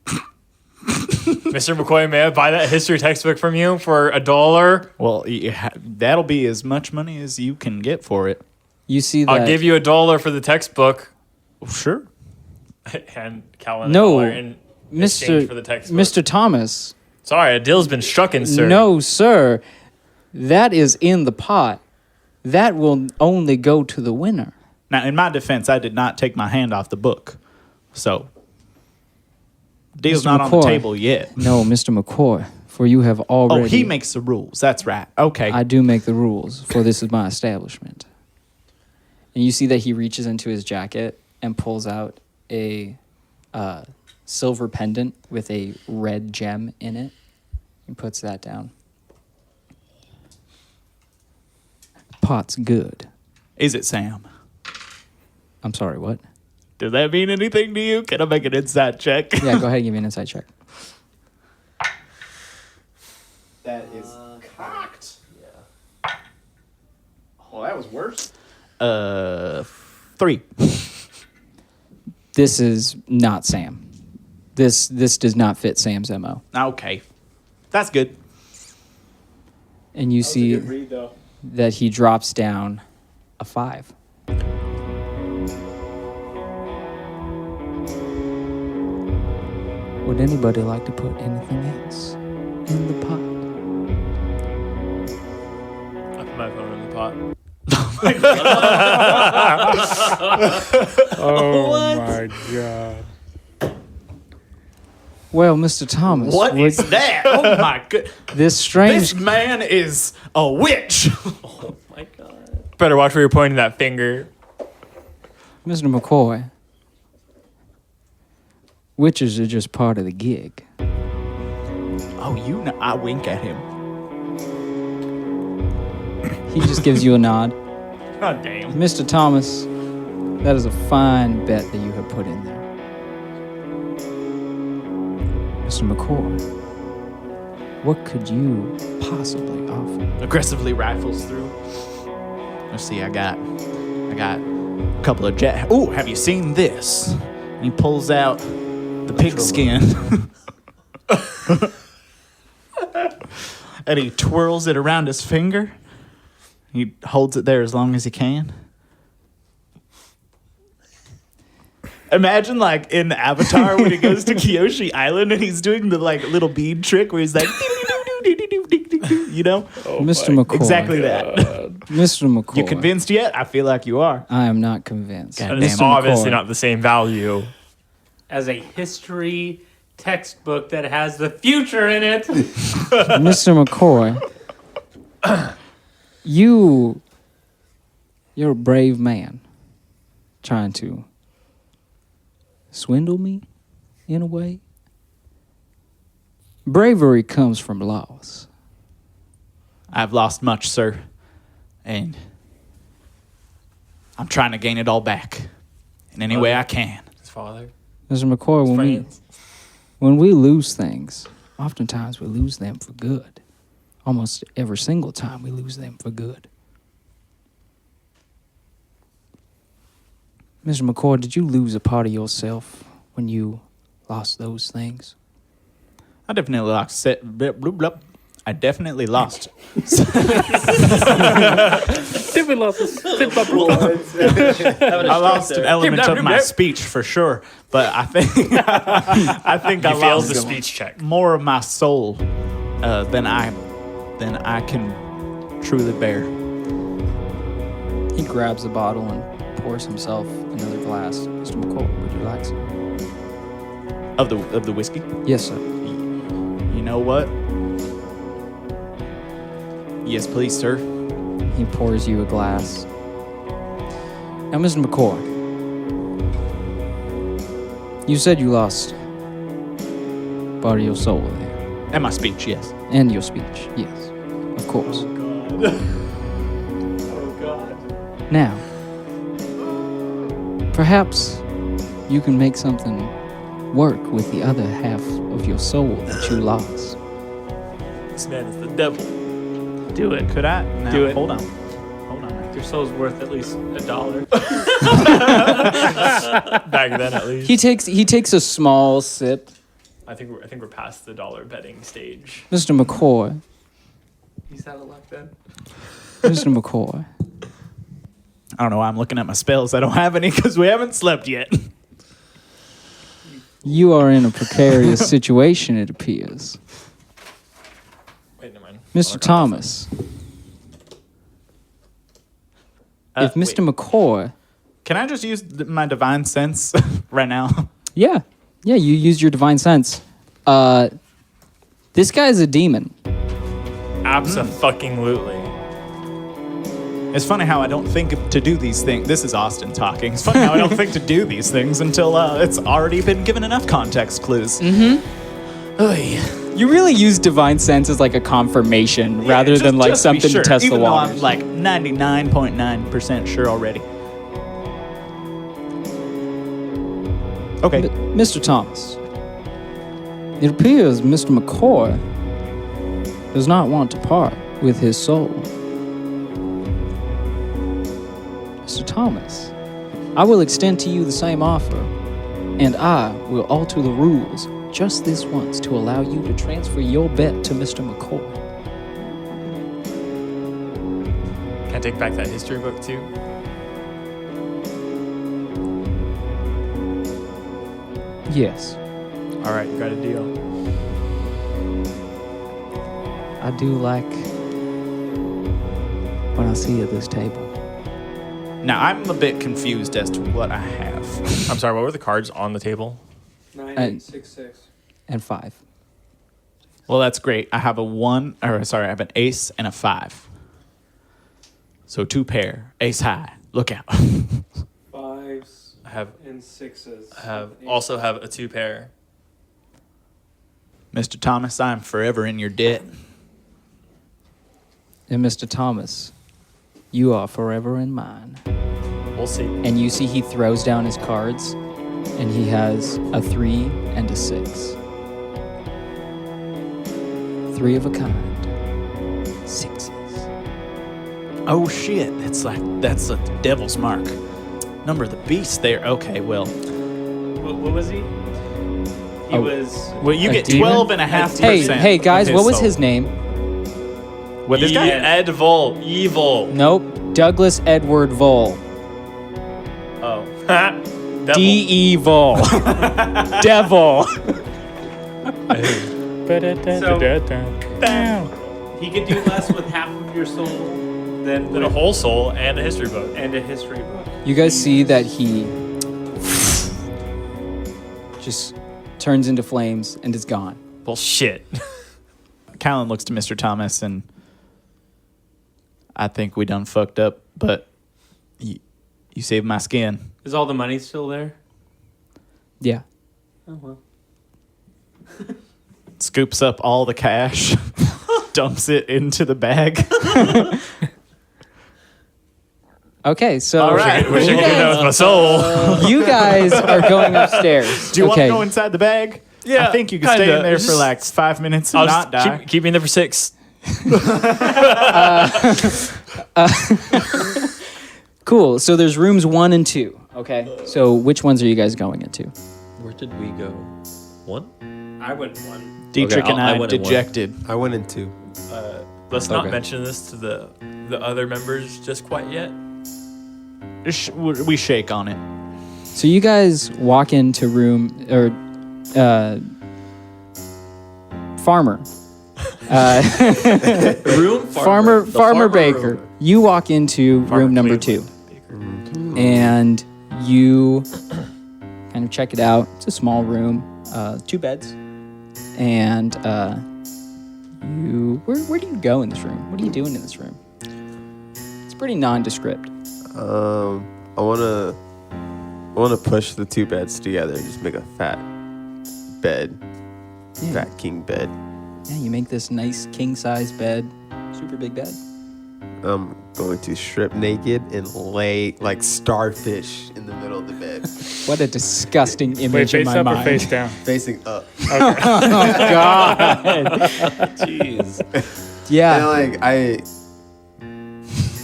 B: Mr. McCoy, may I buy that history textbook from you for $1?
C: Well, that'll be as much money as you can get for it.
H: You see that?
B: I'll give you $1 for the textbook.
C: Sure.
B: And Callan
H: No,
B: $1 in exchange
H: Mr.
B: for the textbook.
H: Mr. Thomas.
B: Sorry, a deal's been strucken, sir.
H: No, sir. That is in the pot. That will only go to the winner.
C: Now, in my defense, I did not take my hand off the book. So, deal's
H: Mr.
C: not on the
H: McCoy.
C: table yet.
H: No, Mr. McCoy, for you have already...
C: Oh, he makes the rules. That's right. Okay.
H: I do make the rules, for this is my establishment. And you see that he reaches into his jacket and pulls out a silver pendant with a red gem in it and puts that down. Pot's good.
C: Is it Sam?
H: I'm sorry, what?
C: Does that mean anything to you? Can I make an inside check?
H: Yeah, go ahead and give me an insight check.
C: That is cocked. Yeah. Well, that was worse. 3.
H: This is not Sam. This does not fit Sam's MO.
C: Okay. That's good.
H: And you see
F: read, though.
H: that he drops down a 5. Would anybody like to put anything else in the pot?
B: I put my phone in the pot.
I: Oh my god.
H: Well, Mr. Thomas,
C: What
H: would
C: is that? Oh my god.
H: this strange
C: This man is a witch.
B: My God. Better watch where you're pointing that finger.
H: Mr. McCoy, witches are just part of the gig.
C: Oh, you know, I wink at him.
H: He just gives you a nod.
C: God damn.
H: Mr. Thomas, that is a fine bet that you have put in there. Mr. McCoy, what could you possibly offer?
C: Aggressively rifles through. Let's see, I got a couple of jet. Ooh, have you seen this? And he pulls out the pigskin. And he twirls it around his finger. He holds it there as long as he can. Imagine like in Avatar when he goes to Kyoshi Island and he's doing the like little bead trick where he's like, you know?
H: Mr. McCoy.
C: Exactly that.
H: Mr. McCoy.
C: You convinced yet? I feel like you are.
H: I am not convinced.
C: God
B: And it's
H: Mr.
B: obviously
H: McCoy,
B: not the same value.
F: As a history textbook that has the future in it.
H: Mr. McCoy, you're a brave man trying to swindle me in a way. Bravery comes from loss.
C: I've lost much, sir, and I'm trying to gain it all back in any way I can.
D: His father.
H: Mr. McCoy, when we lose things, oftentimes we lose them for good. Almost every single time we lose them for good. Mr. McCoy, did you lose a part of yourself when you lost those things?
C: I definitely lost. I definitely lost. I lost an element of my speech for sure, but I think I
D: He failed the speech check.
C: more of my soul than I can truly bear.
H: He grabs a bottle and pours himself another glass. Mr. McCoy, would you like some?
C: Of the whiskey.
H: Yes, sir.
C: You know what? Yes, please, sir.
H: He pours you a glass. Now, Mr. McCoy, you said you lost part of your soul there.
C: And my speech, yes.
H: And your speech, yes. Of course.
F: Oh God.
H: Now, perhaps you can make something work with the other half of your soul that you lost.
D: This man is the devil.
F: Do it.
C: Could I? Now,
F: Do it.
C: Hold on.
F: Your soul's worth at least $1.
D: Back then, at least.
H: He takes a small sip.
D: I think we're past the dollar betting stage.
H: Mr. McCoy.
F: He's out of luck then.
H: Mr. McCoy.
C: I don't know why I'm looking at my spells. I don't have any because we haven't slept yet.
H: You are in a precarious situation, it appears.
D: Wait, never mind.
H: Mr. Thomas. If Mr. McCoy...
C: Can I just use my divine sense right now?
H: Yeah, you use your divine sense. This guy's a demon.
D: Abso-fucking-lutely.
C: It's funny how I don't think to do these things. This is Austin talking. It's funny how I don't think to do these things until it's already been given enough context clues.
H: Mm-hmm. You really use divine sense as like a confirmation rather than like something to test
C: Even
H: the waters.
C: Though I'm like 99.9% sure already. Okay.
H: Mr. Thomas, it appears Mr. McCoy does not want to part with his soul. Mr. Thomas, I will extend to you the same offer, and I will alter the rules just this once to allow you to transfer your bet to Mr. McCoy.
D: Can I take back that history book too?
H: Yes,
D: All right, you got a deal.
H: I do like what I see at this table.
C: Now, I'm a bit confused as to what I have.
D: I'm sorry, what were the cards on the table?
F: 9, 8, 6, 6.
H: And 5.
C: Well, that's great. I have I have an ace and a 5. So 2 pair. Ace high. Look out.
F: 5s
D: I have
F: and 6s.
D: also have a 2 pair.
C: Mr. Thomas, I'm forever in your debt.
H: And Mr. Thomas, you are forever in mine.
D: We'll see.
H: And you see he throws down his cards, and he has a 3 and a 6. 3 of a kind. 6s.
C: Oh, shit. That's the devil's mark. Number of the beast there. Okay, well.
F: What was he? He was...
C: Well, you
H: A
C: get
H: demon?
C: 12.5%.
H: Hey guys,
C: of
H: what was
C: soul.
H: his name?
C: What this guy?
D: Edvol. Evil.
H: Nope. Douglas Edward Vole.
D: Oh.
H: D-Evil. Devil.
F: He could do less with half of your soul than
D: Then a
F: with,
D: whole soul and a history book.
F: and a history book.
H: You guys see that he just turns into flames and is gone.
D: Bullshit.
C: Callan looks to Mr. Thomas, and I think we done fucked up, but you saved my skin.
F: Is all the money still there?
H: Yeah.
F: Oh, well.
C: scoops up all the cash, dumps it into the bag.
H: Okay, so
C: All right.
D: Wish I could get that with my soul.
H: you guys are going upstairs.
C: Do you want
H: okay.
C: to go inside the bag?
D: Yeah,
C: I think you can
D: kinda.
C: stay in there for
D: Just-
C: like 5 minutes and
D: I'll
C: not
D: just
C: die.
D: keep me in there for 6.
H: Cool. So there's rooms 1 and 2. Okay. So which ones are you guys going into?
B: Where did we go? 1?
F: I went 1.
C: Dietrich
B: Okay,
C: and
B: I
C: I
B: went in one.
C: dejected.
E: I went in 2.
D: Let's not
B: Okay.
D: mention this to the other members just quite yet.
C: We shake on it.
H: So you guys walk into room or farmer.
B: Room?
H: Farmer
B: The farmer
H: Baker.
B: room.
H: You walk into
D: Farmer
H: room number
D: Cleveland
H: 2 and you kind of check it out. It's a small room, 2 beds, and you where do you go in this room? What are you doing in this room? It's pretty nondescript.
E: I wanna push the 2 beds together and just make a fat bed.
H: Yeah.
E: Fat king bed.
H: Yeah, you make this nice king size bed, super big bed.
E: I'm going to strip naked and lay like starfish in the middle of the bed,
H: What a disgusting
I: Wait,
H: image in
I: face
H: my
I: up or
H: mind.
I: face down?
E: facing up.
H: God.
B: Jeez.
E: And
H: Yeah.
E: like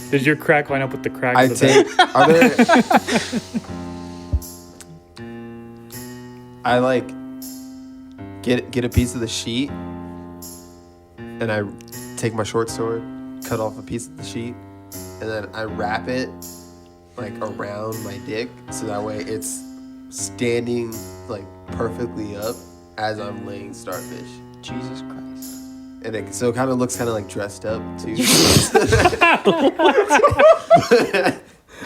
I: Did your crack line up with the crack
E: I
I: of the bed?
E: take are there I like get a piece of the sheet and I take my short sword, cut off a piece of the sheet, and then I wrap it like around my dick so that way it's standing like perfectly up as I'm laying starfish.
H: Jesus Christ.
E: And it kind of looks kind of like dressed up too.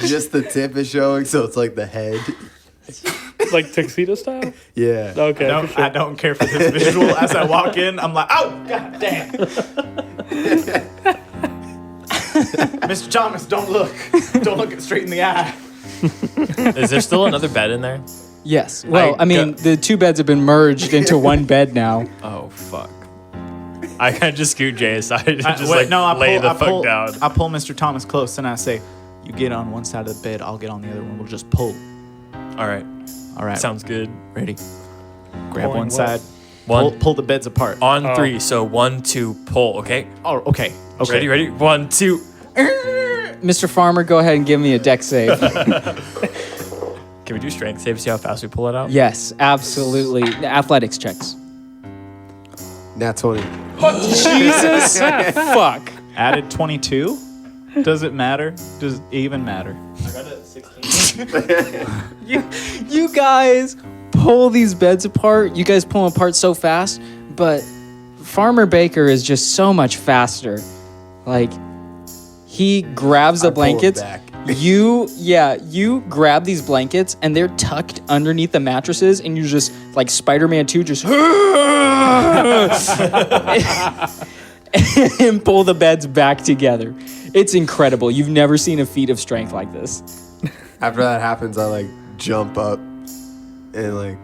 E: Just the tip is showing, so it's like the head.
I: Like tuxedo style?
E: Yeah.
I: Okay. for sure.
C: I don't care for this visual. As I walk in, I'm like, oh, god damn. Mr. Thomas, don't look. Don't look it straight in the eye.
D: Is there still another bed in there?
H: Yes. Well, I mean, the 2 beds have been merged into 1 bed now.
D: Oh, fuck. I kind of just scoot Jay aside and just
C: I
D: lay the fuck
C: pull,
D: down.
C: I pull Mr. Thomas close and I say, you get on one side of the bed, I'll get on the other one. We'll just pull.
D: All right.
C: All right.
D: Sounds good.
C: Ready. Grab
I: Pulling
C: one
I: what?
C: side.
D: One.
C: Pull the beds apart.
D: On
I: Oh.
D: 3. So 1, 2, pull. Okay.
C: Oh, okay. Okay.
D: Ready? 1, 2.
H: Mr. Farmer, go ahead and give me a deck save.
D: Can we do strength save? See how fast we pull it out?
H: Yes, absolutely. Athletics checks.
E: Nat 20.
H: Jesus. Fuck.
C: Added 22? Does it matter? Does it even matter?
D: I got a 16.
H: You guys pull these beds apart. You guys pull them apart so fast, but Farmer Baker is just so much faster. Like, he grabs the
E: I pull it
H: blankets.
E: back.
H: You grab these blankets and they're tucked underneath the mattresses, and you're just like Spider-Man 2, just and pull the beds back together. It's incredible. You've never seen a feat of strength like this.
E: After that happens, I like jump up and like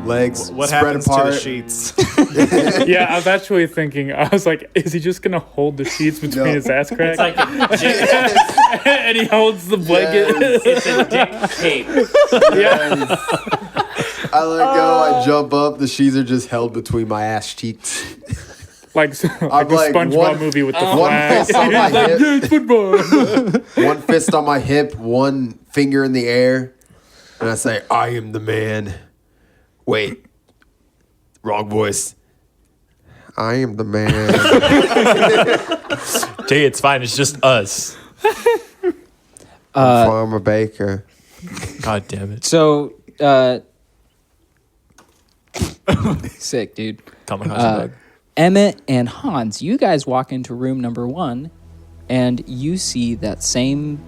E: legs
C: What
E: spread
C: happens
E: apart.
C: to the sheets?
I: Yeah, I was actually thinking, I was like, is he just going to hold the sheets between
E: No.
I: his ass crack?
F: It's like
I: And he holds the blanket.
F: it's a dick tape.
E: I let go. I jump up. The sheets are just held between my ass cheeks.
I: like the
E: I'm like,
I: SpongeBob
E: one-
I: movie with the
E: one
I: flag.
E: fist on my hip.
I: Yes, football.
E: One fist on my hip, one finger in the air, and I say, "I am the man." Wait, wrong voice. I am the man.
D: Jay, it's fine. It's just us.
E: Farmer Baker.
D: God damn it.
H: So, sick, dude.
D: Kamikaze bug.
H: Emmett and Hans, you guys walk into room number 1, and you see that same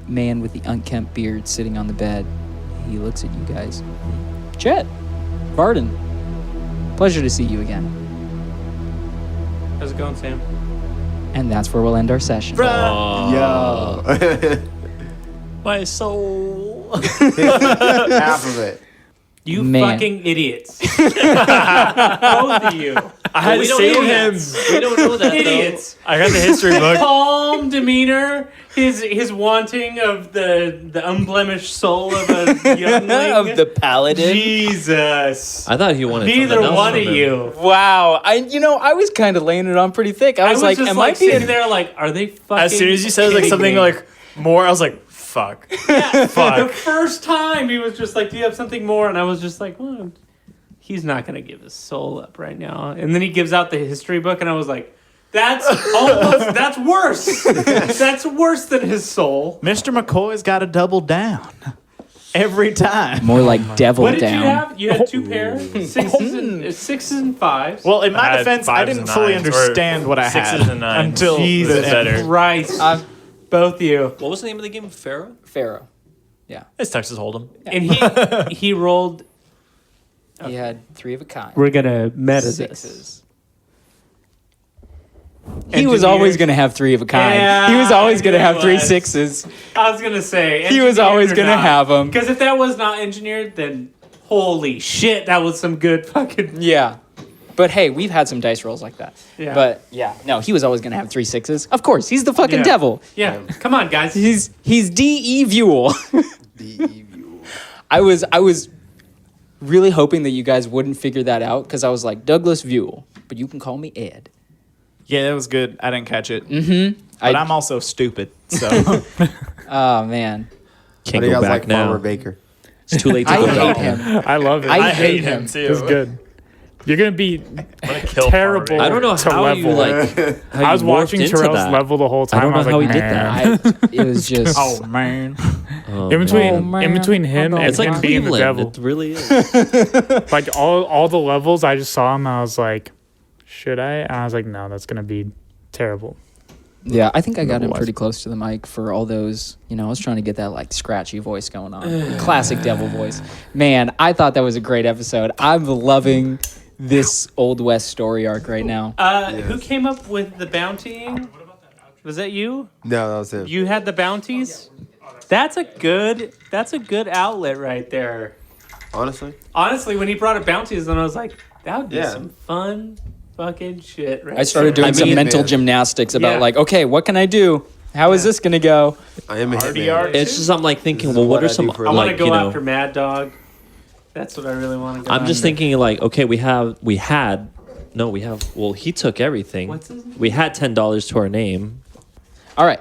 H: man with the unkempt beard sitting on the bed. He looks at you guys. Chet, Varden, pleasure to see you again.
F: How's it going, Sam?
H: And that's where we'll end our session.
E: Yo.
D: My soul.
E: Half of it.
F: You
H: Man.
F: fucking idiots. Both of you.
D: I had to save him.
B: We don't know that,
F: Idiots.
D: I got the history book.
F: Calm demeanor, his wanting of the unblemished soul of a youngling.
G: Of the paladin.
F: Jesus.
B: I thought he wanted
F: Neither
B: something else
F: one
B: from
F: of
B: him.
F: you.
G: Wow. I was kind of laying it on pretty thick. I was like,
F: just
G: am
F: like
G: I being
F: sitting there like, are they fucking
D: As soon as you said like
F: kidding
D: something
F: me?
D: like more, I was like, fuck.
F: The
D: Fuck.
F: first time he was just like, do you have something more? And I was just like, well, he's not going to give his soul up right now. And then he gives out the history book, and I was like, that's worse. That's worse than his soul.
C: Mr. McCoy's got to double down every time.
H: More like devil
F: What did
H: down.
F: you have? You had 2 pairs? Sixes and fives.
C: Well, in
D: I
C: my
D: had
C: defense, I
D: 5s
C: didn't
D: and
C: fully
D: 9s, or
C: understand what I had
D: 6s and 9s.
C: until
D: Jesus.
C: the
D: Better.
C: end.
F: Christ. Both you.
B: What was the name of the game? Pharaoh?
H: Pharaoh.
D: It's Texas Hold'em.
F: And he rolled.
H: He had 3 of a kind.
F: We're going to meta this.
H: Sixes. He was always going to have 3 of a kind.
F: Yeah,
H: he was always going to
F: I knew
H: have
F: he
H: 3
F: was.
H: sixes.
F: I was going to say.
H: He was always going to have them.
F: Because if that was not engineered, then holy shit, that was some good fucking.
H: Yeah. But hey, we've had some dice rolls like that.
F: Yeah.
H: But yeah, no, he was always going to have 3 sixes. Of course, he's the fucking
F: Yeah.
H: devil.
F: Yeah, come on, guys.
H: He's D.E. Buell.
E: D.E.
H: I was really hoping that you guys wouldn't figure that out because I was like, Douglas Buell, but you can call me Ed.
C: Yeah, that was good. I didn't catch it. Mm-hmm. But I'm also stupid, so.
H: Oh, man.
B: Can't
E: What do you
B: go
E: guys
B: back
E: like
B: now.
E: Farmer Baker?
B: It's too late to
H: I
B: go
H: hate
B: back.
H: him.
I: I love it.
H: I hate him.
D: too.
I: It's good. You're gonna be
D: Kill
I: terrible.
D: Farmer
B: I don't know
I: to
B: how
I: level.
B: you like. How
I: I was
B: you
I: watching
B: morphed into
I: Terrell's
B: that.
I: level the whole time.
B: I don't know
I: was
B: how
I: like,
B: he did
I: man.
B: that.
H: It was just.
C: Oh, man.
B: Oh,
I: In between,
H: man.
I: in between him and
B: it's like
I: him being the
B: Cleveland.
I: devil,
B: It really is.
I: like all the levels, I just saw him. I was like, should I? And I was like, no, that's gonna be terrible.
H: Yeah, I think I got him
I: Otherwise.
H: pretty close to the mic for all those. I was trying to get that like scratchy voice going on. Classic devil voice. Man, I thought that was a great episode. I'm loving this Old West story arc right now.
F: Who came up with the bountying? Was that you?
E: No, that was him.
F: You had the bounties? That's a good outlet right there.
E: Honestly?
F: Honestly, when he brought up bounties, then I was like, that would be
E: Yeah.
F: some fun fucking shit right
H: I started
F: there.
H: doing some
E: mean,
H: mental
E: man.
H: gymnastics about
F: Yeah.
H: like, okay, what can I do? How is this gonna go?
E: I am a
C: RDR.
E: hitman.
B: It's just I'm like thinking,
E: This
B: well,
E: is
B: what
E: what
B: are
E: I
B: some
E: do for a
F: I want to
B: like
F: go
B: you know?
F: after Mad Dog. That's what I really want to go
B: I'm just
F: after.
B: thinking like, okay, we have. Well, he took everything.
F: What's his name?
B: We had $10 to our name.
H: All right.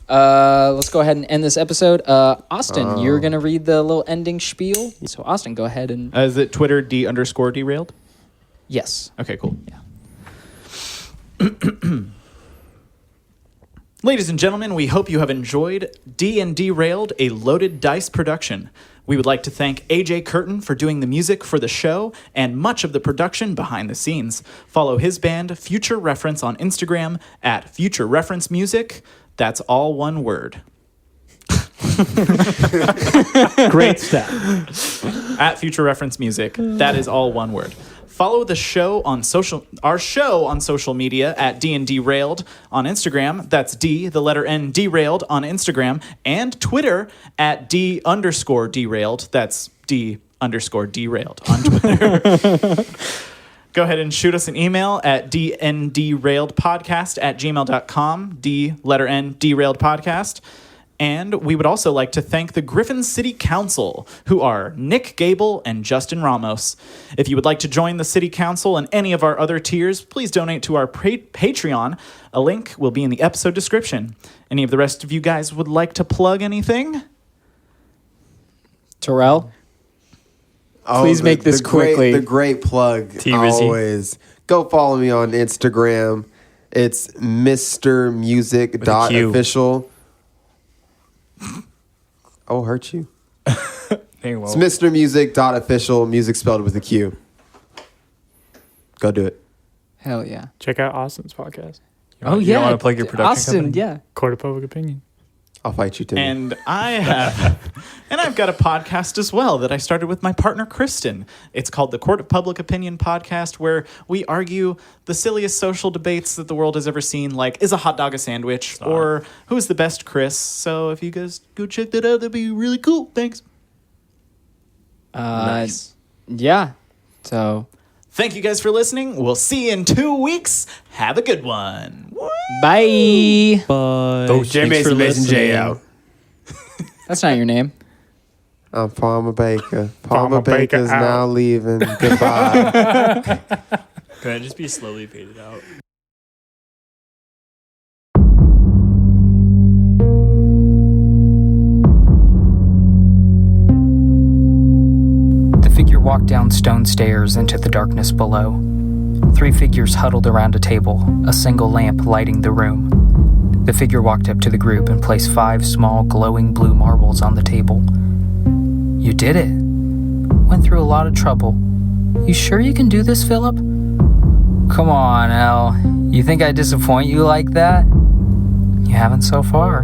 H: Let's go ahead and end this episode. Austin, you're gonna read the little ending spiel. So Austin, go ahead and
C: Is it Twitter D_derailed?
H: yes.
C: Okay, cool. Ladies and gentlemen, we hope you have enjoyed D&Derailed, a Loaded Dice production. We would like to thank AJ Curtin for doing the music for the show and much of the production behind the scenes. Follow his band Future Reference on Instagram at Future Reference Music. That's all one word.
G: Great stuff.
C: At Future Reference Music. That is all one word. Follow the show on our show on social media at D&Derailed on Instagram. That's D, the letter N, derailed on Instagram, and Twitter at D_derailed. That's D_derailed on Twitter. Go ahead and shoot us an email at dnderailedpodcast@gmail.com. D, letter N, derailed podcast. And we would also like to thank the Griffon City Council, who are Nick Gable and Justin Ramos. If you would like to join the City Council and any of our other tiers, please donate to our Patreon. A link will be in the episode description. Any of the rest of you guys would like to plug anything?
H: Terrell.
E: Oh,
H: Please make this quickly.
E: The great plug.
D: T-Rizzy.
E: Always. Go follow me on Instagram. It's MrMusic.official. I will hurt you. It's MrMusic.official. Music spelled with a Q. Go do it.
H: Hell yeah.
I: Check out Austin's podcast,
H: Oh
D: You
H: yeah.
D: don't want to plug your production
H: Austin,
D: company?
H: yeah.
I: Court of Public Opinion.
E: I'll fight you, Timmy.
C: And I've got a podcast as well that I started with my partner Kristen. It's called the Court of Public Opinion Podcast, where we argue the silliest social debates that the world has ever seen, like is a hot dog a sandwich or who's the best Chris. So if you guys go check that out, that'd be really cool. Thanks.
H: Nice. Yeah. So,
C: Thank you guys for listening. We'll see you in 2 weeks. Have a good one.
H: bye.
B: Bye.
E: Oh, J
B: Thanks for
E: Mason, Mason J
B: listening.
E: out.
H: That's not your name.
E: I'm Palmer Baker. Palmer
I: Palmer Baker
E: Baker's
I: out.
E: now leaving. Goodbye.
D: Can it just be slowly faded out?
A: The figure walked down stone stairs into the darkness below. 3 figures huddled around a table, a single lamp lighting the room. The figure walked up to the group and placed 5 small glowing blue marbles on the table. You did it. Went through a lot of trouble. You sure you can do this, Philip? Come on, Elle. You think I disappoint you like that? You haven't so far.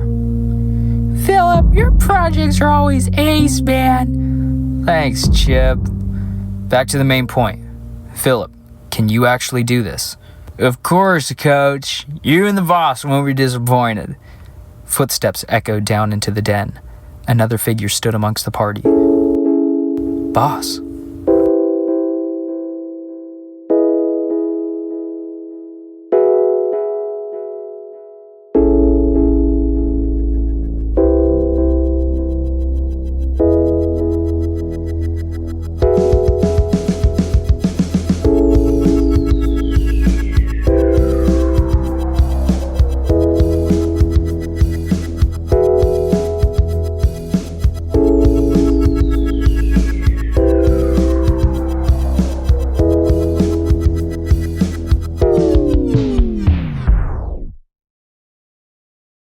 A: Philip, your projects are always ace, man. Thanks, Chip. Back to the main point. Philip, can you actually do this? Of course, Coach. You and the boss won't be disappointed. Footsteps echoed down into the den. Another figure stood amongst the party. Boss,